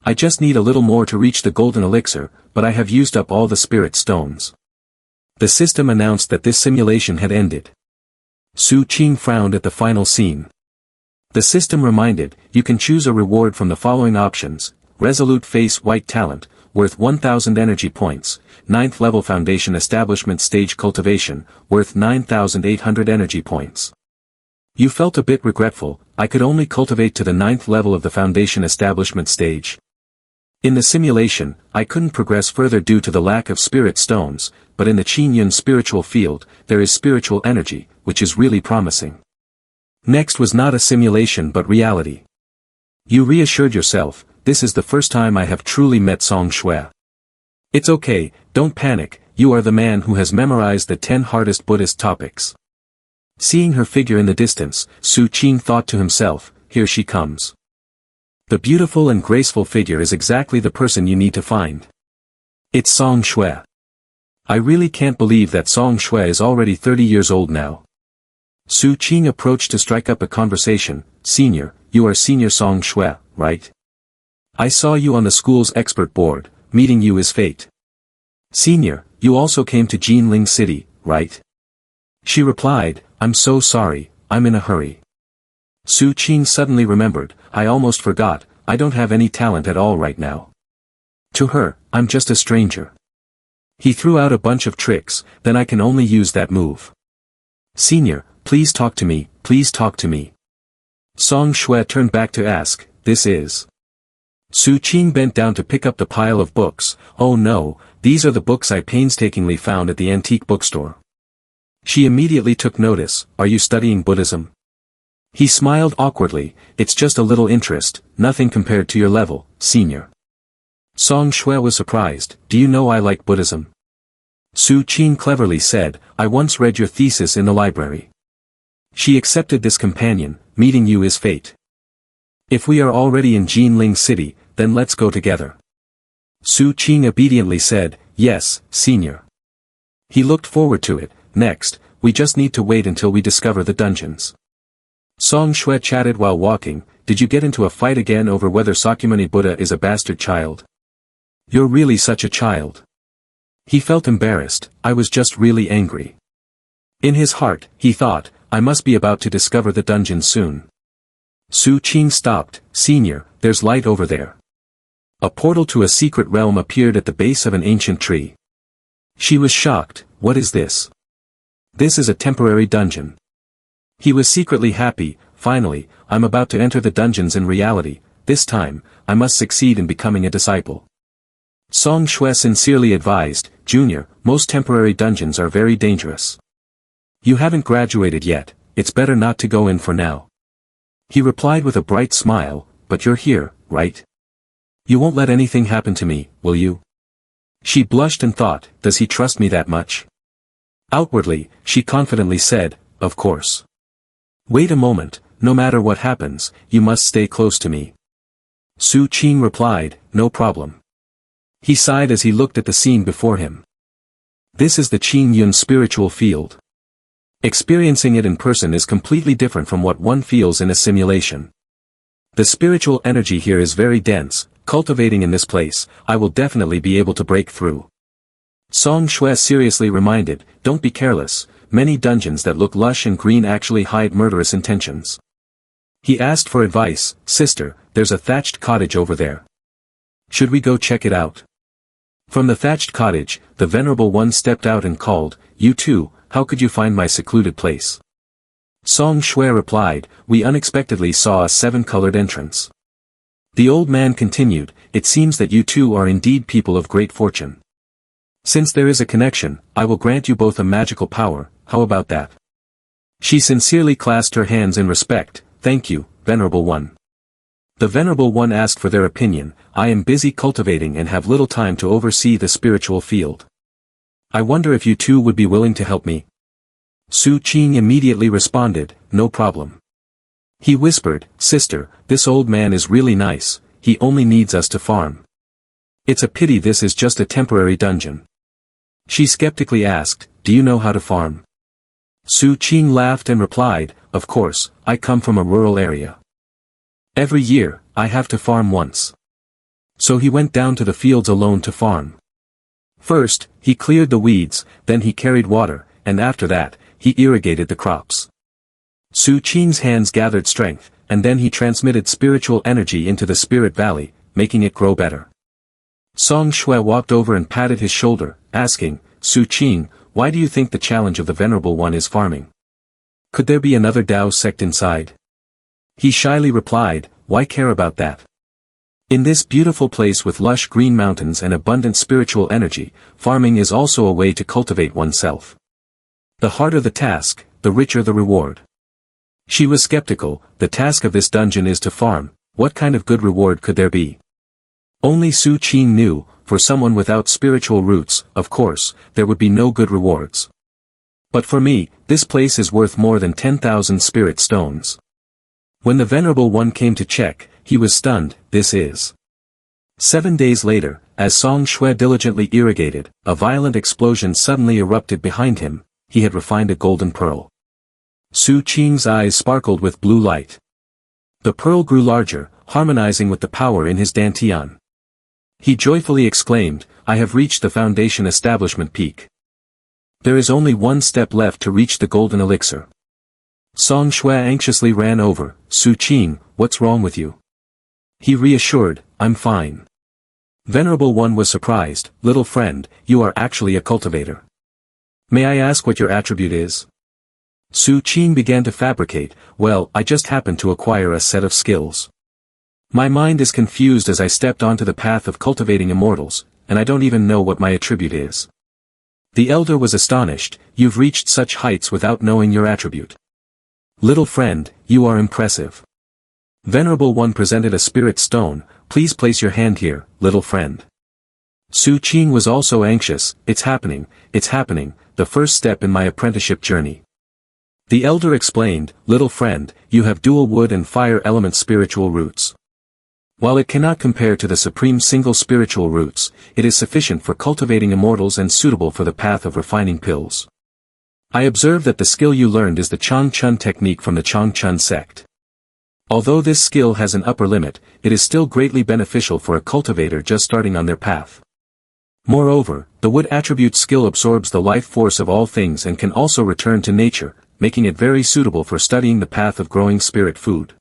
"I just need a little more to reach the golden elixir, but I have used up all the spirit stones." The system announced that this simulation had ended. Su Qing frowned at the final scene. The system reminded, "You can choose a reward from the following options: resolute face white talent, worth 1,000 energy points, 9th level foundation establishment stage cultivation, worth 9,800 energy points." You felt a bit regretful, "I could only cultivate to the 9th level of the foundation establishment stage. In the simulation, I couldn't progress further due to the lack of spirit stones, but in the Qingyun spiritual field, there is spiritual energy, which is really promising." Next was not a simulation but reality. You reassured yourself, "This is the first time I have truly met Song Shui. It's okay, don't panic, you are the man who has memorized the 10 hardest Buddhist topics." Seeing her figure in the distance, Su Qing thought to himself, "Here she comes. The beautiful and graceful figure is exactly the person you need to find. It's Song Shui. I really can't believe that Song Shui is already 30 years old now." Su Qing approached to strike up a conversation, "Senior, you are Senior Song Shui, right? I saw you on the school's expert board, meeting you is fate. Senior, you also came to Jinling City, right?" She replied, "I'm so sorry, I'm in a hurry." Su Qing suddenly remembered, "I almost forgot, I don't have any talent at all right now. To her, I'm just a stranger." He threw out a bunch of tricks, "Then I can only use that move. Senior, please talk to me, please talk to me." Song Shui turned back to ask, "This is?" Su Qing bent down to pick up the pile of books, "Oh no, these are the books I painstakingly found at the antique bookstore." She immediately took notice, "Are you studying Buddhism?" He smiled awkwardly, "It's just a little interest, nothing compared to your level, Senior." Song Shui was surprised, "Do you know I like Buddhism?" Su Qing cleverly said, "I once read your thesis in the library." She accepted this companion, "Meeting you is fate. If we are already in Jinling City, then let's go together." Su Qing obediently said, "Yes, Senior." He looked forward to it. "Next, we just need to wait until we discover the dungeons." Song Shui chatted while walking, "Did you get into a fight again over whether Sakyamuni Buddha is a bastard child? You're really such a child." He felt embarrassed, "I was just really angry." In his heart, he thought, "I must be about to discover the dungeon soon." Su Qing stopped, "Senior, there's light over there." A portal to a secret realm appeared at the base of an ancient tree. She was shocked, "What is this? This is a temporary dungeon." He was secretly happy, "Finally, I'm about to enter the dungeons in reality, this time, I must succeed in becoming a disciple." Song Shui sincerely advised, "Junior, most temporary dungeons are very dangerous. You haven't graduated yet, it's better not to go in for now." He replied with a bright smile, "But you're here, right? You won't let anything happen to me, will you?" She blushed and thought, "Does he trust me that much?" Outwardly, she confidently said, of course. Wait a moment, no matter what happens, you must stay close to me. Su Qing replied, no problem. He sighed as he looked at the scene before him. This is the Qing Yun spiritual field. Experiencing it in person is completely different from what one feels in a simulation. The spiritual energy here is very dense. Cultivating in this place, I will definitely be able to break through. Song Shui seriously reminded, don't be careless, many dungeons that look lush and green actually hide murderous intentions. He asked for advice, sister, there's a thatched cottage over there. Should we go check it out? From the thatched cottage, the Venerable One stepped out and called, you too, how could you find my secluded place? Song Shui replied, we unexpectedly saw a 7-colored entrance. The old man continued, it seems that you two are indeed people of great fortune. Since there is a connection, I will grant you both a magical power, how about that? She sincerely clasped her hands in respect, thank you, Venerable One. The Venerable One asked for their opinion, I am busy cultivating and have little time to oversee the spiritual field. I wonder if you two would be willing to help me. Su Qing immediately responded, no problem. He whispered, sister, this old man is really nice, he only needs us to farm. It's a pity this is just a temporary dungeon. She skeptically asked, do you know how to farm? Su Qing laughed and replied, of course, I come from a rural area. Every year, I have to farm once. So he went down to the fields alone to farm. First, he cleared the weeds, then he carried water, and after that, he irrigated the crops. Su Qing's hands gathered strength, and then he transmitted spiritual energy into the spirit valley, making it grow better. Song Shui walked over and patted his shoulder, asking, Su Qing, why do you think the challenge of the Venerable One is farming? Could there be another Tao sect inside? He shyly replied, why care about that? In this beautiful place with lush green mountains and abundant spiritual energy, farming is also a way to cultivate oneself. The harder the task, the richer the reward. She was skeptical, the task of this dungeon is to farm, what kind of good reward could there be? Only Su Qing knew, for someone without spiritual roots, of course, there would be no good rewards. But for me, this place is worth more than 10,000 spirit stones. When the Venerable One came to check, he was stunned, this is. 7 days later, as Song Shui diligently irrigated, a violent explosion suddenly erupted behind him, he had refined a golden pearl. Su Qing's eyes sparkled with blue light. The pearl grew larger, harmonizing with the power in his dantian. He joyfully exclaimed, I have reached the foundation establishment peak. There is only one step left to reach the golden elixir. Song Shui anxiously ran over, Su Qing, what's wrong with you? He reassured, I'm fine. Venerable One was surprised, little friend, you are actually a cultivator. May I ask what your attribute is? Su Qing began to fabricate, well, I just happened to acquire a set of skills. My mind is confused as I stepped onto the path of cultivating immortals, and I don't even know what my attribute is. The elder was astonished, you've reached such heights without knowing your attribute. Little friend, you are impressive. Venerable One presented a spirit stone, please place your hand here, little friend. Su Qing was also anxious, it's happening, the first step in my apprenticeship journey. The elder explained, little friend, you have dual wood and fire element spiritual roots. While it cannot compare to the supreme single spiritual roots, it is sufficient for cultivating immortals and suitable for the path of refining pills. I observe that the skill you learned is the Chong Chun technique from the Chong Chun sect. Although this skill has an upper limit, it is still greatly beneficial for a cultivator just starting on their path. Moreover, the wood attribute skill absorbs the life force of all things and can also return to nature, making it very suitable for studying the path of growing spirit food.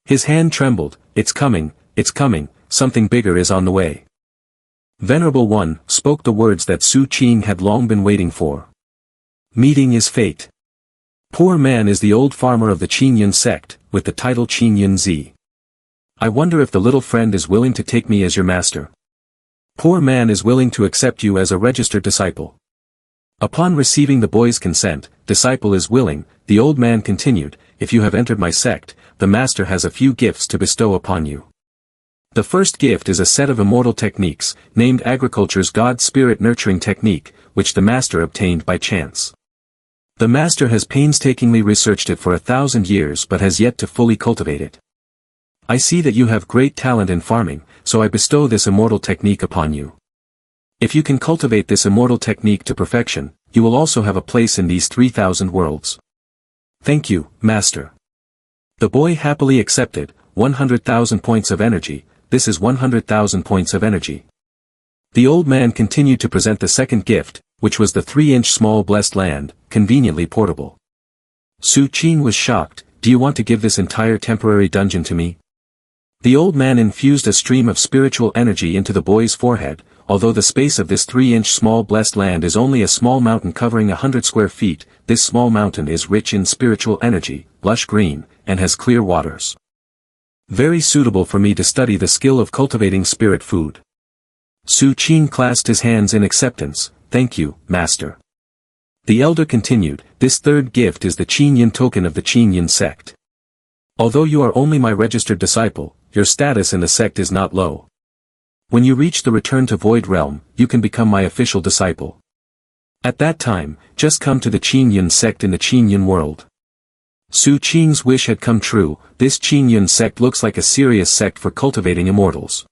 His hand trembled, it's coming, something bigger is on the way. Venerable One spoke the words that Su Qing had long been waiting for. Meeting is fate. Poor man is the old farmer of the Qing Yun sect, with the title Qing Yun Zi. I wonder if the little friend is willing to take me as your master. Poor man is willing to accept you as a registered disciple. Upon receiving the boy's consent, disciple is willing, the old man continued, if you have entered my sect, the master has a few gifts to bestow upon you. The first gift is a set of immortal techniques, named agriculture's God Spirit Nurturing Technique, which the master obtained by chance. The master has painstakingly researched it for 1,000 years but has yet to fully cultivate it. I see that you have great talent in farming, so I bestow this immortal technique upon you. If you can cultivate this immortal technique to perfection, you will also have a place in these 3,000 worlds. Thank you, master. The boy happily accepted. 100,000 points of energy, this is 100,000 points of energy. The old man continued to present the second gift, which was the 3-inch small blessed land, conveniently portable. Su Qing was shocked. Do you want to give this entire temporary dungeon to me? The old man infused a stream of spiritual energy into the boy's forehead. Although the space of this 3-inch small blessed land is only a small mountain covering 100 square feet, this small mountain is rich in spiritual energy, lush green, and has clear waters. Very suitable for me to study the skill of cultivating spirit food. Su Qing clasped his hands in acceptance. Thank you, master. The elder continued, this third gift is the Qinyin token of the Qinyin sect. Although you are only my registered disciple, your status in the sect is not low. When you reach the return to void realm, you can become my official disciple. At that time, just come to the Qinyin sect in the Qinyin world. Su Qing's wish had come true. This Qinyin sect looks like a serious sect for cultivating immortals.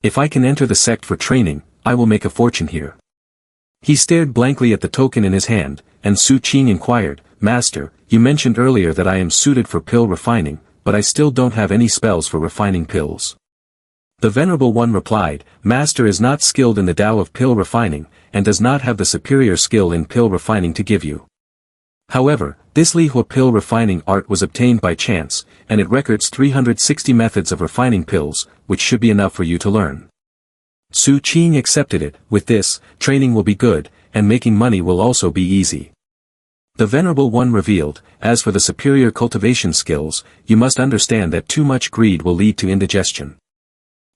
If I can enter the sect for training, I will make a fortune here. He stared blankly at the token in his hand, and Su Qing inquired, Master, you mentioned earlier that I am suited for pill refining, but I still don't have any spells for refining pills. The Venerable One replied, Master is not skilled in the Tao of pill refining, and does not have the superior skill in pill refining to give you. However, this Lihua pill refining art was obtained by chance, and it records 360 methods of refining pills, which should be enough for you to learn. Su Qing accepted it. With this, training will be good, and making money will also be easy. The Venerable One revealed, as for the superior cultivation skills, you must understand that too much greed will lead to indigestion.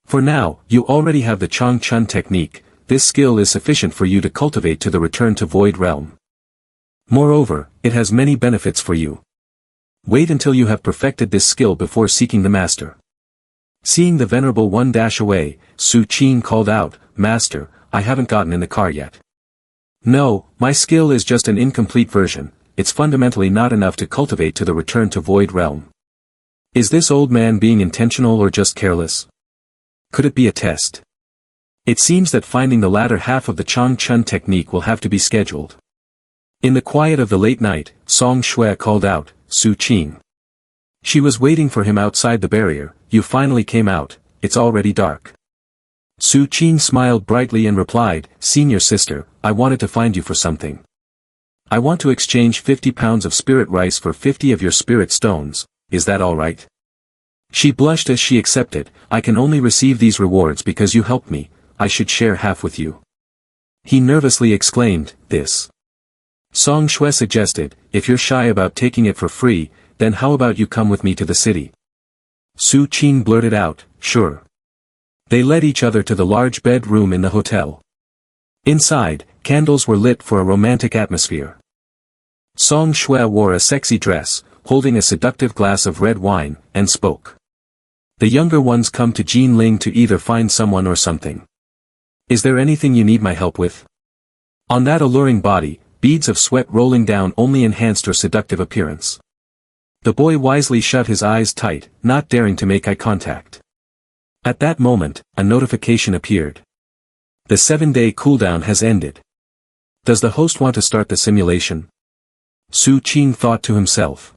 For now, you already have the Chong Chun technique. This skill is sufficient for you to cultivate to the return to void realm. Moreover, it has many benefits for you. Wait until you have perfected this skill before seeking the master. Seeing the Venerable One dash away, Su Qing called out, Master, I haven't gotten in the car yet. No, my skill is just an incomplete version, it's fundamentally not enough to cultivate to the return to void realm. Is this old man being intentional or just careless? Could it be a test? It seems that finding the latter half of the Chong Chun technique will have to be scheduled. In the quiet of the late night, Song Shui called out, Su Qing. She was waiting for him outside the barrier. You finally came out, it's already dark. Su Qing smiled brightly and replied, Senior sister, I wanted to find you for something. I want to exchange 50 pounds of spirit rice for 50 of your spirit stones, is that all right? She blushed as she accepted. I can only receive these rewards because you helped me, I should share half with you. He nervously exclaimed, this. Song Shui suggested, if you're shy about taking it for free, then how about you come with me to the city? Su Qing blurted out, sure. They led each other to the large bedroom in the hotel. Inside, candles were lit for a romantic atmosphere. Song Shui wore a sexy dress, holding a seductive glass of red wine, and spoke. The younger ones come to Jin Ling to either find someone or something. Is there anything you need my help with? On that alluring body, beads of sweat rolling down only enhanced her seductive appearance. The boy wisely shut his eyes tight, not daring to make eye contact. At that moment, a notification appeared. The 7-day cooldown has ended. Does the host want to start the simulation? Su Qing thought to himself.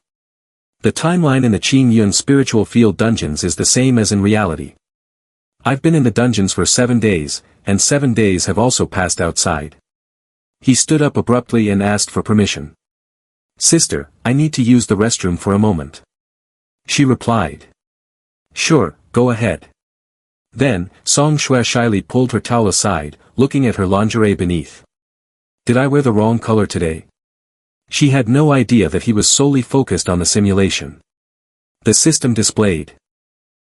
The timeline in the Qingyun spiritual field dungeons is the same as in reality. I've been in the dungeons for 7 days, and 7 days have also passed outside. He stood up abruptly and asked for permission. Sister, I need to use the restroom for a moment. She replied. Sure, go ahead. Then, Song Shui shyly pulled her towel aside, looking at her lingerie beneath. Did I wear the wrong color today? She had no idea that he was solely focused on the simulation. The system displayed.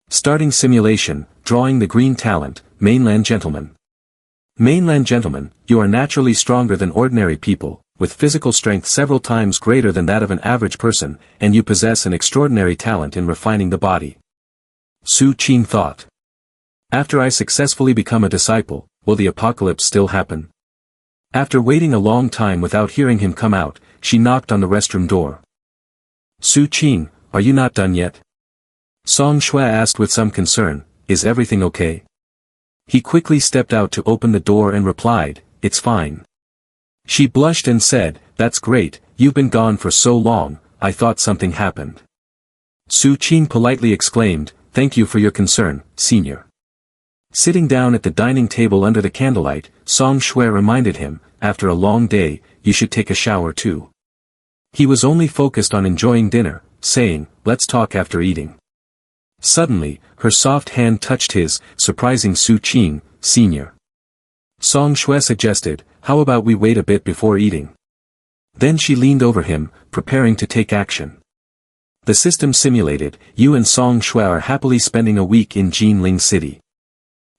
Starting simulation, drawing the green talent, mainland gentleman. Mainland gentlemen, you are naturally stronger than ordinary people, with physical strength several times greater than that of an average person, and you possess an extraordinary talent in refining the body. Su Qing thought. After I successfully become a disciple, will the apocalypse still happen? After waiting a long time without hearing him come out, she knocked on the restroom door. "Su Qing, are you not done yet?" Song Shui asked with some concern, "Is everything okay?" He quickly stepped out to open the door and replied, "It's fine." She blushed and said, "That's great, you've been gone for so long, I thought something happened." Su Qing politely exclaimed, "Thank you for your concern, senior." Sitting down at the dining table under the candlelight, Song Shui reminded him, "After a long day, you should take a shower too." He was only focused on enjoying dinner, saying, "Let's talk after eating." Suddenly, her soft hand touched his, surprising Su Qing, "Senior." Song Shui suggested, "How about we wait a bit before eating?" Then she leaned over him, preparing to take action. The system simulated, you and Song Shui are happily spending a week in Jinling City.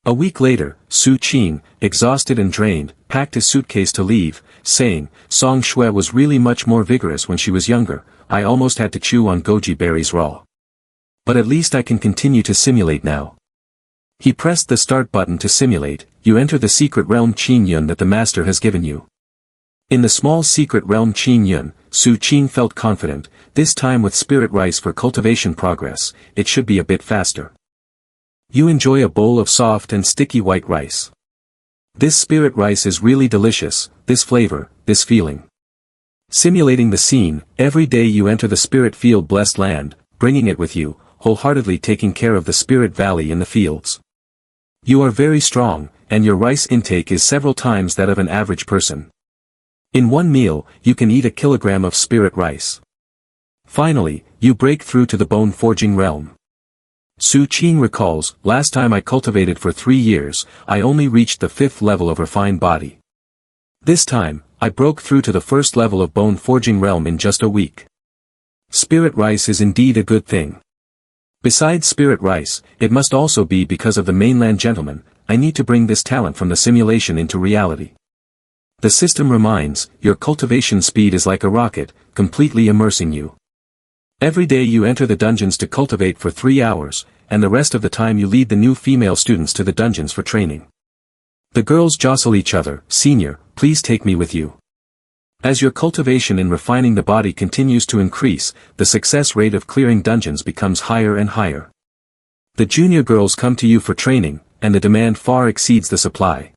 A week later, Su Qing, exhausted and drained, packed his suitcase to leave, saying, "Song Shui was really much more vigorous when she was younger, I almost had to chew on goji berries raw. But at least I can continue to simulate now." He pressed the start button to simulate. You enter the secret realm Qing Yun that the master has given you. In the small secret realm Qing Yun, Su Qing felt confident, this time with spirit rice for cultivation progress, it should be a bit faster. You enjoy a bowl of soft and sticky white rice. This spirit rice is really delicious, this flavor, this feeling. Simulating the scene, every day you enter the spirit field blessed land, bringing it with you, wholeheartedly taking care of the spirit valley in the fields. You are very strong, and your rice intake is several times that of an average person. In one meal, you can eat a kilogram of spirit rice. Finally, you break through to the bone-forging realm. Su Qing recalls, last time I cultivated for 3 years, I only reached the 5th level of refined body. This time, I broke through to the 1st level of bone-forging realm in just a week. Spirit rice is indeed a good thing. Besides spirit rice, it must also be because of the mainland gentleman, I need to bring this talent from the simulation into reality. The system reminds, your cultivation speed is like a rocket, completely immersing you. Every day you enter the dungeons to cultivate for 3 hours, and the rest of the time you lead the new female students to the dungeons for training. The girls jostle each other, "Senior, please take me with you." As your cultivation in refining the body continues to increase, the success rate of clearing dungeons becomes higher and higher. The junior girls come to you for training, and the demand far exceeds the supply.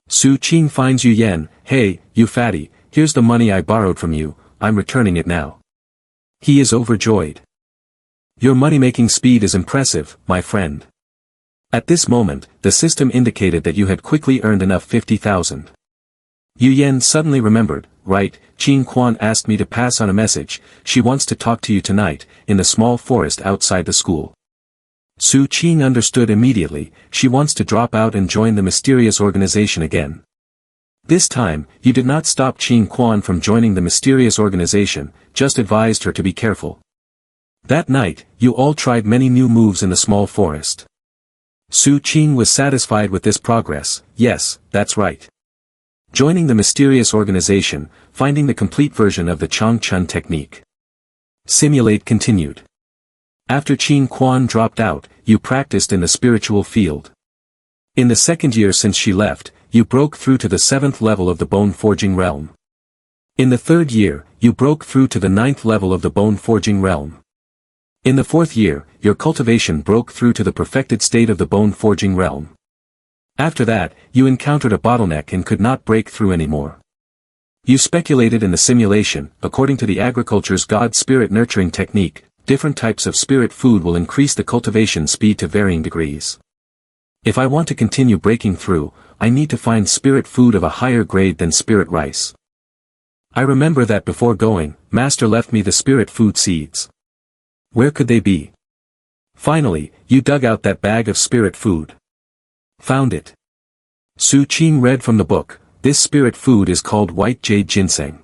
Su Qing finds Yu Yan, "Hey, you fatty, here's the money I borrowed from you, I'm returning it now." He is overjoyed. "Your money-making speed is impressive, my friend." At this moment, the system indicated that you had quickly earned enough 50,000. Yu Yan suddenly remembered, "Right, Qing Quan asked me to pass on a message, she wants to talk to you tonight, in the small forest outside the school." Su Qing understood immediately, she wants to drop out and join the mysterious organization again. This time, you did not stop Qing Quan from joining the mysterious organization, just advised her to be careful. That night, you all tried many new moves in the small forest. Su Qing was satisfied with this progress, yes, that's right. Joining the mysterious organization, finding the complete version of the Chong Chun technique. Simulate continued. After Qing Quan dropped out, you practiced in the spiritual field. In the 2nd year since she left, you broke through to the 7th level of the bone-forging realm. In the 3rd year, you broke through to the 9th level of the bone-forging realm. In the 4th year, your cultivation broke through to the perfected state of the bone-forging realm. After that, you encountered a bottleneck and could not break through anymore. You speculated in the simulation, according to the agriculture's God spirit nurturing technique, different types of spirit food will increase the cultivation speed to varying degrees. If I want to continue breaking through, I need to find spirit food of a higher grade than spirit rice. I remember that before going, Master left me the spirit food seeds. Where could they be? Finally, you dug out that bag of spirit food. Found it. Su Qing read from the book, this spirit food is called white jade ginseng.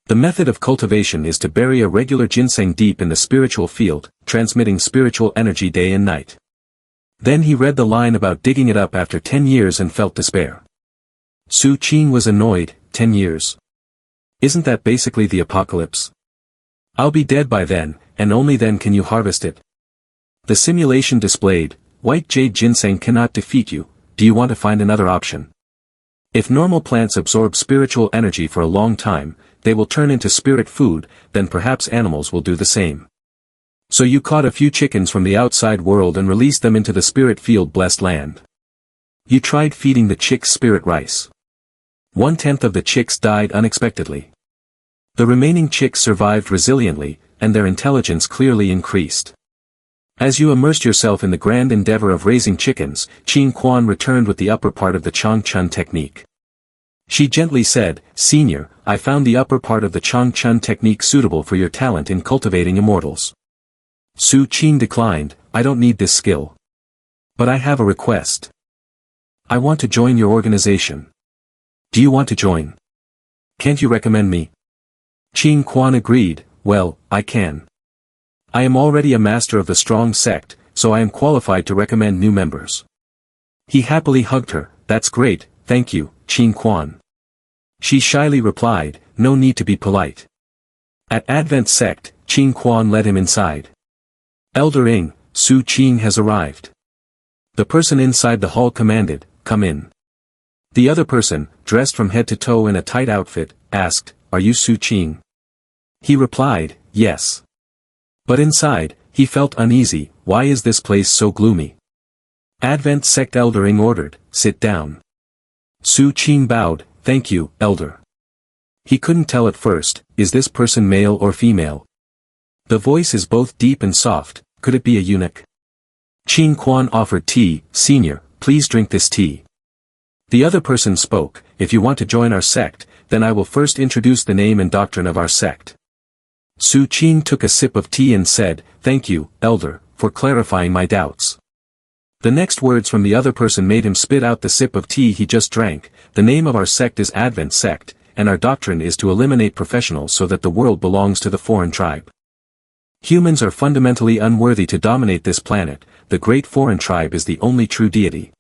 The method of cultivation is to bury a regular ginseng deep in the spiritual field, transmitting spiritual energy day and night. Then he read the line about digging it up after 10 years and felt despair. Su Qing was annoyed, 10 years. Isn't that basically the apocalypse? I'll be dead by then, and only then can you harvest it. The simulation displayed, white jade ginseng cannot defeat you, do you want to find another option? If normal plants absorb spiritual energy for a long time, they will turn into spirit food, then perhaps animals will do the same. So you caught a few chickens from the outside world and released them into the spirit field blessed land. You tried feeding the chicks spirit rice. 1/10 of the chicks died unexpectedly. The remaining chicks survived resiliently, and their intelligence clearly increased. As you immersed yourself in the grand endeavor of raising chickens, Qin Quan returned with the upper part of the Chong Chun technique. She gently said, "Senior, I found the upper part of the Chong Chun technique suitable for your talent in cultivating immortals." Su Qin declined, "I don't need this skill. But I have a request. I want to join your organization." "Do you want to join? Can't you recommend me?" Qin Quan agreed, "Well, I can. I am already a master of the strong sect, so I am qualified to recommend new members." He happily hugged her, "That's great, thank you, Qin Quan." She shyly replied, "No need to be polite." At Advent Sect, Qin Quan led him inside. "Elder Ing, Su Qin has arrived." The person inside the hall commanded, "Come in." The other person, dressed from head to toe in a tight outfit, asked, "Are you Su Qin?" He replied, "Yes." But inside, he felt uneasy. Why is this place so gloomy? Advent Sect Elder Ing ordered, "Sit down." Su Qin bowed, "Thank you, Elder." He couldn't tell at first, is this person male or female? The voice is both deep and soft, could it be a eunuch? Qin Quan offered tea, "Senior, please drink this tea." The other person spoke, "If you want to join our sect, then I will first introduce the name and doctrine of our sect." Su Qin took a sip of tea and said, "Thank you, Elder, for clarifying my doubts." The next words from the other person made him spit out the sip of tea he just drank. "The name of our sect is Advent Sect, and our doctrine is to eliminate professionals so that the world belongs to the foreign tribe. Humans are fundamentally unworthy to dominate this planet, the great foreign tribe is the only true deity."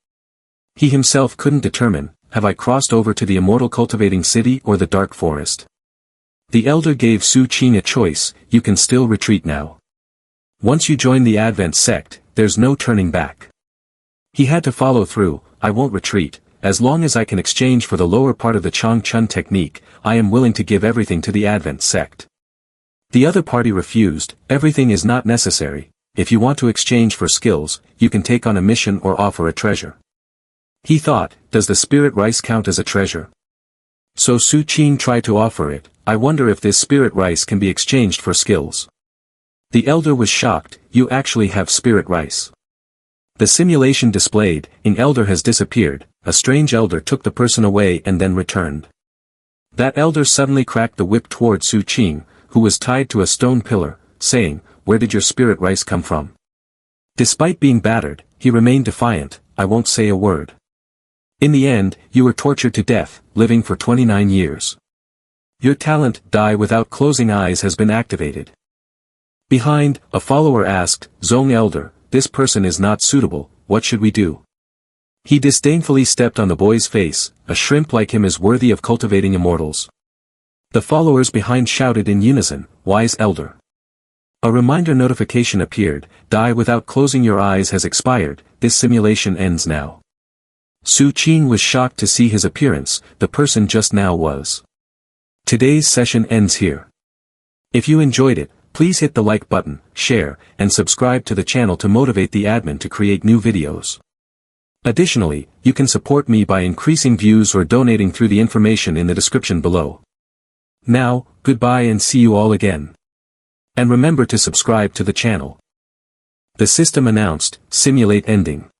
He himself couldn't determine, have I crossed over to the immortal cultivating city or the dark forest? The elder gave Su Qin a choice, "You can still retreat now. Once you join the Advent Sect, there's no turning back." He had to follow through, "I won't retreat, as long as I can exchange for the lower part of the Chong Chun technique, I am willing to give everything to the Advent Sect." The other party refused, "Everything is not necessary, if you want to exchange for skills, you can take on a mission or offer a treasure." He thought, does the spirit rice count as a treasure? So Su Qin tried to offer it, "I wonder if this spirit rice can be exchanged for skills." The elder was shocked, "You actually have spirit rice." The simulation displayed, "An elder has disappeared," a strange elder took the person away and then returned. That elder suddenly cracked the whip toward Su Qin, who was tied to a stone pillar, saying, "Where did your spirit rice come from?" Despite being battered, he remained defiant, "I won't say a word. In the end, you were tortured to death, living for 29 years. Your talent, die without closing eyes, has been activated." Behind, a follower asked, "Zong Elder, this person is not suitable, what should we do?" He disdainfully stepped on the boy's face, "A shrimp like him is worthy of cultivating immortals." The followers behind shouted in unison, "Wise Elder." A reminder notification appeared, "Die without closing your eyes has expired, this simulation ends now." Su Qin was shocked to see his appearance, the person just now was. Today's session ends here. If you enjoyed it, please hit the like button, share, and subscribe to the channel to motivate the admin to create new videos. Additionally, you can support me by increasing views or donating through the information in the description below. Now, goodbye and see you all again. And remember to subscribe to the channel. The system announced, "Simulate ending."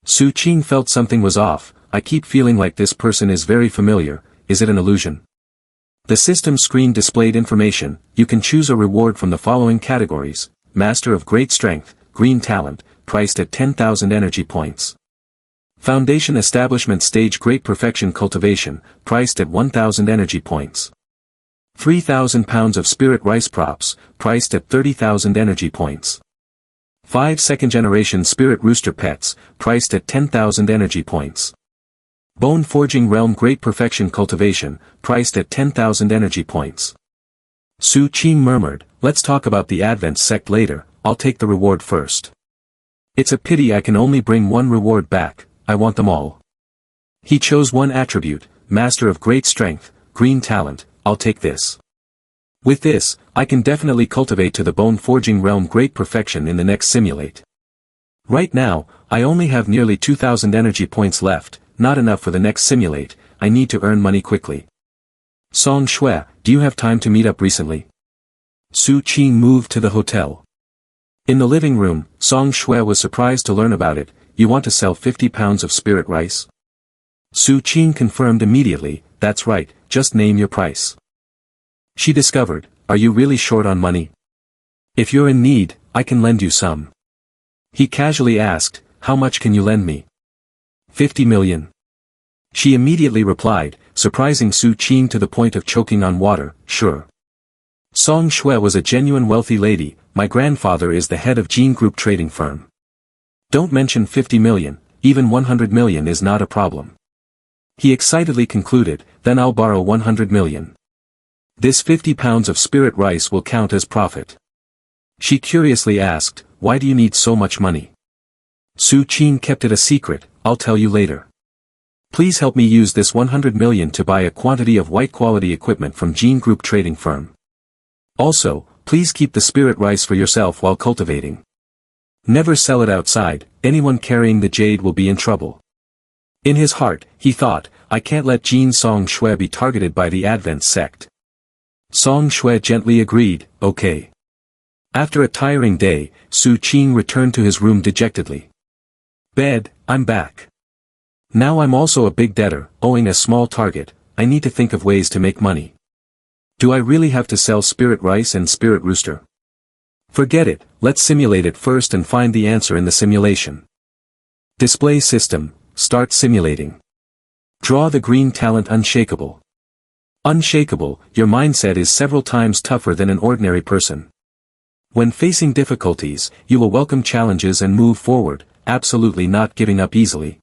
Su Qin felt something was off, "I keep feeling like this person is very familiar, is it an illusion?" The system screen displayed information, you can choose a reward from the following categories, Master of Great Strength, Green Talent, priced at 10,000 energy points. Foundation Establishment Stage Great Perfection Cultivation, priced at 1,000 energy points. 3,000 pounds of Spirit Rice Props, priced at 30,000 energy points. 5 second-generation Spirit Rooster Pets, priced at 10,000 energy points. Bone Forging Realm Great Perfection Cultivation, priced at 10,000 energy points. Su Qin murmured, "Let's talk about the Advent Sect later, I'll take the reward first. It's a pity I can only bring one reward back, I want them all." He chose one attribute, Master of Great Strength, Green Talent, I'll take this. With this, I can definitely cultivate to the bone-forging realm great perfection in the next simulate. Right now, I only have nearly 2,000 energy points left, not enough for the next simulate, I need to earn money quickly. Song Shui, do you have time to meet up recently? Su Qing moved to the hotel. In the living room, Song Shui was surprised to learn about it. You want to sell 50 pounds of spirit rice? Su Qing confirmed immediately, that's right, just name your price. She discovered, are you really short on money? If you're in need, I can lend you some. He casually asked, how much can you lend me? 50 million. She immediately replied, surprising Su Qing to the point of choking on water, sure. Song Shui was a genuine wealthy lady, my grandfather is the head of Gene Group trading firm. Don't mention 50 million, even 100 million is not a problem. He excitedly concluded, then I'll borrow 100 million. This 50 pounds of spirit rice will count as profit. She curiously asked, why do you need so much money? Su Qing kept it a secret, I'll tell you later. Please help me use this 100 million to buy a quantity of white quality equipment from Gene Group trading firm. Also, please keep the spirit rice for yourself while cultivating. Never sell it outside, anyone carrying the jade will be in trouble. In his heart, he thought, I can't let Jin Song Shui be targeted by the Advent Sect. Song Shui gently agreed, okay. After a tiring day, Su Qing returned to his room dejectedly. Bed, I'm back. Now I'm also a big debtor, owing a small target, I need to think of ways to make money. Do I really have to sell spirit rice and spirit rooster? Forget it, let's simulate it first and find the answer in the simulation. Display system, start simulating. Draw the green talent unshakable. Unshakable, your mindset is several times tougher than an ordinary person. When facing difficulties, you will welcome challenges and move forward, absolutely not giving up easily.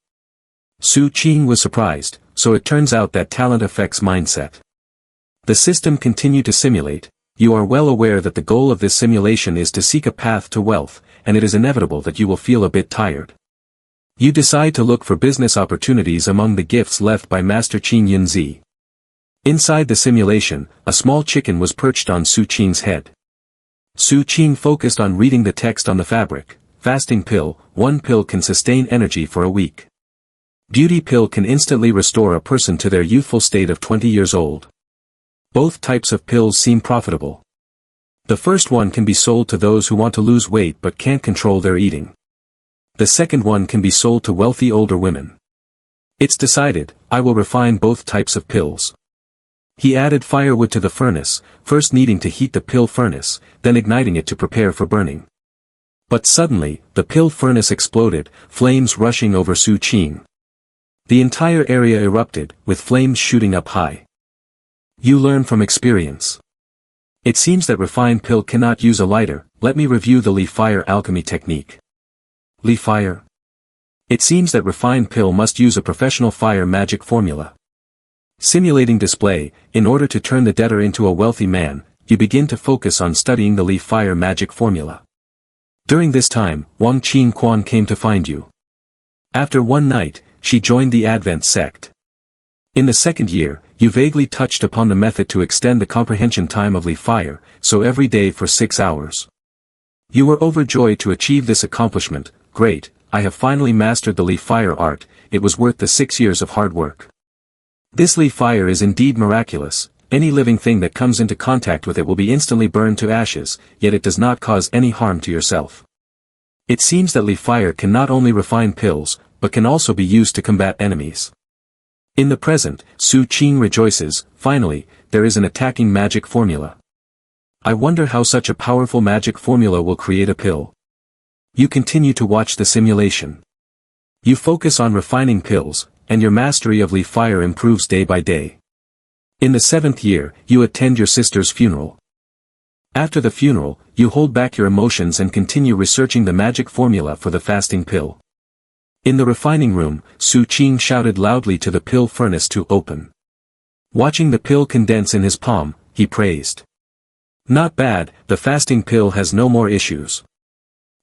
Su Qing was surprised, so it turns out that talent affects mindset. The system continued to simulate. You are well aware that the goal of this simulation is to seek a path to wealth, and it is inevitable that you will feel a bit tired. You decide to look for business opportunities among the gifts left by Master Qing Yunzi. Inside the simulation, a small chicken was perched on Su Qing's head. Su Qing focused on reading the text on the fabric. Fasting pill, 1 pill can sustain energy for a week. Beauty pill can instantly restore a person to their youthful state of 20 years old. Both types of pills seem profitable. The first one can be sold to those who want to lose weight but can't control their eating. The second one can be sold to wealthy older women. It's decided, I will refine both types of pills. He added firewood to the furnace, first needing to heat the pill furnace, then igniting it to prepare for burning. But suddenly, the pill furnace exploded, flames rushing over Su Qing. The entire area erupted, with flames shooting up high. You learn from experience. It seems that refined pill cannot use a lighter, let me review the leaf fire alchemy technique. Leaf fire. It seems that refined pill must use a professional fire magic formula. Simulating display, in order to turn the debtor into a wealthy man, you begin to focus on studying the leaf fire magic formula. During this time, Wang Qing Quan came to find you. After one night, she joined the Advent Sect. In the second year, you vaguely touched upon the method to extend the comprehension time of leaf fire, so every day for 6 hours. You were overjoyed to achieve this accomplishment. Great, I have finally mastered the leaf fire art, it was worth the 6 years of hard work. This leaf fire is indeed miraculous, any living thing that comes into contact with it will be instantly burned to ashes, yet it does not cause any harm to yourself. It seems that leaf fire can not only refine pills, but can also be used to combat enemies. In the present, Su Qing rejoices, finally, there is an attacking magic formula. I wonder how such a powerful magic formula will create a pill. You continue to watch the simulation. You focus on refining pills, and your mastery of leaf fire improves day by day. In the 7th year, you attend your sister's funeral. After the funeral, you hold back your emotions and continue researching the magic formula for the fasting pill. In the refining room, Su Qing shouted loudly to the pill furnace to open. Watching the pill condense in his palm, he praised. Not bad, the fasting pill has no more issues.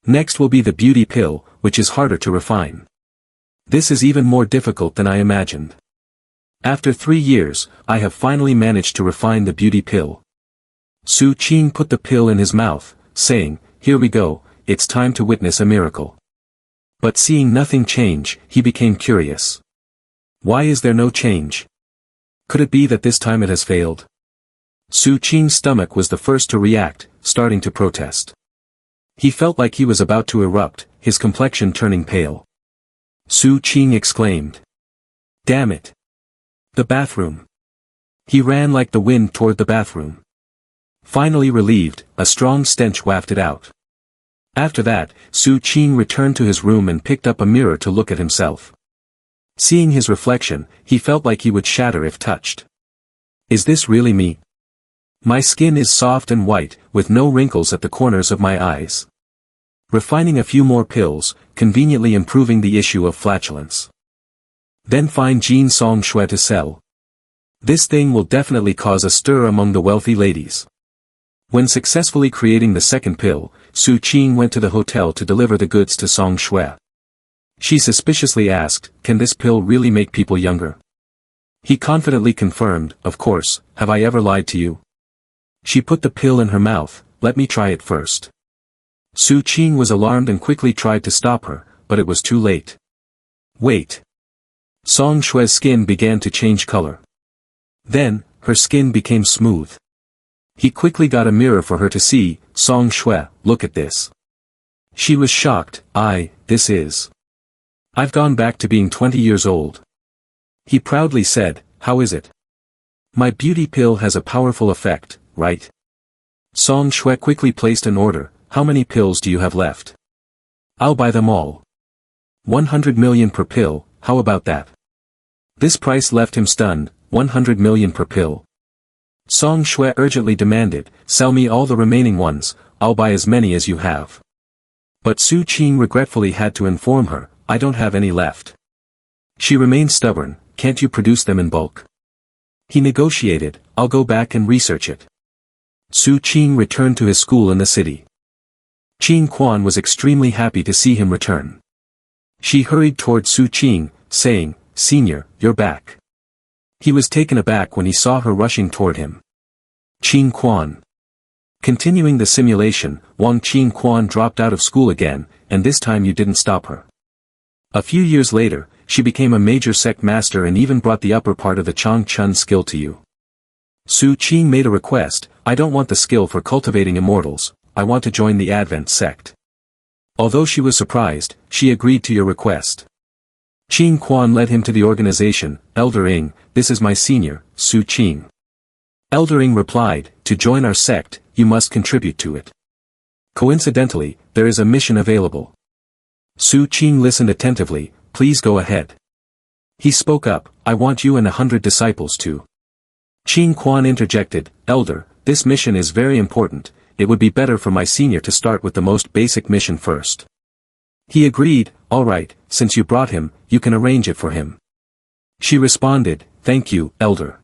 Next will be the beauty pill, which is harder to refine. This is even more difficult than I imagined. After 3 years, I have finally managed to refine the beauty pill. Su Qing put the pill in his mouth, saying, "Here we go, it's time to witness a miracle." But seeing nothing change, he became curious. Why is there no change? Could it be that this time it has failed? Su Qing's stomach was the first to react, starting to protest. He felt like he was about to erupt, his complexion turning pale. Su Qing exclaimed. "Damn it! The bathroom!" He ran like the wind toward the bathroom. Finally relieved, a strong stench wafted out. After that, Su Qing returned to his room and picked up a mirror to look at himself. Seeing his reflection, he felt like he would shatter if touched. Is this really me? My skin is soft and white, with no wrinkles at the corners of my eyes. Refining a few more pills, conveniently improving the issue of flatulence. Then find Jin Song Shui to sell. This thing will definitely cause a stir among the wealthy ladies. When successfully creating the second pill, Su Qing went to the hotel to deliver the goods to Song Shui. She suspiciously asked, "Can this pill really make people younger?" He confidently confirmed, "Of course, have I ever lied to you?" She put the pill in her mouth, "Let me try it first." Su Qing was alarmed and quickly tried to stop her, but it was too late. Wait. Song Shui's skin began to change color. Then, her skin became smooth. He quickly got a mirror for her to see. "Song Shui, look at this." She was shocked. This is. I've gone back to being 20 years old. He proudly said, "How is it? My beauty pill has a powerful effect, right?" Song Shui quickly placed an order. "How many pills do you have left?" "I'll buy them all. 100 million per pill, how about that?" This price left him stunned. 100 million per pill. Song Shui urgently demanded, "Sell me all the remaining ones, I'll buy as many as you have." But Su Qing regretfully had to inform her, "I don't have any left." She remained stubborn, "Can't you produce them in bulk?" He negotiated, "I'll go back and research it." Su Qing returned to his school in the city. Qing Quan was extremely happy to see him return. She hurried toward Su Qing, saying, "Senior, you're back." He was taken aback when he saw her rushing toward him. Qing Quan. Continuing the simulation, Wang Qing Quan dropped out of school again, and this time you didn't stop her. A few years later, she became a major sect master and even brought the upper part of the Chong Chun skill to you. Su Qing made a request, "I don't want the skill for cultivating immortals, I want to join the Advent Sect." Although she was surprised, she agreed to your request. Qing Quan led him to the organization. "Elder Ing, this is my senior, Su Qing." Elder Ing replied, "To join our sect, you must contribute to it. Coincidentally, there is a mission available." Su Qing listened attentively, "Please go ahead." He spoke up, "I want you and 100 disciples to." Qing Quan interjected, "Elder, this mission is very important, it would be better for my senior to start with the most basic mission first." He agreed, "All right, since you brought him, you can arrange it for him." She responded, "Thank you, Elder."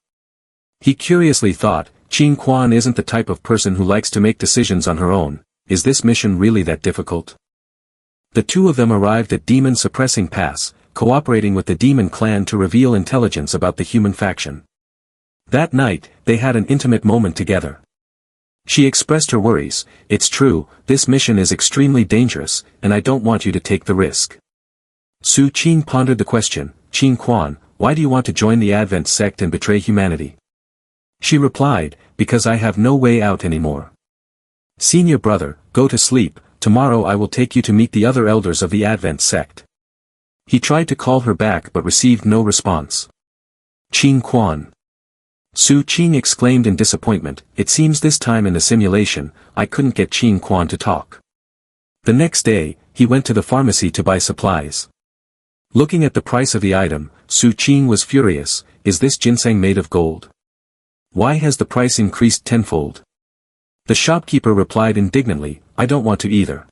He curiously thought, Qing Quan isn't the type of person who likes to make decisions on her own. Is this mission really that difficult? The two of them arrived at Demon Suppressing Pass, cooperating with the demon clan to reveal intelligence about the human faction. That night, they had an intimate moment together. She expressed her worries, "It's true, this mission is extremely dangerous, and I don't want you to take the risk." Su Qing pondered the question, "Qing Quan, why do you want to join the Advent Sect and betray humanity?" She replied, "Because I have no way out anymore. Senior brother, go to sleep, tomorrow I will take you to meet the other elders of the Advent Sect." He tried to call her back but received no response. Qing Quan. Su Qing exclaimed in disappointment, "It seems this time in the simulation, I couldn't get Qing Quan to talk." The next day, he went to the pharmacy to buy supplies. Looking at the price of the item, Su Qing was furious. "Is this ginseng made of gold? Why has the price increased tenfold?" The shopkeeper replied indignantly, "I don't want to either.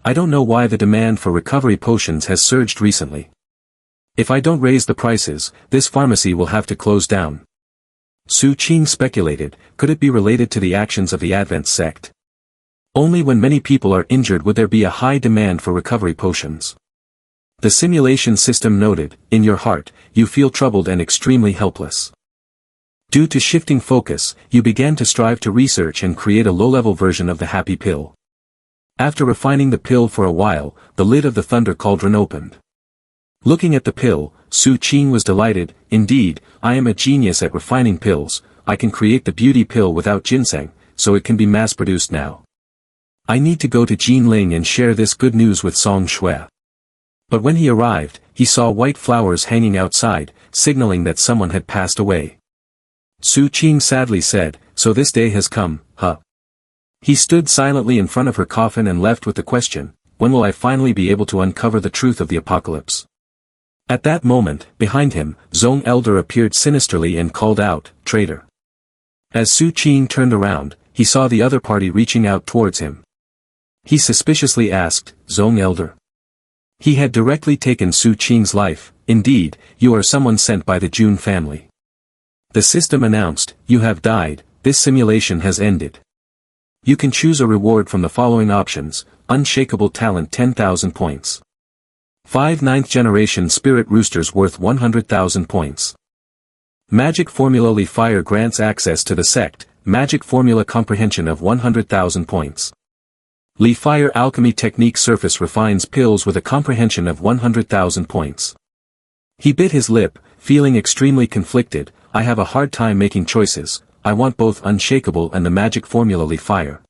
I don't know why the demand for recovery potions has surged recently. If I don't raise the prices, this pharmacy will have to close down." Su Qing speculated, could it be related to the actions of the Advent Sect? Only when many people are injured would there be a high demand for recovery potions. The simulation system noted, in your heart, you feel troubled and extremely helpless. Due to shifting focus, you began to strive to research and create a low-level version of the happy pill. After refining the pill for a while, the lid of the thunder cauldron opened. Looking at the pill, Su Qing was delighted. Indeed, I am a genius at refining pills. I can create the beauty pill without ginseng, so it can be mass-produced now. I need to go to Jinling and share this good news with Song Shui. But when he arrived, he saw white flowers hanging outside, signaling that someone had passed away. Su Qing sadly said, "So this day has come, huh?" He stood silently in front of her coffin and left with the question, when will I finally be able to uncover the truth of the apocalypse? At that moment, behind him, Zong Elder appeared sinisterly and called out, "Traitor." As Su Qing turned around, he saw the other party reaching out towards him. He suspiciously asked, "Zong Elder?" He had directly taken Su Qing's life. "Indeed, you are someone sent by the Jun family." The system announced, "You have died, this simulation has ended. You can choose a reward from the following options: Unshakable Talent 10,000 points. 5 9th Generation Spirit Roosters worth 100,000 points. Magic Formula Li Fire grants access to the sect, Magic Formula Comprehension of 100,000 points. Li Fire Alchemy Technique Surface refines pills with a comprehension of 100,000 points. He bit his lip, feeling extremely conflicted. I have a hard time making choices. I want both Unshakable and the Magic Formula Li Fire.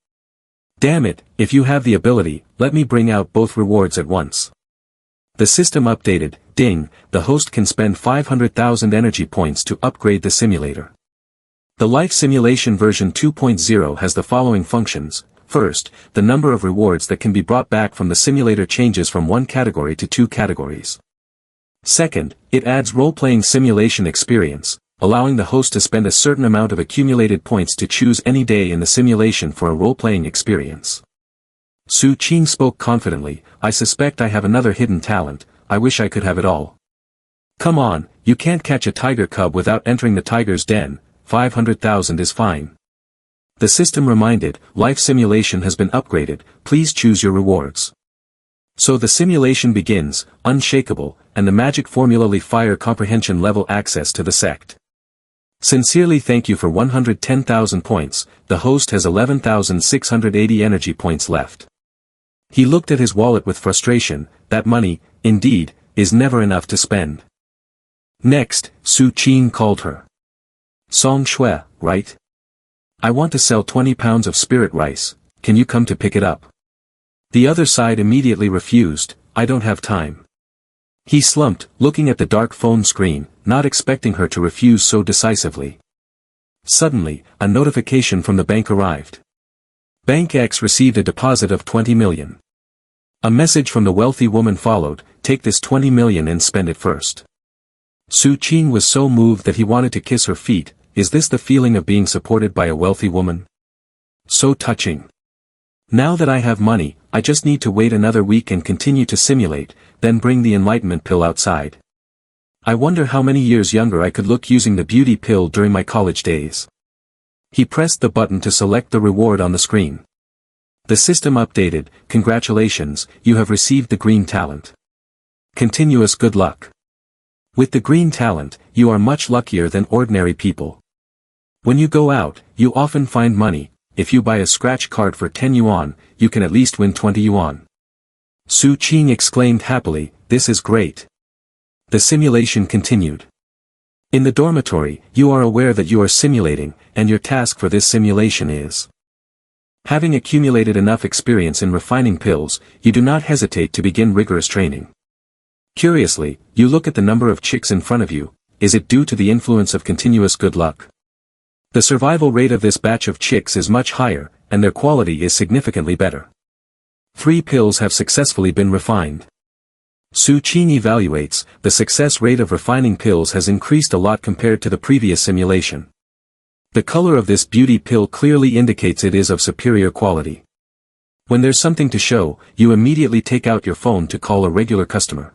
Damn it, if you have the ability, let me bring out both rewards at once. The system updated. Ding, the host can spend 500,000 energy points to upgrade the simulator. The Life Simulation version 2.0 has the following functions. First, the number of rewards that can be brought back from the simulator changes from one category to 2 categories. Second, it adds role-playing simulation experience, allowing the host to spend a certain amount of accumulated points to choose any day in the simulation for a role-playing experience. Su Qing spoke confidently, I suspect I have another hidden talent. I wish I could have it all. Come on, you can't catch a tiger cub without entering the tiger's den. 500,000 is fine. The system reminded, life simulation has been upgraded, please choose your rewards. So the simulation begins, Unshakable, and the Magic Formula Li Fire Comprehension level access to the sect. Sincerely thank you for 110,000 points, the host has 11,680 energy points left. He looked at his wallet with frustration. That money, indeed, is never enough to spend. Next, Su Qing called her. Song Shui, right? I want to sell 20 pounds of spirit rice, can you come to pick it up? The other side immediately refused, I don't have time. He slumped, looking at the dark phone screen, not expecting her to refuse so decisively. Suddenly, a notification from the bank arrived. Bank X received a deposit of 20 million. A message from the wealthy woman followed, take this 20 million and spend it first. Su Qing was so moved that he wanted to kiss her feet. Is this the feeling of being supported by a wealthy woman? So touching. Now that I have money, I just need to wait another week and continue to simulate, then bring the enlightenment pill outside. I wonder how many years younger I could look using the beauty pill during my college days. He pressed the button to select the reward on the screen. The system updated, congratulations, you have received the green talent. Continuous good luck. With the green talent, you are much luckier than ordinary people. When you go out, you often find money. If you buy a scratch card for 10 yuan, you can at least win 20 yuan. Su Qing exclaimed happily, this is great. The simulation continued. In the dormitory, you are aware that you are simulating, and your task for this simulation is. Having accumulated enough experience in refining pills, you do not hesitate to begin rigorous training. Curiously, you look at the number of chicks in front of you. Is it due to the influence of continuous good luck? The survival rate of this batch of chicks is much higher, and their quality is significantly better. 3 pills have successfully been refined. Su Qing evaluates, the success rate of refining pills has increased a lot compared to the previous simulation. The color of this beauty pill clearly indicates it is of superior quality. When there's something to show, you immediately take out your phone to call a regular customer.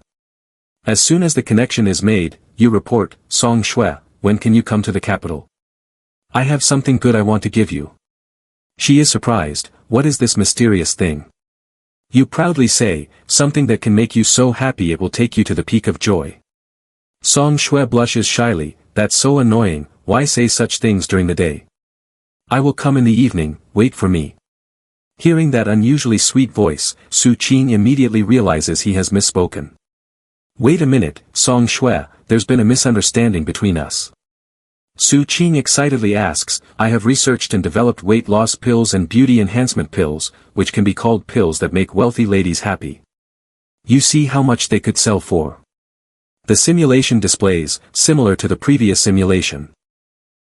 As soon as the connection is made, you report, Song Shui, when can you come to the capital? I have something good I want to give you. She is surprised, what is this mysterious thing? You proudly say, something that can make you so happy it will take you to the peak of joy. Song Shui blushes shyly, that's so annoying, why say such things during the day? I will come in the evening, wait for me. Hearing that unusually sweet voice, Su Qing immediately realizes he has misspoken. Wait a minute, Song Shui, there's been a misunderstanding between us. Su Qing excitedly asks, I have researched and developed weight loss pills and beauty enhancement pills, which can be called pills that make wealthy ladies happy. You see how much they could sell for. The simulation displays, similar to the previous simulation.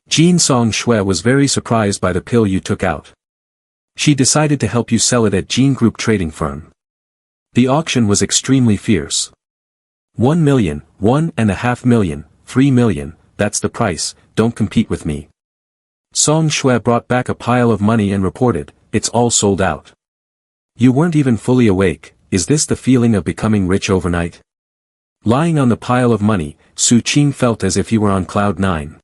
Jean Song Shui was very surprised by the pill you took out. She decided to help you sell it at Jean Group trading firm. The auction was extremely fierce. 1 million, 1.5 million, 3 million, that's the price, don't compete with me. Song Shui brought back a pile of money and reported, it's all sold out. You weren't even fully awake, is this the feeling of becoming rich overnight? Lying on the pile of money, Su Qing felt as if he were on cloud 9.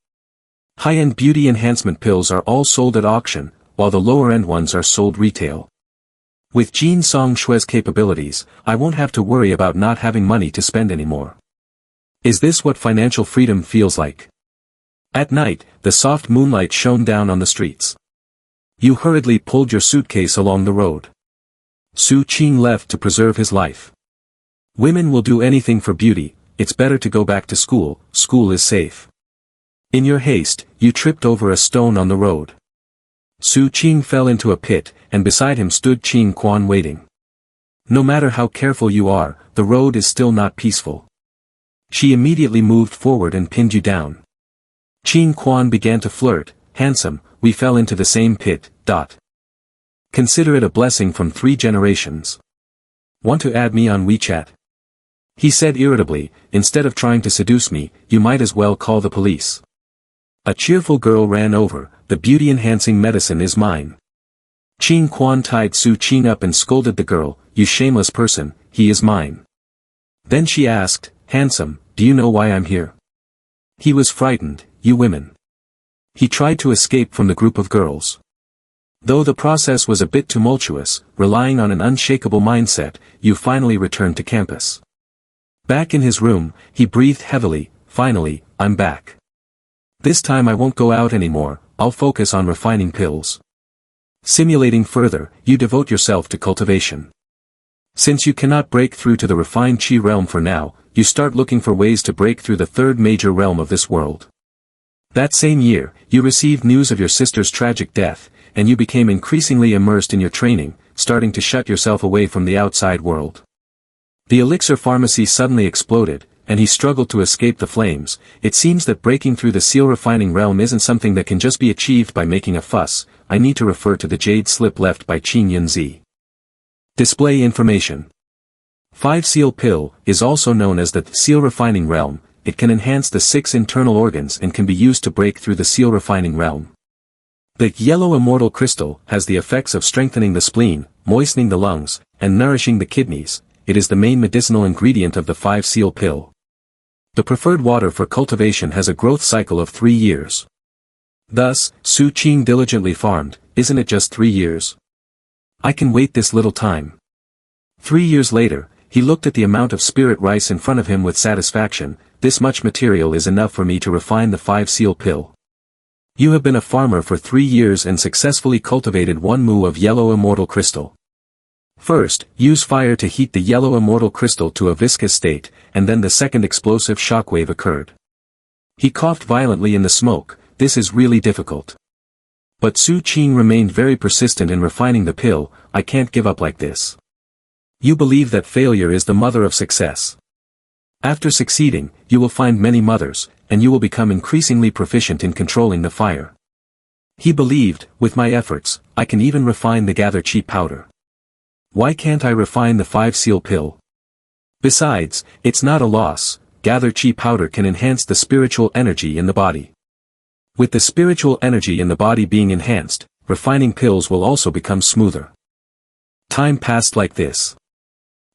High-end beauty enhancement pills are all sold at auction, while the lower-end ones are sold retail. With Jean Song Shui's capabilities, I won't have to worry about not having money to spend anymore. Is this what financial freedom feels like? At night, the soft moonlight shone down on the streets. You hurriedly pulled your suitcase along the road. Su Qing left to preserve his life. Women will do anything for beauty, it's better to go back to school, school is safe. In your haste, you tripped over a stone on the road. Su Qing fell into a pit, and beside him stood Qing Quan waiting. No matter how careful you are, the road is still not peaceful. She immediately moved forward and pinned you down. Qing Quan began to flirt, handsome, we fell into the same pit, ... Consider it a blessing from 3 generations. Want to add me on WeChat? He said irritably, instead of trying to seduce me, you might as well call the police. A cheerful girl ran over, the beauty-enhancing medicine is mine. Qing Quan tied Su Qing up and scolded the girl, you shameless person, he is mine. Then she asked, handsome, do you know why I'm here? He was frightened, you women. He tried to escape from the group of girls. Though the process was a bit tumultuous, relying on an unshakable mindset, you finally returned to campus. Back in his room, he breathed heavily, finally, I'm back. This time I won't go out anymore, I'll focus on refining pills. Simulating further, you devote yourself to cultivation. Since you cannot break through to the refined Qi realm for now, you start looking for ways to break through the 3rd major realm of this world. That same year, you received news of your sister's tragic death, and you became increasingly immersed in your training, starting to shut yourself away from the outside world. The elixir pharmacy suddenly exploded, and he struggled to escape the flames. It seems that breaking through the seal refining realm isn't something that can just be achieved by making a fuss. I need to refer to the jade slip left by Qing Yunzi. Display information. 5 seal pill is also known as the seal refining realm. It can enhance the 6 internal organs and can be used to break through the seal refining realm. The yellow immortal crystal has the effects of strengthening the spleen, moistening the lungs, and nourishing the kidneys. It is the main medicinal ingredient of the 5 seal pill. The preferred water for cultivation has a growth cycle of 3 years. Thus, Su Qing diligently farmed, isn't it just 3 years? I can wait this little time. 3 years later, he looked at the amount of spirit rice in front of him with satisfaction. This much material is enough for me to refine the 5 seal pill. You have been a farmer for 3 years and successfully cultivated 1 mu of yellow immortal crystal. First, use fire to heat the yellow immortal crystal to a viscous state, and then the second explosive shockwave occurred. He coughed violently in the smoke. This is really difficult. But Su Qing remained very persistent in refining the pill. I can't give up like this. You believe that failure is the mother of success. After succeeding, you will find many mothers, and you will become increasingly proficient in controlling the fire. He believed, with my efforts, I can even refine the gather chi powder. Why can't I refine the 5 seal pill? Besides, it's not a loss. Gather chi powder can enhance the spiritual energy in the body. With the spiritual energy in the body being enhanced, refining pills will also become smoother. Time passed like this.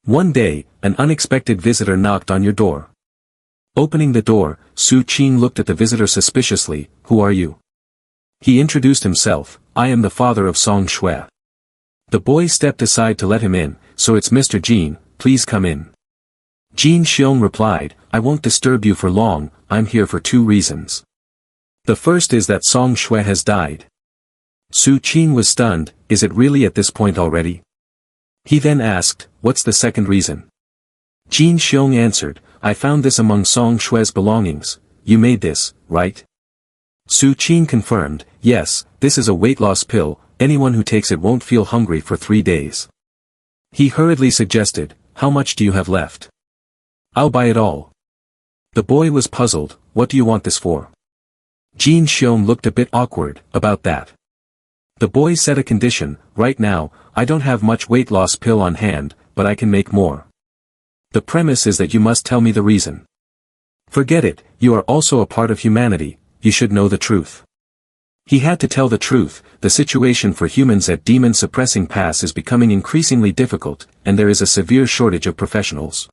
One day, an unexpected visitor knocked on your door. Opening the door, Su Qing looked at the visitor suspiciously. Who are you? He introduced himself. I am the father of Song Shui. The boy stepped aside to let him in. so it's Mr. Jean, please come in. Jin Xiong replied, I won't disturb you for long, I'm here for 2 reasons. The first is that Song Shui has died. Su Qin was stunned, is it really at this point already? He then asked, what's the second reason? Jin Xiong answered, I found this among Song Shui's belongings, you made this, right? Su Qin confirmed, yes, this is a weight loss pill, anyone who takes it won't feel hungry for 3 days. He hurriedly suggested, how much do you have left? I'll buy it all. The boy was puzzled, what do you want this for? Jin Xiong looked a bit awkward about that. The boy set a condition, right now, I don't have much weight loss pill on hand, but I can make more. The premise is that you must tell me the reason. Forget it, you are also a part of humanity, you should know the truth. He had to tell the truth, the situation for humans at Demon Suppressing Pass is becoming increasingly difficult, and there is a severe shortage of professionals.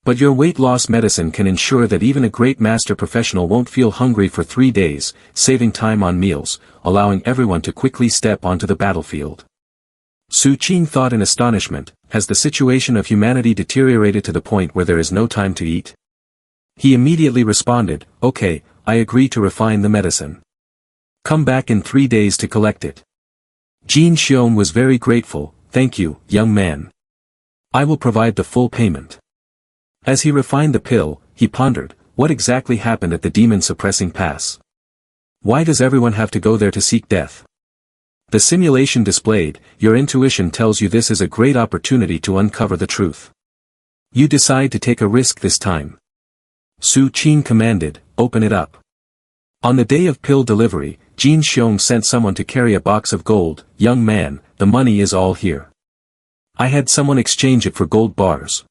But your weight loss medicine can ensure that even a great master professional won't feel hungry for 3 days, saving time on meals, allowing everyone to quickly step onto the battlefield. Su Qin thought in astonishment, has the situation of humanity deteriorated to the point where there is no time to eat? He immediately responded, okay, I agree to refine the medicine. Come back in 3 days to collect it. Jin Xiong was very grateful, thank you, young man. I will provide the full payment. As he refined the pill, he pondered, what exactly happened at the Demon Suppressing Pass? Why does everyone have to go there to seek death? The simulation displayed, your intuition tells you this is a great opportunity to uncover the truth. You decide to take a risk this time. Su Qin commanded, open it up. On the day of pill delivery, Jin Xiong sent someone to carry a box of gold, young man, the money is all here. I had someone exchange it for gold bars.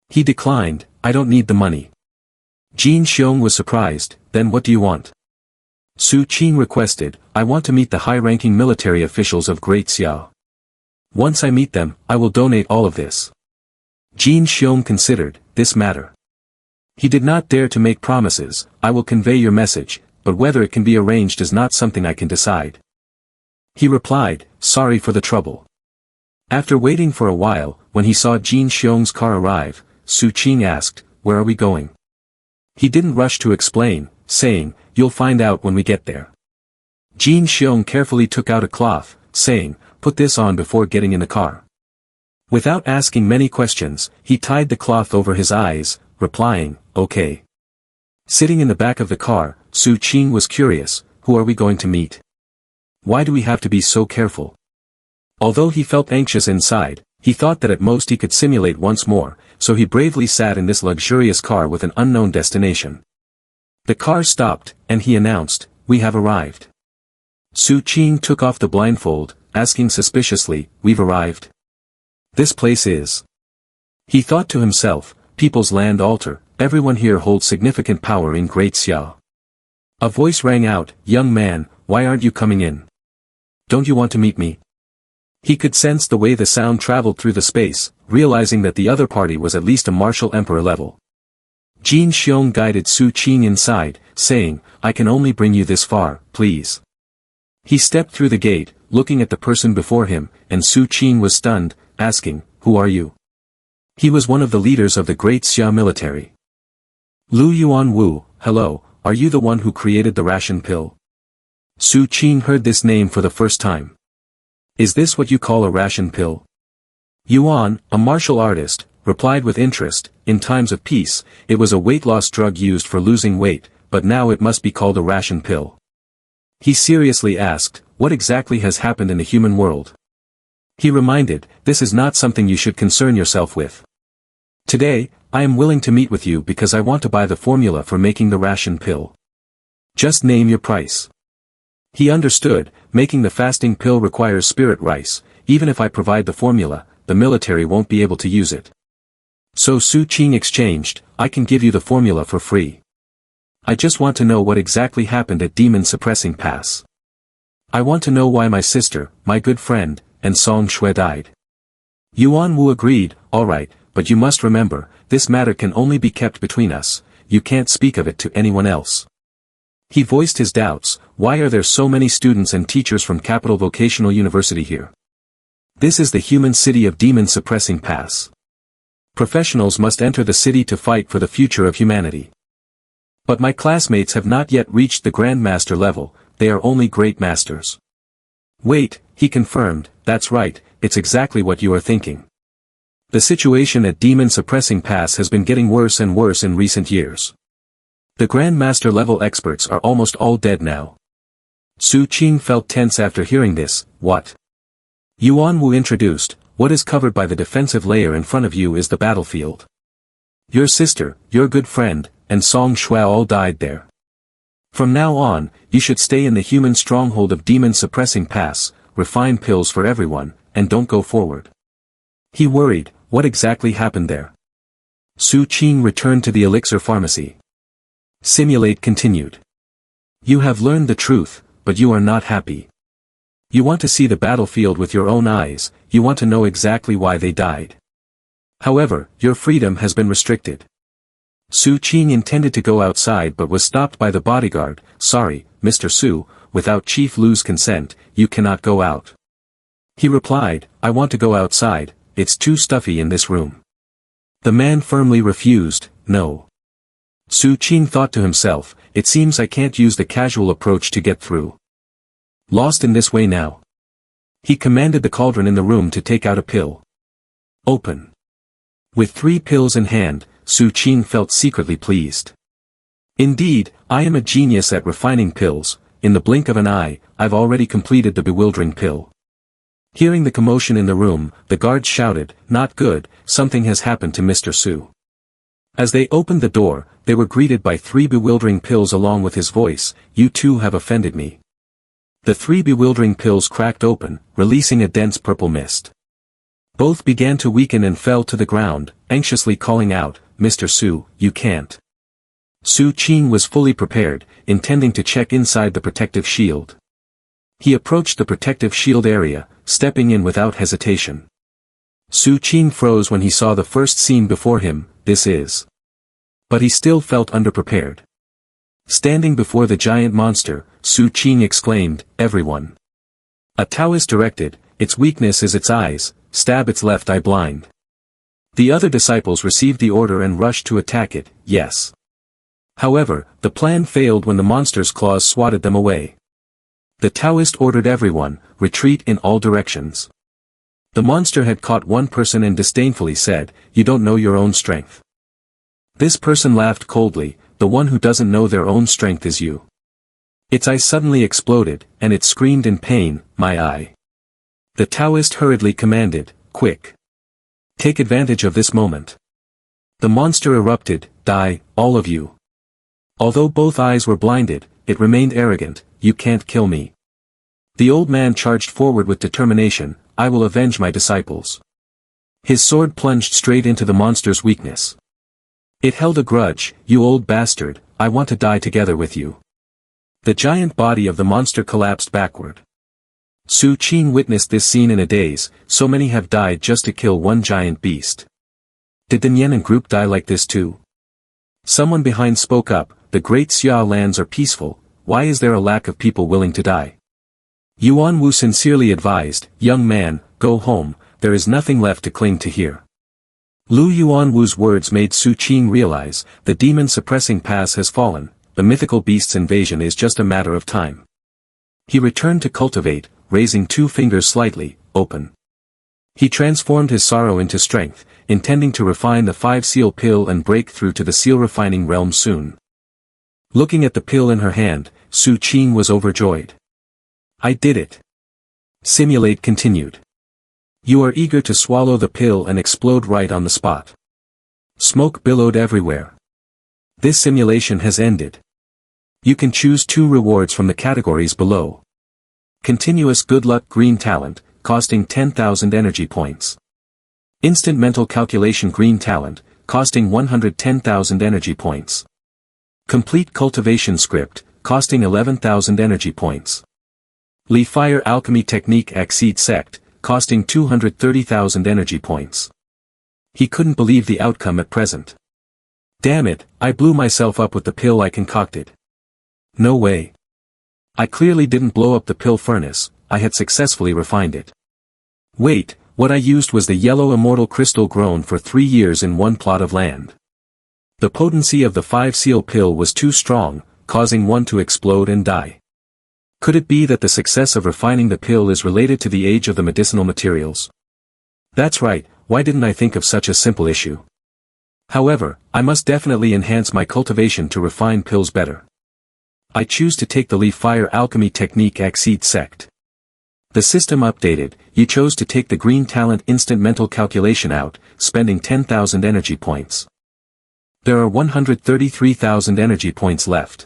He declined, I don't need the money. Jin Xiong was surprised, then what do you want? Su Qin requested, I want to meet the high-ranking military officials of Great Xia. Once I meet them, I will donate all of this. Jin Xiong considered, this matter. He did not dare to make promises, I will convey your message, but whether it can be arranged is not something I can decide. He replied, sorry for the trouble. After waiting for a while, when he saw Jin Xiong's car arrive, Su Qin asked, where are we going? He didn't rush to explain, saying, you'll find out when we get there. Jin Xiong carefully took out a cloth, saying, put this on before getting in the car. Without asking many questions, he tied the cloth over his eyes, replying, okay. Sitting in the back of the car, Su Qin was curious, who are we going to meet? Why do we have to be so careful? Although he felt anxious inside, he thought that at most he could simulate once more, so he bravely sat in this luxurious car with an unknown destination. The car stopped, and he announced, we have arrived. Su Qin took off the blindfold, asking suspiciously, we've arrived? This place is. He thought to himself, People's Land Altar, everyone here holds significant power in Great Xia. A voice rang out, young man, why aren't you coming in? Don't you want to meet me? He could sense the way the sound traveled through the space, realizing that the other party was at least a martial emperor level. Jin Xiong guided Su Qin inside, saying, I can only bring you this far, please. He stepped through the gate, looking at the person before him, and Su Qin was stunned, asking, who are you? He was one of the leaders of the Great Xia military. Lu Yuan Wu, hello, are you the one who created the ration pill? Su Qin heard this name for the first time. Is this what you call a ration pill? Yuan, a martial artist, replied with interest, in times of peace, it was a weight loss drug used for losing weight, but now it must be called a ration pill. He seriously asked, what exactly has happened in the human world? He reminded, this is not something you should concern yourself with. Today, I am willing to meet with you because I want to buy the formula for making the ration pill. Just name your price. He understood, making the fasting pill requires spirit rice, even if I provide the formula, the military won't be able to use it. So Su Qin exchanged, I can give you the formula for free. I just want to know what exactly happened at Demon Suppressing Pass. I want to know why my sister, my good friend, and Song Shui died. Yuan Wu agreed, alright, but you must remember, this matter can only be kept between us, you can't speak of it to anyone else. He voiced his doubts, why are there so many students and teachers from Capital Vocational University here? This is the human city of demon suppressing pass. Professionals must enter the city to fight for the future of humanity. But my classmates have not yet reached the Grandmaster level, they are only Great Masters. Wait, he confirmed, that's right, it's exactly what you are thinking. The situation at Demon Suppressing Pass has been getting worse and worse in recent years. The Grandmaster level experts are almost all dead now. Su Qing felt tense after hearing this. What? Yuan Wu introduced, what is covered by the defensive layer in front of you is the battlefield. Your sister, your good friend, and Song Shua all died there. From now on, you should stay in the human stronghold of Demon Suppressing Pass, refine pills for everyone, and don't go forward. He worried, what exactly happened there? Su Qing returned to the elixir pharmacy. Simulate continued. You have learned the truth, but you are not happy. You want to see the battlefield with your own eyes, you want to know exactly why they died. However, your freedom has been restricted. Su Qing intended to go outside but was stopped by the bodyguard. Sorry, Mr. Su, without Chief Lu's consent, you cannot go out. He replied, I want to go outside, it's too stuffy in this room. The man firmly refused, no. Su Qing thought to himself, it seems I can't use the casual approach to get through. Lost in this way now. He commanded the cauldron in the room to take out a pill. Open. With 3 pills in hand, Su Qing felt secretly pleased. Indeed, I am a genius at refining pills, in the blink of an eye, I've already completed the bewildering pill. Hearing the commotion in the room, the guards shouted, not good, something has happened to Mr. Su. As they opened the door, they were greeted by 3 bewildering pills along with his voice, you too have offended me. The 3 bewildering pills cracked open, releasing a dense purple mist. Both began to weaken and fell to the ground, anxiously calling out, Mr. Su, you can't. Su Qing was fully prepared, intending to check inside the protective shield. He approached the protective shield area, stepping in without hesitation. Su Qing froze when he saw the first scene before him, this is. But he still felt underprepared. Standing before the giant monster, Su Qing exclaimed, everyone. A Taoist directed, its weakness is its eyes, stab its left eye blind. The other disciples received the order and rushed to attack it, yes. However, the plan failed when the monster's claws swatted them away. The Taoist ordered everyone, retreat in all directions. The monster had caught one person and disdainfully said, you don't know your own strength. This person laughed coldly, the one who doesn't know their own strength is you. Its eye suddenly exploded, and it screamed in pain, my eye. The Taoist hurriedly commanded, quick. Take advantage of this moment. The monster erupted, die, all of you. Although both eyes were blinded, it remained arrogant, you can't kill me. The old man charged forward with determination, I will avenge my disciples. His sword plunged straight into the monster's weakness. It held a grudge, you old bastard, I want to die together with you. The giant body of the monster collapsed backward. Su Qing witnessed this scene in a daze, so many have died just to kill one giant beast. Did the Nian group die like this too? Someone behind spoke up, the great Xia lands are peaceful, why is there a lack of people willing to die? Yuan Wu sincerely advised, young man, go home, there is nothing left to cling to here. Lu Yuan Wu's words made Su Qing realize, the demon suppressing pass has fallen, the mythical beast's invasion is just a matter of time. He returned to cultivate, raising 2 fingers slightly, open. He transformed his sorrow into strength, intending to refine the 5-seal pill and break through to the seal-refining realm soon. Looking at the pill in her hand, Su Qing was overjoyed. I did it. Simulate continued. You are eager to swallow the pill and explode right on the spot. Smoke billowed everywhere. This simulation has ended. You can choose 2 rewards from the categories below. Continuous Good Luck Green Talent, costing 10,000 energy points. Instant Mental Calculation Green Talent, costing 110,000 energy points. Complete Cultivation Script, costing 11,000 energy points. Li Fire Alchemy Technique Advent Sect, costing 230,000 energy points. He couldn't believe the outcome at present. Damn it, I blew myself up with the pill I concocted. No way. I clearly didn't blow up the pill furnace, I had successfully refined it. Wait, what I used was the yellow immortal crystal grown for 3 years in one plot of land. The potency of the 5-seal pill was too strong, causing one to explode and die. Could it be that the success of refining the pill is related to the age of the medicinal materials? That's right, why didn't I think of such a simple issue? However, I must definitely enhance my cultivation to refine pills better. I choose to take the leaf fire alchemy technique Advent Sect. The system updated, you chose to take the green talent instant mental calculation out, spending 10,000 energy points. There are 133,000 energy points left.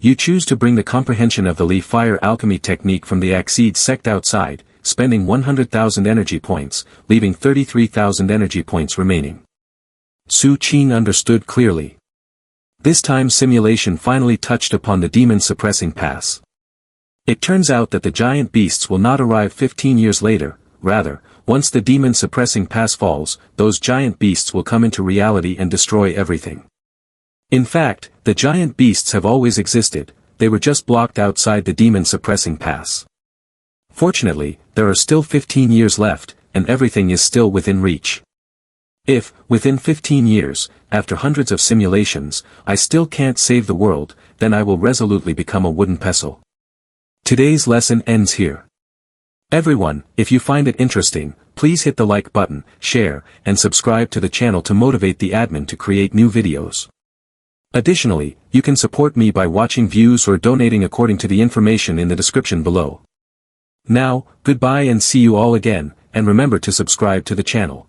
You choose to bring the comprehension of the leaf fire alchemy technique from the Advent Sect outside, spending 100,000 energy points, leaving 33,000 energy points remaining. Su Qing understood clearly. This time simulation finally touched upon the demon suppressing pass. It turns out that the giant beasts will not arrive 15 years later, rather, once the demon suppressing pass falls, those giant beasts will come into reality and destroy everything. In fact, the giant beasts have always existed, they were just blocked outside the demon suppressing pass. Fortunately, there are still 15 years left, and everything is still within reach. If, within 15 years, after hundreds of simulations, I still can't save the world, then I will resolutely become a wooden pestle. Today's lesson ends here. Everyone, if you find it interesting, please hit the like button, share, and subscribe to the channel to motivate the admin to create new videos. Additionally, you can support me by watching views or donating according to the information in the description below. Now, goodbye and see you all again, and remember to subscribe to the channel.